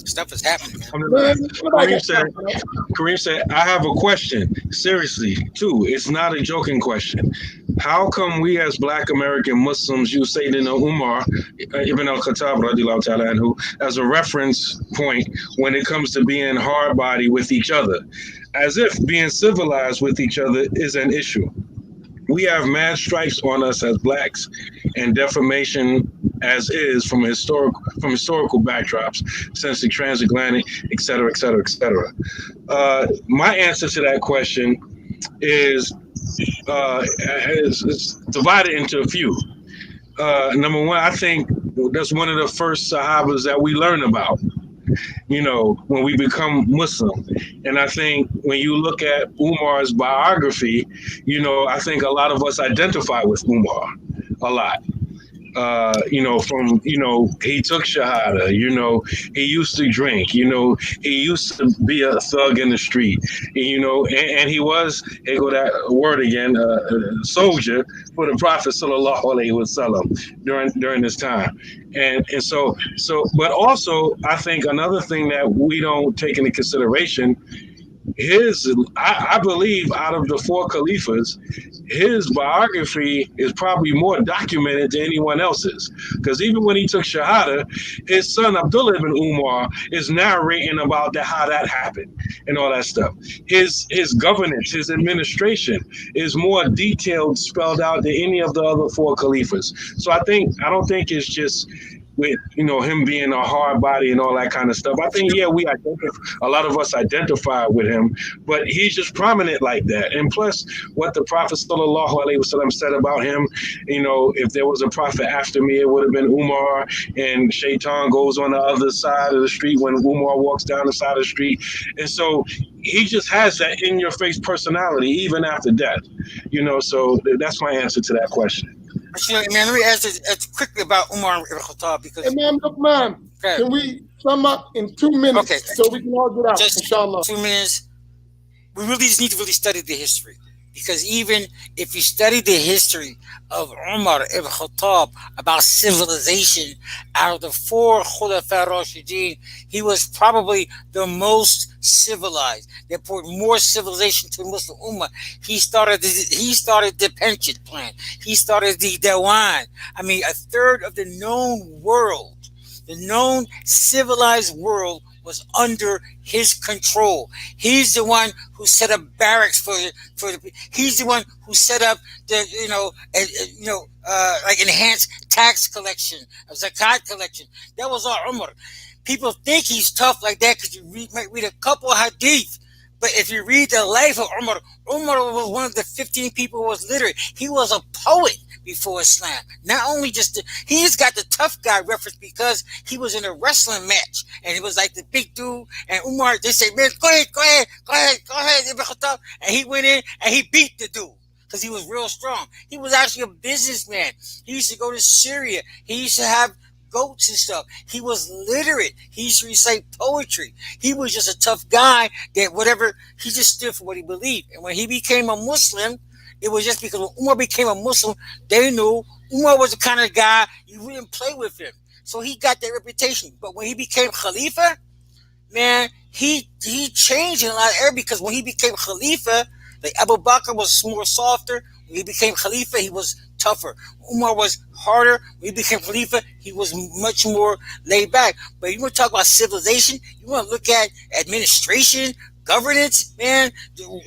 Stuff is happening, man. Man, nobody got time for that. Kareem said, I have a question. Seriously, too. It's not a joking question. How come we as Black American Muslims use Sayyidina Umar ibn al-Khattab radiallahu ta'ala anhu as a reference point when it comes to being hard body with each other? As if being civilized with each other is an issue. We have mad stripes on us as blacks and defamation as is from historical backdrops since the transatlantic, et cetera, et cetera, et cetera. My answer to that question is divided into a few. Number one, I think that's one of the first Sahabas that we learn about, when we become Muslim. And I think when you look at Umar's biography, I think a lot of us identify with Umar a lot. He took Shahada, he used to drink, he used to be a thug in the street, and he was, here go that word again, a soldier for the Prophet sallallahu alaihi wasallam during this time. And so, but also, I think another thing that we don't take into consideration, I believe out of the four caliphs, his biography is probably more documented than anyone else's. Because even when he took Shahada, his son Abdullah ibn Umar is narrating about how that happened and all that stuff. His governance, his administration is more detailed, spelled out than any of the other four caliphs. So I don't think it's just with him being a hard body and all that kind of stuff. I think a lot of us identify with him, but he's just prominent like that. And plus, what the Prophet sallallahu alaihi wasallam said about him, if there was a prophet after me, it would have been Umar. And Shaitan goes on the other side of the street when Umar walks down the side of the street, and so he just has that in-your-face personality even after death. So that's my answer to that question. Man, let me ask this quickly about Umar ibn Khattab because. Imam Luqman, can we sum up in 2 minutes so we can all get out? Just Inshallah. 2 minutes. We really just need to study the history, because even if you study the history of Umar ibn Khattab about civilization, out of the four Khulafa Rashidin, he was probably the most civilized. They brought more civilization to the Muslim Ummah. He started the pension plan. He started the Dewan. A third of the known world, the known civilized world, was under his control. He's the one who set up barracks for the. He's the one who set up the like enhanced tax collection, zakat collection. That was all Umar. People think he's tough like that because you might read a couple of hadith. But if you read the life of Umar, Umar was one of the 15 people who was literate. He was a poet before Islam. Not only he just got the tough guy reference because he was in a wrestling match and he was like the big dude. And Umar, they say, man, go ahead, Ibn Khattab. And he went in and he beat the dude because he was real strong. He was actually a businessman. He used to go to Syria. He used to have goats and stuff. He was literate. He used to recite poetry. He was just a tough guy that whatever, he just stood for what he believed. And when he became a Muslim, it was just because when Umar became a Muslim, they knew Umar was the kind of guy you wouldn't play with him. So he got that reputation. But when he became Khalifa, man, he changed in a lot of areas because when he became Khalifa, like Abu Bakr was more softer. When he became Khalifa, he was tougher. Umar was harder. When he became Khalifa, he was much more laid back. But you want to talk about civilization, you want to look at administration, governance, man,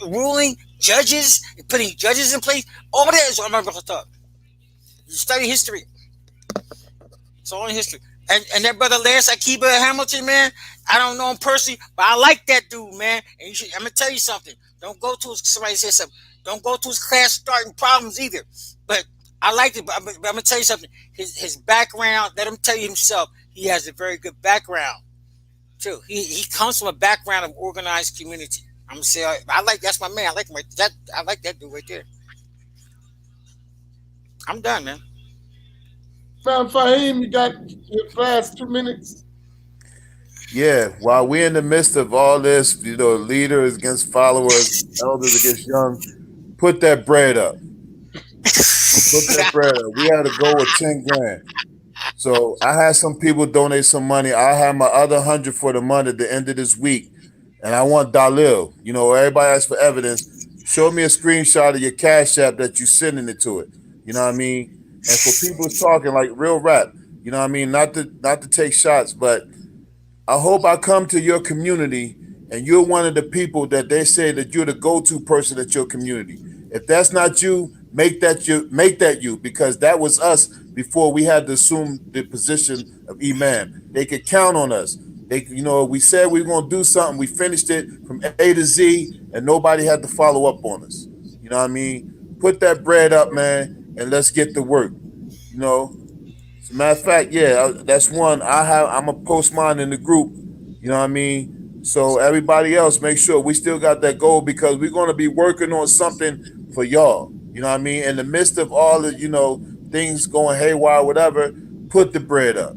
ruling, judges, putting judges in place. All that is Umar ibn Khattab. You study history. It's all in history. And that brother Lance Akiba Hamilton, man, I don't know him personally, but I like that dude, man. And I'm going to tell you something. Don't go to somebody said something. Don't go to his class starting problems either. But I liked it. But I'm going to tell you something. His background, let him tell you himself, he has a very good background, too. He comes from a background of organized community. I'm going to say, that's my man. I like that dude right there. I'm done, man. Faheem, you got your class 2 minutes. Yeah, while we're in the midst of all this, leaders against followers, elders against young, put that bread up. Put that bread up. We had to go with 10 grand. So I had some people donate some money. I have my other 100 for the month at the end of this week, and I want Dalil. You know, everybody asks for evidence. Show me a screenshot of your Cash App that you sending it to it. You know what I mean? And for people talking like real rap, you know what I mean? Not to take shots, but I hope I come to your community and you're one of the people that they say that you're the go-to person at your community. If that's not you, make that you, because that was us before we had to assume the position of Imam. They could count on us. We said we were gonna do something, we finished it from A to Z, and nobody had to follow up on us. You know what I mean? Put that bread up, man, and let's get to work. You know. As a matter of fact, yeah, that's one. I'm a post mine in the group. You know what I mean? So everybody else, make sure we still got that goal, because we're going to be working on something for y'all. You know what I mean? In the midst of all the, things going haywire, whatever, put the bread up.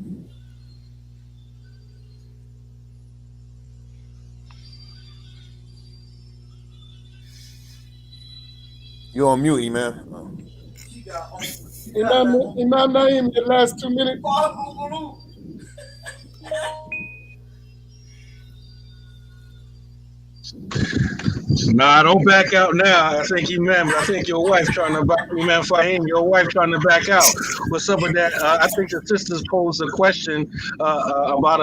You're on mute, man. Imam Naim, the last 2 minutes. Nah, don't back out now. I think your wife trying to back, Imam Faheem, your wife trying to back out. What's up with that? I think the sisters posed a question about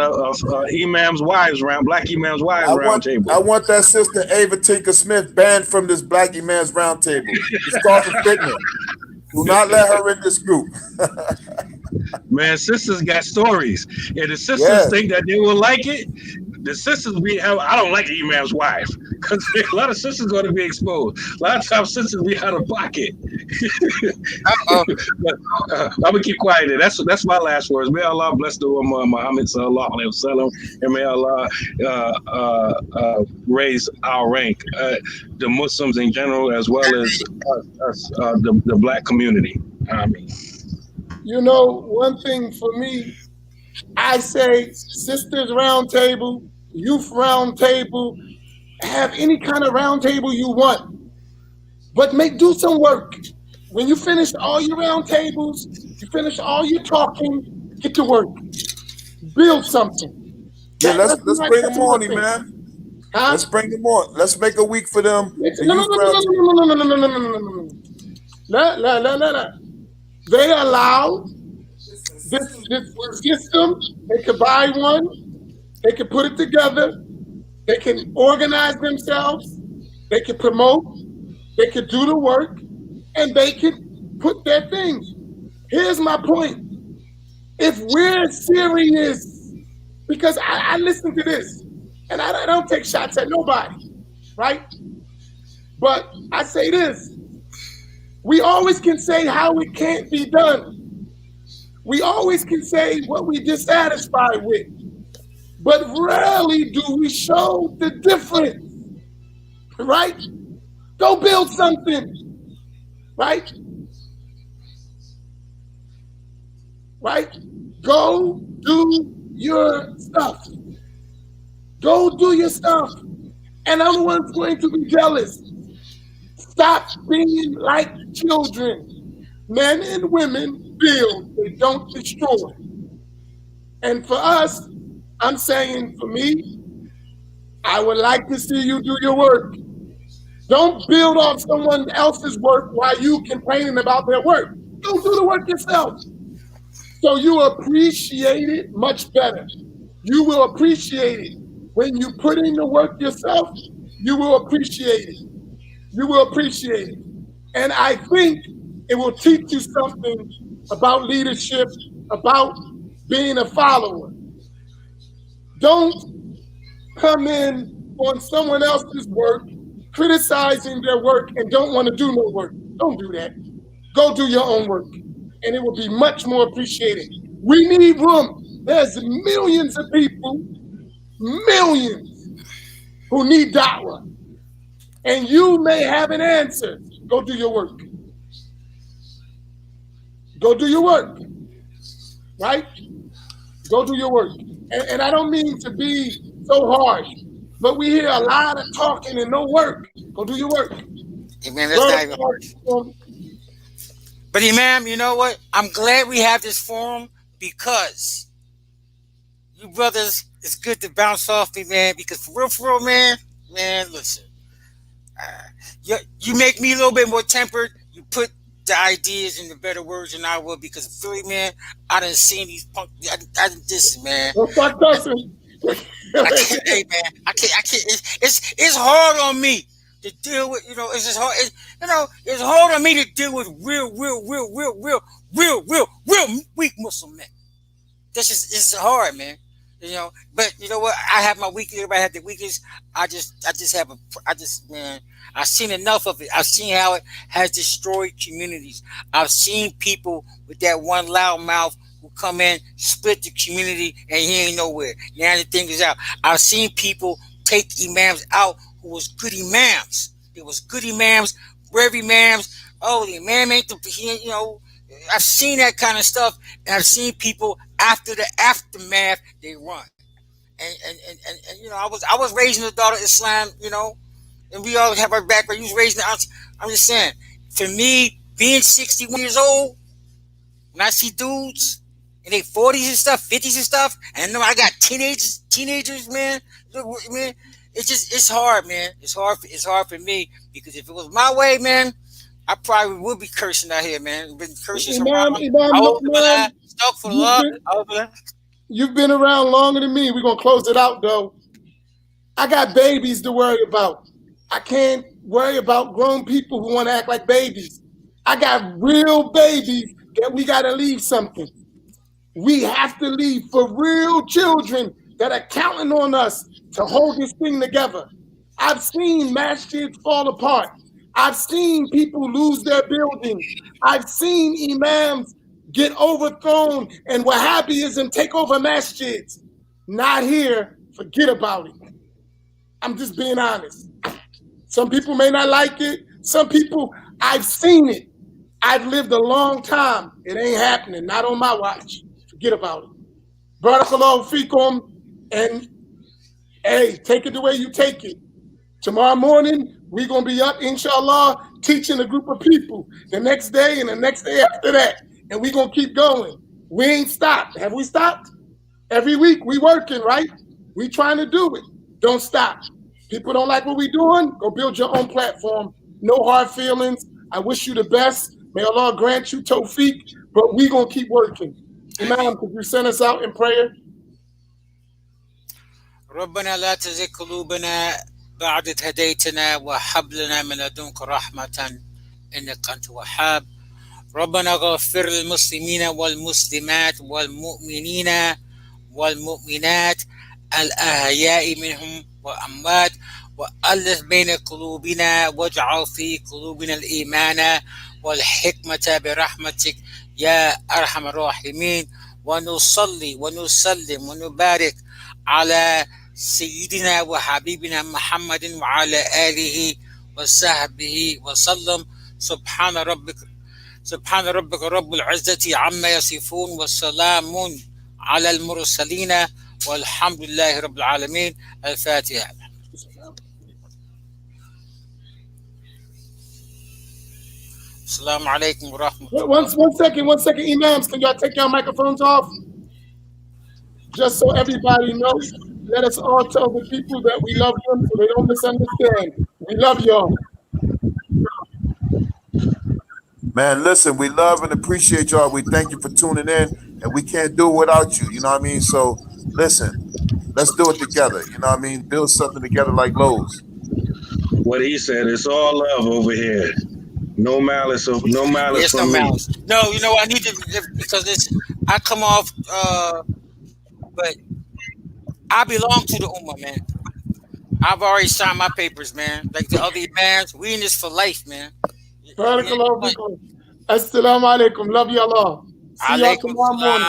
Imam's wives black Imam's wives roundtable. I want that sister Ava Tinker Smith banned from this black Imam's roundtable. It's called for fitness. Do not let her in this group. Man, sisters got stories. And the sisters think that they will like it. The sisters, I don't like Imam's wife, because a lot of sisters going to be exposed. A lot of times sisters be out of pocket. I'm going to keep quiet there. That's my last words. May Allah bless the woman Muhammad sallallahu alaihi wasallam, and may Allah raise our rank, the Muslims in general, as well as the black community. Amin. One thing for me, I say sisters roundtable, youth roundtable, have any kind of roundtable you want, but do some work. When you finish all your roundtables, you finish all your talking, get to work. Build something. Yeah, let's bring them on, man. Huh? Let's bring them on. Let's make a week for them. No. They allow this system. They could buy one. They can put it together. They can organize themselves. They can promote. They can do the work, and they can put their things. Here's my point. If we're serious, because I listen to this, and I don't take shots at nobody, right? But I say this. We always can say how it can't be done. We always can say what we're dissatisfied with. But rarely do we show the difference, right? Go build something, right? Right? Go do your stuff. Go do your stuff. And I'm the one going to be jealous. Stop being like children. Men and women build, they don't destroy. And for us, I'm saying, for me, I would like to see you do your work. Don't build off someone else's work while you complaining about their work. Go do the work yourself. So you appreciate it much better. You will appreciate it. When you put in the work yourself, you will appreciate it. You will appreciate it. And I think it will teach you something about leadership, about being a follower. Don't come in on someone else's work, criticizing their work, and don't want to do no work. Don't do that. Go do your own work, and it will be much more appreciated. We need room. There's millions of people, millions, who need da'wah. And you may have an answer. Go do your work. Go do your work, right? Go do your work. And I don't mean to be so harsh, but we hear a lot of talking and no work. Go do your work. Hey man, that's not even harsh. But Imam, you know what? I'm glad we have this forum because you brothers, it's good to bounce off me, man. Because for real, man, listen, you make me a little bit more tempered. You put the ideas in the better words than I would. Because Philly, man, I done seen these punk. I done this, man. Don't start cussing. I can't, hey, man, I can't. It's hard on me to deal with. It's just hard. It's hard on me to deal with real weak Muslim men. It's hard, man. But you know what? I have my weakness. Everybody have their weakness. Man, I've seen enough of it. I've seen how it has destroyed communities. I've seen people with that one loud mouth who come in, split the community, and he ain't nowhere. Now the thing is out. I've seen people take imams out who was good imams. There was good imams, brave imams. Oh, the imam ain't the, I've seen that kind of stuff, and I've seen people after the aftermath they run. And I was raised in the daughter of Islam, and we all have our background. You was raised in I'm just saying, for me, being 61 years old, when I see dudes in their 40s and stuff, 50s and stuff, and I got teenagers, man, it's hard, man. It's hard for me, because if it was my way, man, I probably would be cursing out here, man. Been cursing Imam, Luqman, you've been around longer than me. We're going to close it out, though. I got babies to worry about. I can't worry about grown people who want to act like babies. I got real babies that we got to leave something. We have to leave for real children that are counting on us to hold this thing together. I've seen masjids fall apart. I've seen people lose their buildings. I've seen imams get overthrown and Wahhabism take over masjids. Not here. Forget about it. I'm just being honest. Some people may not like it. Some people, I've seen it. I've lived a long time. It ain't happening. Not on my watch. Forget about it. Barakallahu feekum. And hey, take it the way you take it. Tomorrow morning, we're going to be up, inshallah, teaching a group of people the next day and the next day after that. And we're going to keep going. We ain't stopped. Have we stopped? Every week we working, right? We trying to do it. Don't stop. People don't like what we doing? Go build your own platform. No hard feelings. I wish you the best. May Allah grant you tawfiq, but we going to keep working. Imam, could you send us out in prayer? ربنا لا تزغ قلوبنا بعد إذ هديتنا وهب لنا من لدنك رحمة إنك أنت الوهاب. ربنا اغفر للمسلمين والمسلمات والمؤمنين والمؤمنات الأحياء منهم والأموات وألف بين قلوبنا واجعل في قلوبنا الإيمان والحكمة برحمتك يا أرحم الراحمين. ونصلي ونسلم ونبارك على سيدنا وحبيبنا محمد وعلى آله وصحبه وسلم. سبحان ربك رب العزة عما يصفون والسلام على المرسلين والحمد لله رب العالمين. الفاتحة. Assalamu alaikum wa rahmatullah. One second, Imams, can y'all take your microphones off? Just so everybody knows, let us all tell the people that we love them so they don't misunderstand. We love y'all. Man, listen, we love and appreciate y'all. We thank you for tuning in, and we can't do it without you. You know what I mean? So, listen, let's do it together. You know what I mean? Build something together like Lowe's. What he said, it's all love over here. No malice from no me. malice. No, I need to, because I come off, but I belong to the Ummah, man. I've already signed my papers, man. Like the other imams, we in this for life, man. Assalamu alaikum. Love y'all all. See y'all tomorrow morning.